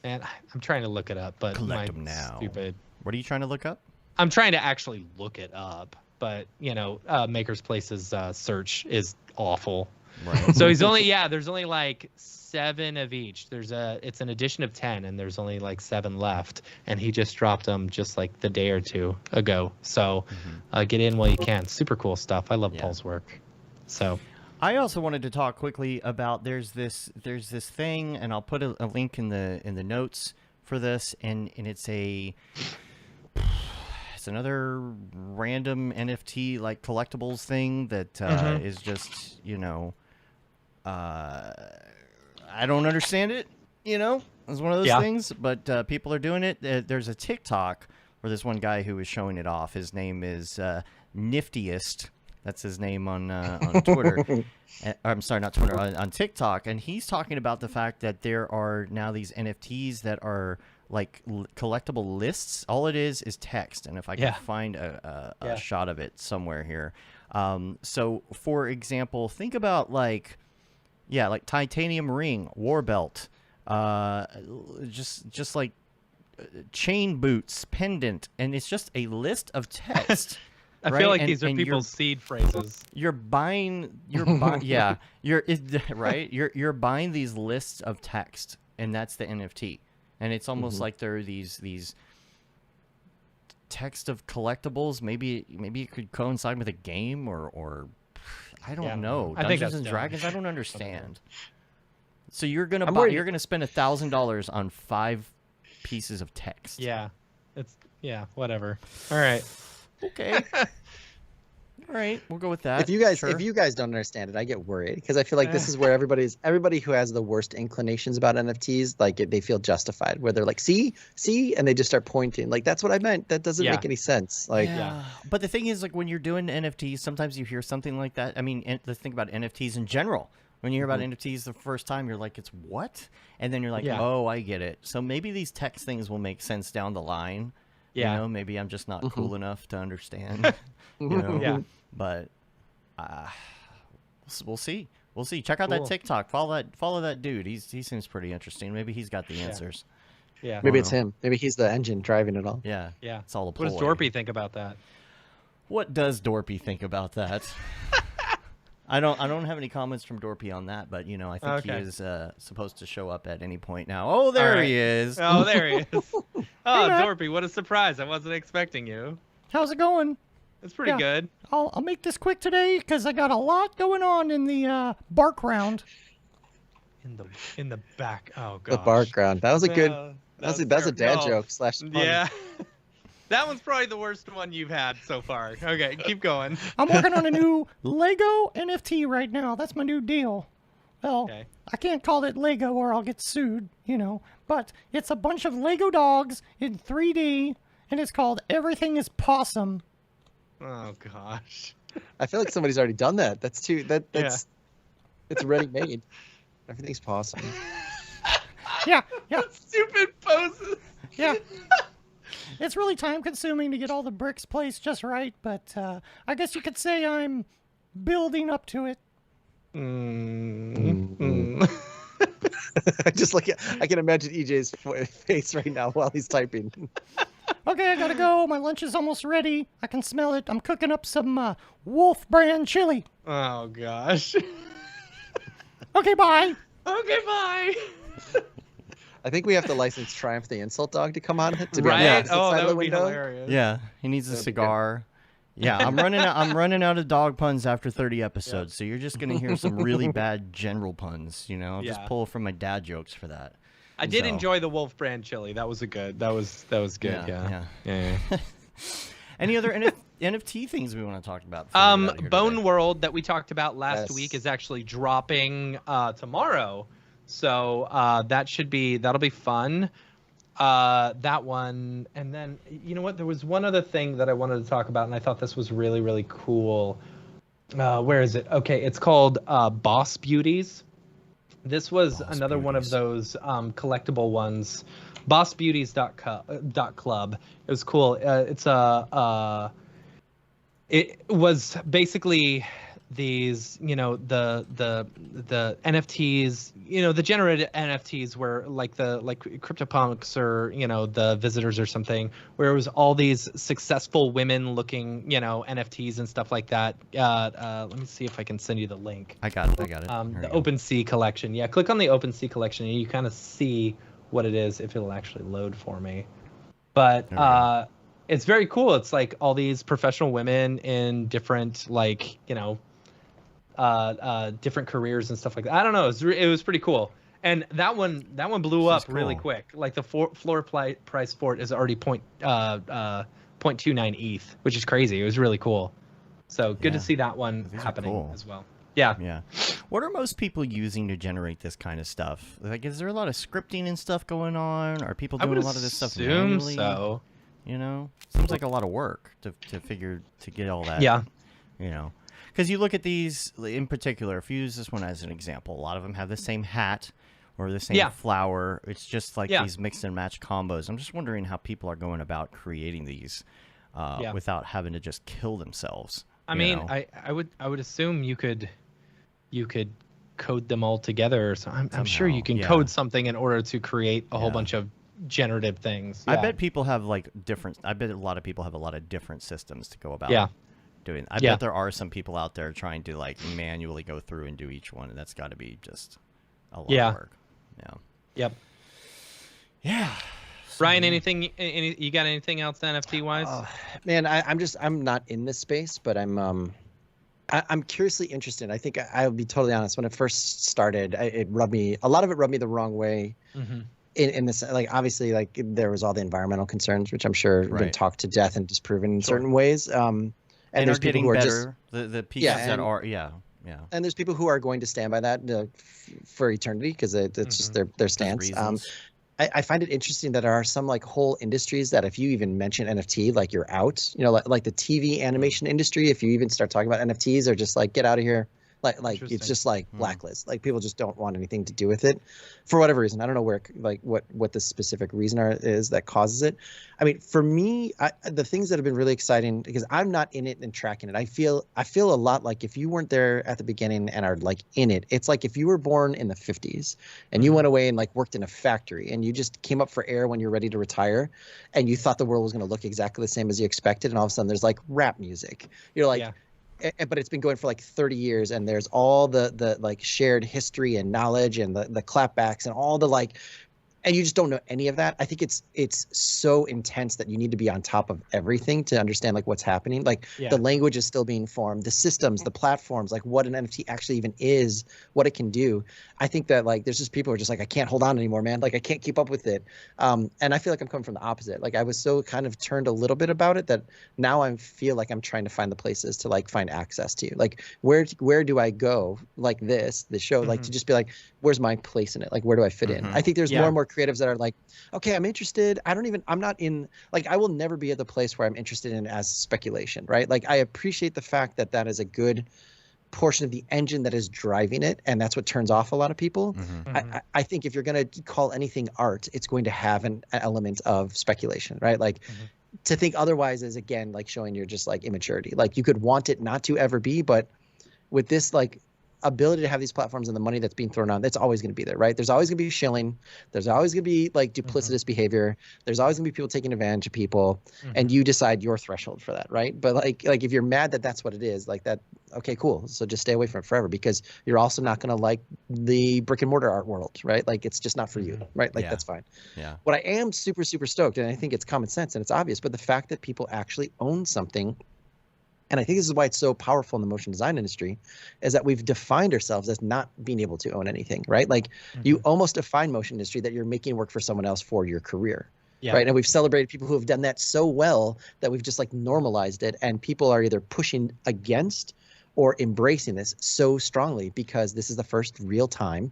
And I'm trying to look it up, but Collect my 'em now. stupid. What are you trying to look up? I'm trying to actually look it up, but you know, Maker's Place's search is awful. Right. So there's only like 7 of each. It's an edition of 10, and there's only like 7 left. And he just dropped them just like the day or 2 ago. So get in while you can. Super cool stuff. I love Paul's work. So I also wanted to talk quickly about there's this thing, and I'll put a link in the notes for this, and it's another random NFT like collectibles thing that is just, you know, I don't understand it, you know. It's one of those things, but people are doing it. There's a TikTok where this one guy who was showing it off. His name is Niftiest. That's his name on Twitter. I'm sorry, not Twitter, on TikTok. And he's talking about the fact that there are now these NFTs that are like collectible lists. All it is text. And if I can find a shot of it somewhere here. So, for example, think about like titanium ring, war belt, just like chain boots, pendant. And it's just a list of text. I feel like these are people's seed phrases. You're buying, right. You're buying these lists of text, and that's the NFT. And it's almost like there are these text of collectibles. Maybe it could coincide with a game or I don't know. I think Dungeons and Dragons. I don't understand. So you're gonna spend $1,000 on 5 pieces of text. Yeah, whatever. All right. Okay. All right, we'll go with that. If you guys don't understand it, I get worried because I feel like this is where everybody who has the worst inclinations about NFTs, like they feel justified, where they're like, see, and they just start pointing, like that's what I meant. That doesn't make any sense. Like, But the thing is, like when you're doing NFTs, sometimes you hear something like that. I mean, let's think about NFTs in general. When you hear about NFTs the first time, you're like, it's what? And then you're like, oh, I get it. So maybe these text things will make sense down the line. Yeah. You know, maybe I'm just not cool enough to understand. You know? Yeah. But we'll see. We'll see. Check out that TikTok. Follow that dude. He seems pretty interesting. Maybe he's got the answers. Yeah. maybe it's him. Maybe he's the engine driving it all. Yeah. Yeah. It's all a What ploy. does Dorpy think about that? What does Dorpy think about that? I don't have any comments from Dorpy on that, but you know, I think he is supposed to show up at any point now. Oh, there he is. Oh, there he is. Oh, Dorpy, what a surprise. I wasn't expecting you. How's it going? It's pretty good. I'll make this quick today because I got a lot going on in the bark round. In the back. Oh gosh. The background. That was a good. That's a dad joke / fun. Yeah. That one's probably the worst one you've had so far. Okay, keep going. I'm working on a new Lego NFT right now. That's my new deal. Well, Okay. I can't call it Lego or I'll get sued, you know. But it's a bunch of Lego dogs in 3D, and it's called Everything is Possum. Oh gosh. I feel like somebody's already done that. That's it's ready made. Everything's possible. Yeah, yeah, Stupid poses. yeah. It's really time consuming to get all the bricks placed just right, but I guess you could say I'm building up to it. I just I can imagine EJ's face right now while he's typing. Okay, I gotta go. My lunch is almost ready. I can smell it. I'm cooking up some Wolf brand chili. Oh gosh. Okay, bye. Okay, bye. I think we have to license Triumph the Insult Dog to come on to be on Right? the opposite Oh, side that of the would be window. hilarious. Yeah, he needs a That'd be good. cigar. Yeah, I'm running out of dog puns after 30 episodes, so you're just gonna hear some really bad general puns. You know, I'll just Yeah. pull from my dad jokes for that. I did So- enjoy the Wolf brand chili. That was good. That was good. Yeah. Any other NFT things we want to talk about? before we get out of here Bone today? World that we talked about last Yes. week is actually dropping tomorrow, so that'll be fun. That one, and then you know what? There was one other thing that I wanted to talk about, and I thought this was really really cool. Where is it? Okay, it's called Boss Beauties. This was Boss another one of Beauties. those collectible ones. Bossbeauties.club. It was cool. It was basically these, the NFTs, the generated NFTs where like CryptoPunks or the Visitors or something, where it was all these successful women looking NFTs and stuff like that. Let me see if I can send you the link. I got it. Here The we go. OpenSea collection. Yeah, click on the OpenSea collection and you kind of see what it is if it'll actually load for me. But There we go. it's very cool. It's like all these professional women in different different careers and stuff like that. I don't know. It was pretty cool. And that one blew This up is really cool. quick. Like the floor price for it is already 0.29 ETH, which is crazy. It was really cool. So good to Yeah. see that one These are happening cool. as well. Yeah. Yeah. What are most people using to generate this kind of stuff? Like, is there a lot of scripting and stuff going on? Are people I doing would a lot of this stuff assume manually? so. Seems like a lot of work to get all that. Yeah. Because you look at these in particular. If you use this one as an example, a lot of them have the same hat or the same Yeah. flower. It's just like Yeah. these mix and match combos. I'm just wondering how people are going about creating these Yeah. without having to just kill themselves. I you mean, know? I would assume you could code them all together. So I'm sure you Somehow, can yeah. code something in order to create a whole Yeah. bunch of generative things. I Yeah. bet people have I bet a lot of people have a lot of different systems to go about Yeah. doing. I Yeah. bet there are some people out there trying to manually go through and do each one, and that's got to be just a lot Yeah. of work. Yeah. Yep. Yeah. Ryan, you got anything else NFT wise? Man, I'm not in this space, but I'm curiously interested. I think I'll be totally honest. When it first started, a lot of it rubbed me the wrong way. Mm-hmm. In this, obviously, there was all the environmental concerns, which I'm sure have been Right. talked to death and disproven in Sure. certain ways. And And there's are people getting who are better. just The pieces that and- are yeah. and there's people who are going to stand by that for eternity because it's just their stance. reasons. I find it interesting that there are some whole industries that if you even mention NFT, you're out. Like the TV animation industry. If you even start talking about NFTs, are just get out of here. It's Interesting. just blacklist. People just don't want anything to do with it, for whatever reason. I don't know where what the specific reason is that causes it. I mean, for me, the things that have been really exciting because I'm not in it and tracking it. I feel a lot like if you weren't there at the beginning and are in it, it's like if you were born in the 50s and you went away and worked in a factory and you just came up for air when you're ready to retire, and you thought the world was going to look exactly the same as you expected, and all of a sudden there's rap music. You're like. Yeah. But it's been going for 30 years, and there's all the shared history and knowledge and the clapbacks and all the and you just don't know any of that. I think it's so intense that you need to be on top of everything to understand what's happening. Yeah. The language is still being formed, the systems, the platforms, what an NFT actually even is, what it can do. I think that there's just people who are just I can't hold on anymore, man. I can't keep up with it. And I feel like I'm coming from the opposite. I was so kind of turned a little bit about it that now I feel like I'm trying to find the places to find access to. Where do I go this show to just be where's my place in it? Where do I fit in? I think there's Yeah. more and more creatives that are okay, I'm interested. I'm not in I will never be at the place where I'm interested in as speculation, right? I appreciate the fact that is a good portion of the engine that is driving it, and that's what turns off a lot of people. I think if you're going to call anything art, it's going to have an element of speculation, right? Like to think otherwise is, again, like showing you're just like immaturity. Like you could want it not to ever be, but with this like ability to have these platforms and the money that's being thrown on, that's always going to be there, right? There's always going to be shilling. There's always going to be like duplicitous behavior. There's always going to be people taking advantage of people, and you decide your threshold for that, right? But like if you're mad that that's what it is, like that, okay, cool. So just stay away from it forever, because you're also not going to like the brick and mortar art world, right? Like it's just not for you, right? Like that's fine. Yeah. What I am super, super stoked, and I think it's common sense and it's obvious, but the fact that people actually own something, and I think this is why it's so powerful in the motion design industry, is that we've defined ourselves as not being able to own anything, right? Like you almost define motion industry that you're making work for someone else for your career, right? And we've celebrated people who have done that so well that we've just like normalized it, and people are either pushing against or embracing this so strongly because this is the first real time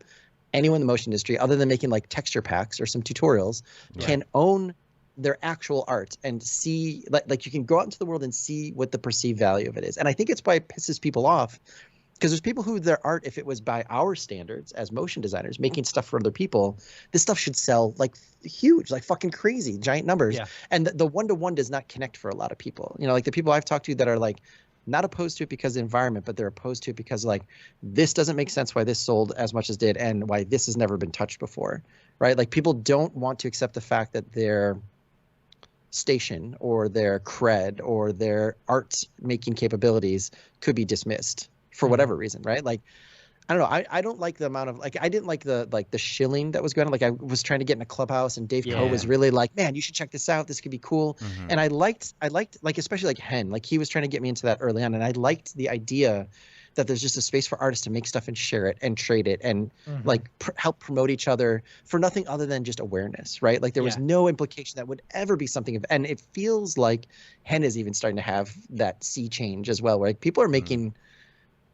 anyone in the motion industry, other than making like texture packs or some tutorials, can own their actual art and see, like you can go out into the world and see what the perceived value of it is. And I think it's why it pisses people off, because there's people who their art, if it was by our standards as motion designers making stuff for other people, this stuff should sell like huge, like fucking crazy, giant numbers. And the one-to-one does not connect for a lot of people. You know, like the people I've talked to that are like not opposed to it because of the environment, but they're opposed to it because like this doesn't make sense why this sold as much as did and why this has never been touched before, right? Like people don't want to accept the fact that their station or their cred or their art making capabilities could be dismissed for whatever reason, right? Like I don't know, I don't like the amount of like, I didn't like the shilling that was going on. Like I was trying to get in a clubhouse and Dave Coe was really like, man, you should check this out, this could be cool. And I liked like, especially like Hen, like he was trying to get me into that early on, and I liked the idea that there's just a space for artists to make stuff and share it and trade it and like help promote each other for nothing other than just awareness, right? Like there was no implication that would ever be something of, and it feels like Hen is even starting to have that sea change as well, where like people are making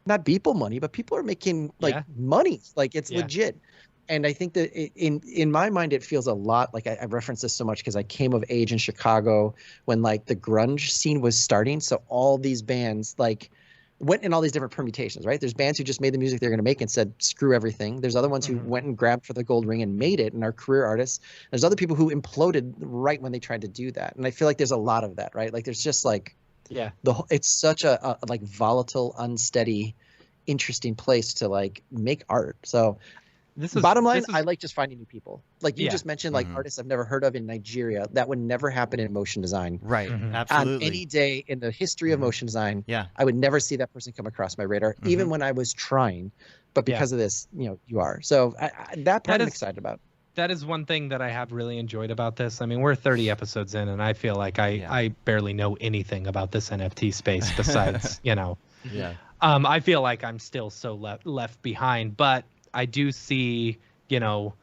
not Beeple money, but people are making like money, like it's legit. And I think that in my mind, it feels a lot like I reference this so much because I came of age in Chicago when like the grunge scene was starting. So all these bands like went in all these different permutations, right? There's bands who just made the music they're going to make and said, screw everything. There's other ones who went and grabbed for the gold ring and made it and are career artists. There's other people who imploded right when they tried to do that. And I feel like there's a lot of that, right? Like there's just like, it's such a like volatile, unsteady, interesting place to like make art. So bottom line, I like just finding new people. Like you just mentioned, like artists I've never heard of in Nigeria. That would never happen in motion design. Right. Absolutely. On any day in the history of motion design, I would never see that person come across my radar, even when I was trying. But because of this, you know, you are. So that part I'm excited about. That is one thing that I have really enjoyed about this. I mean, we're 30 episodes in, and I feel like I barely know anything about this NFT space besides, you know. I feel like I'm still so left behind, but I do see, you know,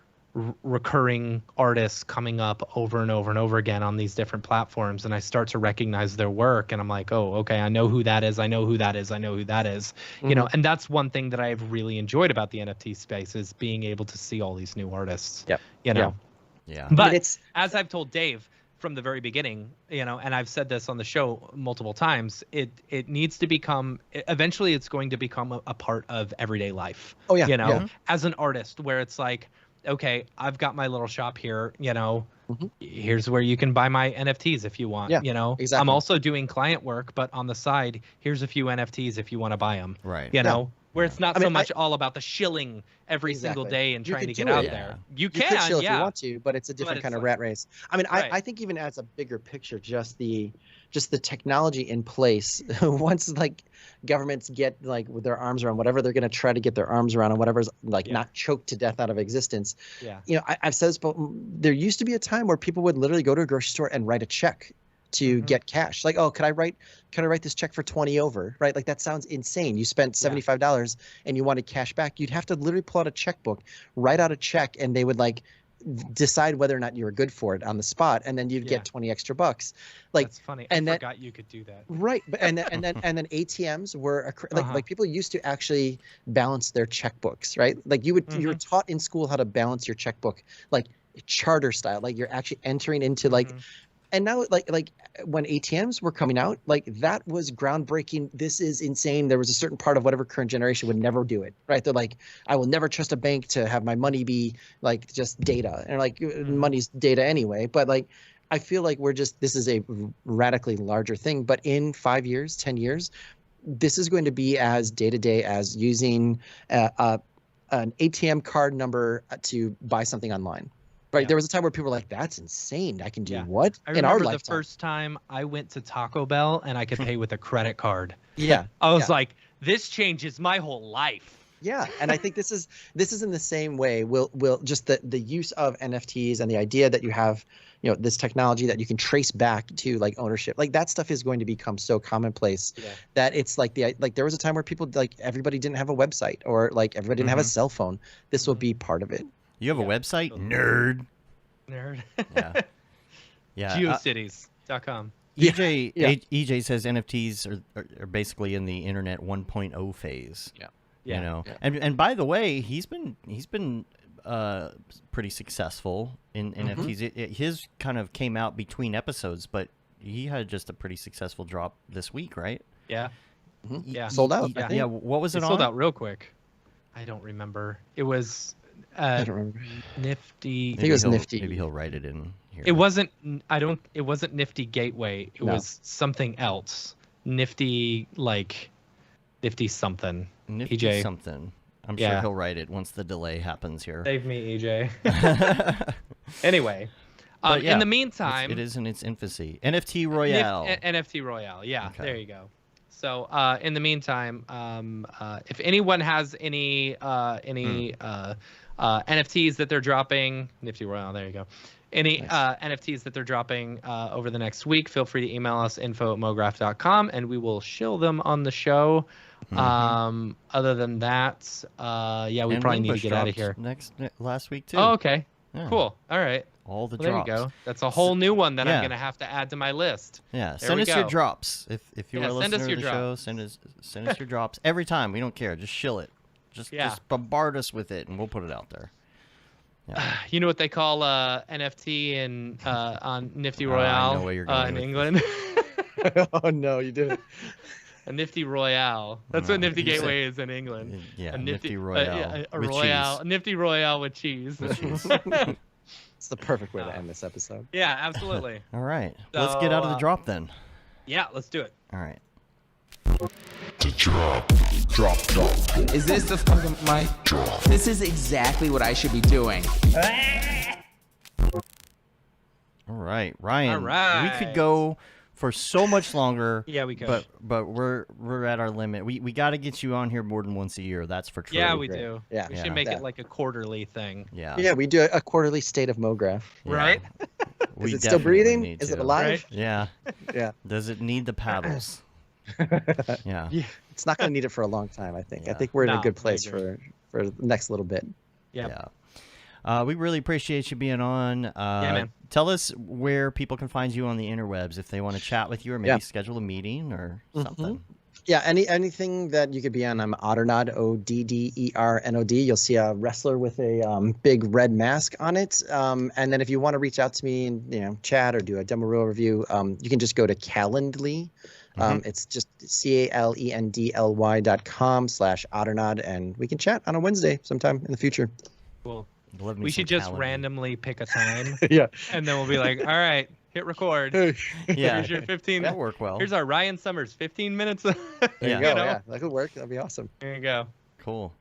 recurring artists coming up over and over and over again on these different platforms, and I start to recognize their work, and I'm like, oh, okay, I know who that is, I know who that is, I know who that is. You know, and that's one thing that I've really enjoyed about the NFT space is being able to see all these new artists. You know. But as I've told Dave from the very beginning, you know, and I've said this on the show multiple times, it needs to become, eventually it's going to become a part of everyday life. You know, as an artist, where it's like, okay, I've got my little shop here, you know, here's where you can buy my NFTs if you want, you know. I'm also doing client work, but on the side, here's a few NFTs if you want to buy them. You know, where it's not so much all about the shilling every single day and trying to get out there. You can shill if you want to, but it's a different kind of rat race. I mean, I think even as a bigger picture, just the technology in place, once like governments get like with their arms around whatever they're going to try to get their arms around and whatever's like not choked to death out of existence. You know, I've said this, but there used to be a time where people would literally go to a grocery store and write a check to get cash. Like, oh, could I write this check for 20 over, right? Like that sounds insane. You spent $75 and you wanted cash back. You'd have to literally pull out a checkbook, write out a check, and they would like decide whether or not you were good for it on the spot, and then you'd get 20 extra bucks. Like that's funny. I forgot you could do that. Right, but and then ATMs were like people used to actually balance their checkbooks, right? Like you were taught in school how to balance your checkbook, like charter style. Like you're actually entering into like And now, like when ATMs were coming out, like that was groundbreaking. This is insane. There was a certain part of whatever current generation would never do it, right? They're like, I will never trust a bank to have my money be like just data, and like money's data anyway. But like, I feel like this is a radically larger thing. But in 5 years, 10 years, this is going to be as day to day as using an ATM card number to buy something online. Right. Yeah. There was a time where people were like, that's insane. I can do what I in our remember the lifetime? first time I went to Taco Bell and I could pay with a credit card. Yeah. I was yeah. like, this changes my whole life. Yeah. And I think this is in the same way. We'll just the use of NFTs and the idea that you have, this technology that you can trace back to like ownership, like that stuff is going to become so commonplace that it's like there was a time where people like everybody didn't have a website or like everybody didn't have a cell phone. This will be part of it. You have a website? Nerd. Yeah. Yeah. Geocities.com. EJ says NFTs are basically in the internet 1.0 phase. Yeah. You know. And by the way, he's been pretty successful in NFTs. His kind of came out between episodes, but he had just a pretty successful drop this week, right? Yeah. Yeah. Sold out. I think. Yeah. What was it on? Sold out real quick. I don't remember. It was I don't remember. Nifty. I think it was Nifty. Maybe he'll write it in here. It wasn't. It wasn't Nifty Gateway. It was something else. Nifty Nifty something. Nifty EJ. something. I'm sure he'll write it once the delay happens here. Save me, EJ. Anyway, But in the meantime, it is in its infancy. NFT Royale. NFT Royale. Yeah, Okay. there you go. So in the meantime, if anyone has any NFTs that they're dropping, Nifty Royale, there you go. Any NFTs that they're dropping over the next week, feel free to email us info@mograph.com and we will shill them on the show. Other than that, we probably need to get out of here. Last week too. Oh, okay. Yeah. Cool. All right. All the Well, drops. there you go. That's a whole new one that Yeah. I'm gonna have to add to my list. Yeah, There send we us your go. drops if you Yeah, are send listening us to your the show. drops. Send us your drops every time. We don't care. Just shill it. Just bombard us with it, and we'll put it out there. Yeah. You know what they call NFT on Nifty I know Royale where you're going in with England? Oh no, you didn't. A Nifty Royale. That's No, what Nifty you said- Gateway is in England. Yeah, A Nifty Royale a with Royale. cheese. A Nifty Royale with cheese. It's the perfect way to end this episode. Yeah, absolutely. All right, let's get out of the drop then. Yeah, let's do it. All right. The drop. Drop. Is this the fucking mic? This is exactly what I should be doing. All right, Ryan. All right. We could go for so much longer. Yeah, we could. But we're at our limit. We got to get you on here more than once a year. That's for true. Yeah, we great. do. Yeah. We Yeah. should make Yeah. it like a quarterly thing. Yeah. Yeah, we do a quarterly state of Mograph. Yeah. Right? We Is it still definitely breathing? need Is it to. alive? Right? Yeah. Yeah. Does it need the paddles? Yeah. It's not going to need it for a long time, I think. Yeah. I think we're in No, a good I place agree. for the next little bit. Yep. Yeah. We really appreciate you being on. man. Tell us where people can find you on the interwebs if they want to chat with you or maybe Yeah. schedule a meeting or something. Yeah, anything that you could be on. I'm Oddernod, ODDERNOD. You'll see a wrestler with a big red mask on it. And then if you want to reach out to me and chat or do a demo reel review, you can just go to Calendly. It's just CALENDLY.com/Oddernod, and we can chat on a Wednesday sometime in the future. Cool. Love me We some should just Calendly. randomly pick a time Yeah. and then we'll be like, all right, hit record. Yeah. Here's your 15. That'll work well. Here's our Ryan Summers 15 minutes. There Yeah. you go. You know? Yeah, that could work. That'd be awesome. There you go. Cool.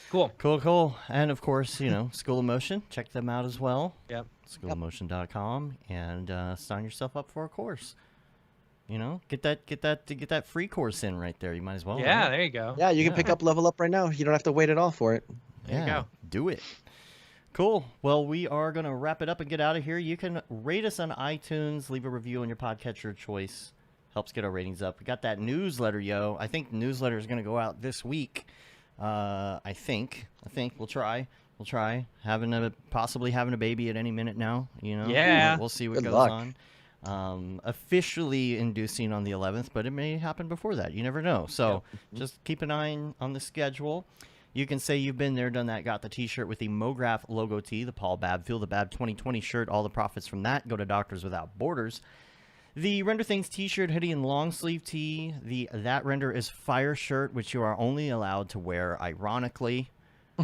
Cool. And of course, School of Motion. Check them out as well. Yep. Schoolofmotion.com and sign yourself up for a course. Get that free course in right there. You might as well. Yeah, right? there you go. Yeah, you can pick up Level Up right now. You don't have to wait at all for it. There you go. Do it. Cool. Well, we are going to wrap it up and get out of here. You can rate us on iTunes, leave a review on your podcatcher of choice. Helps get our ratings up. We got that newsletter, yo. I think the newsletter is going to go out this week. I think we'll try. Possibly having a baby at any minute now. Yeah. We'll see what Good goes luck. on. Officially inducing on the 11th, but it may happen before that. You never know. So just keep an eye on the schedule. You can say you've been there, done that, got the t-shirt with the Mograph logo tee, the Paul Babb Feel the Bab 2020 shirt. All the profits from that go to Doctors Without Borders. The Render Things t-shirt, hoodie, and long sleeve tee. The That Render is Fire shirt, which you are only allowed to wear ironically,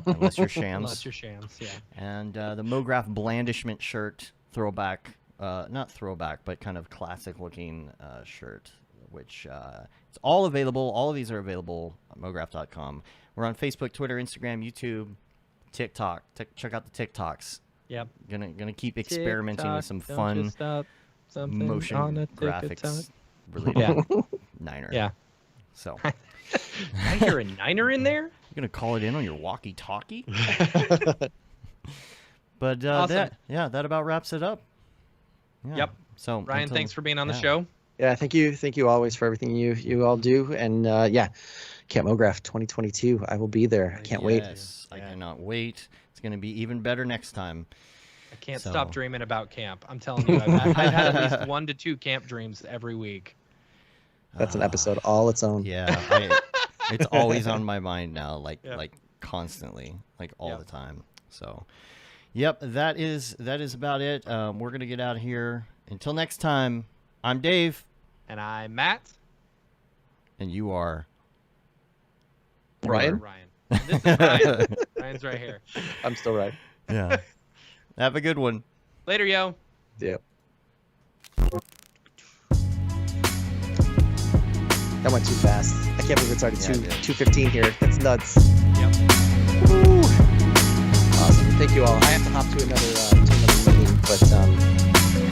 unless you're shams. Unless you're shams, yeah. And the Mograph Blandishment shirt, throwback, not throwback, but kind of classic looking shirt, which it's all available. All of these are available at mograph.com. We're on Facebook, Twitter, Instagram, YouTube, TikTok. Check out the TikToks. Yep. Gonna keep experimenting with some TikTok, fun don't you stop. Something motion on a graphics TikTok. related Niner. Yeah. So I hear a Niner in there. you're gonna call it in on your walkie-talkie. But Awesome. that about wraps it up. Yeah. Yep. So Ryan, until- thanks for being on the yeah. show. Yeah, thank you always for everything you all do. And yeah, Camp Mograph 2022. I will be there. I can't wait. Yes, I cannot wait. It's gonna be even better next time. I can't So- stop dreaming about camp. I'm telling you, I've had at least 1 to 2 camp dreams every week. That's an episode all its own. Yeah, it's always on my mind now, like Yep. like constantly, like all Yep. the time. So, yep, that is about it. We're gonna get out of here. Until next time, I'm Dave, And I'm Matt. and you are. Ryan? Ryan. And this is Ryan. Ryan's right here. I'm still right. Yeah. Have a good one. Later, yo. Yeah. That went too fast. I can't believe it's already Yeah, it did. 2:15 here. That's nuts. Yep. Woo. Awesome. Thank you all. I have to hop to another meeting, but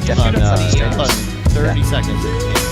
yeah, Hold on, shoot us on hold on. Instagram. 30 seconds.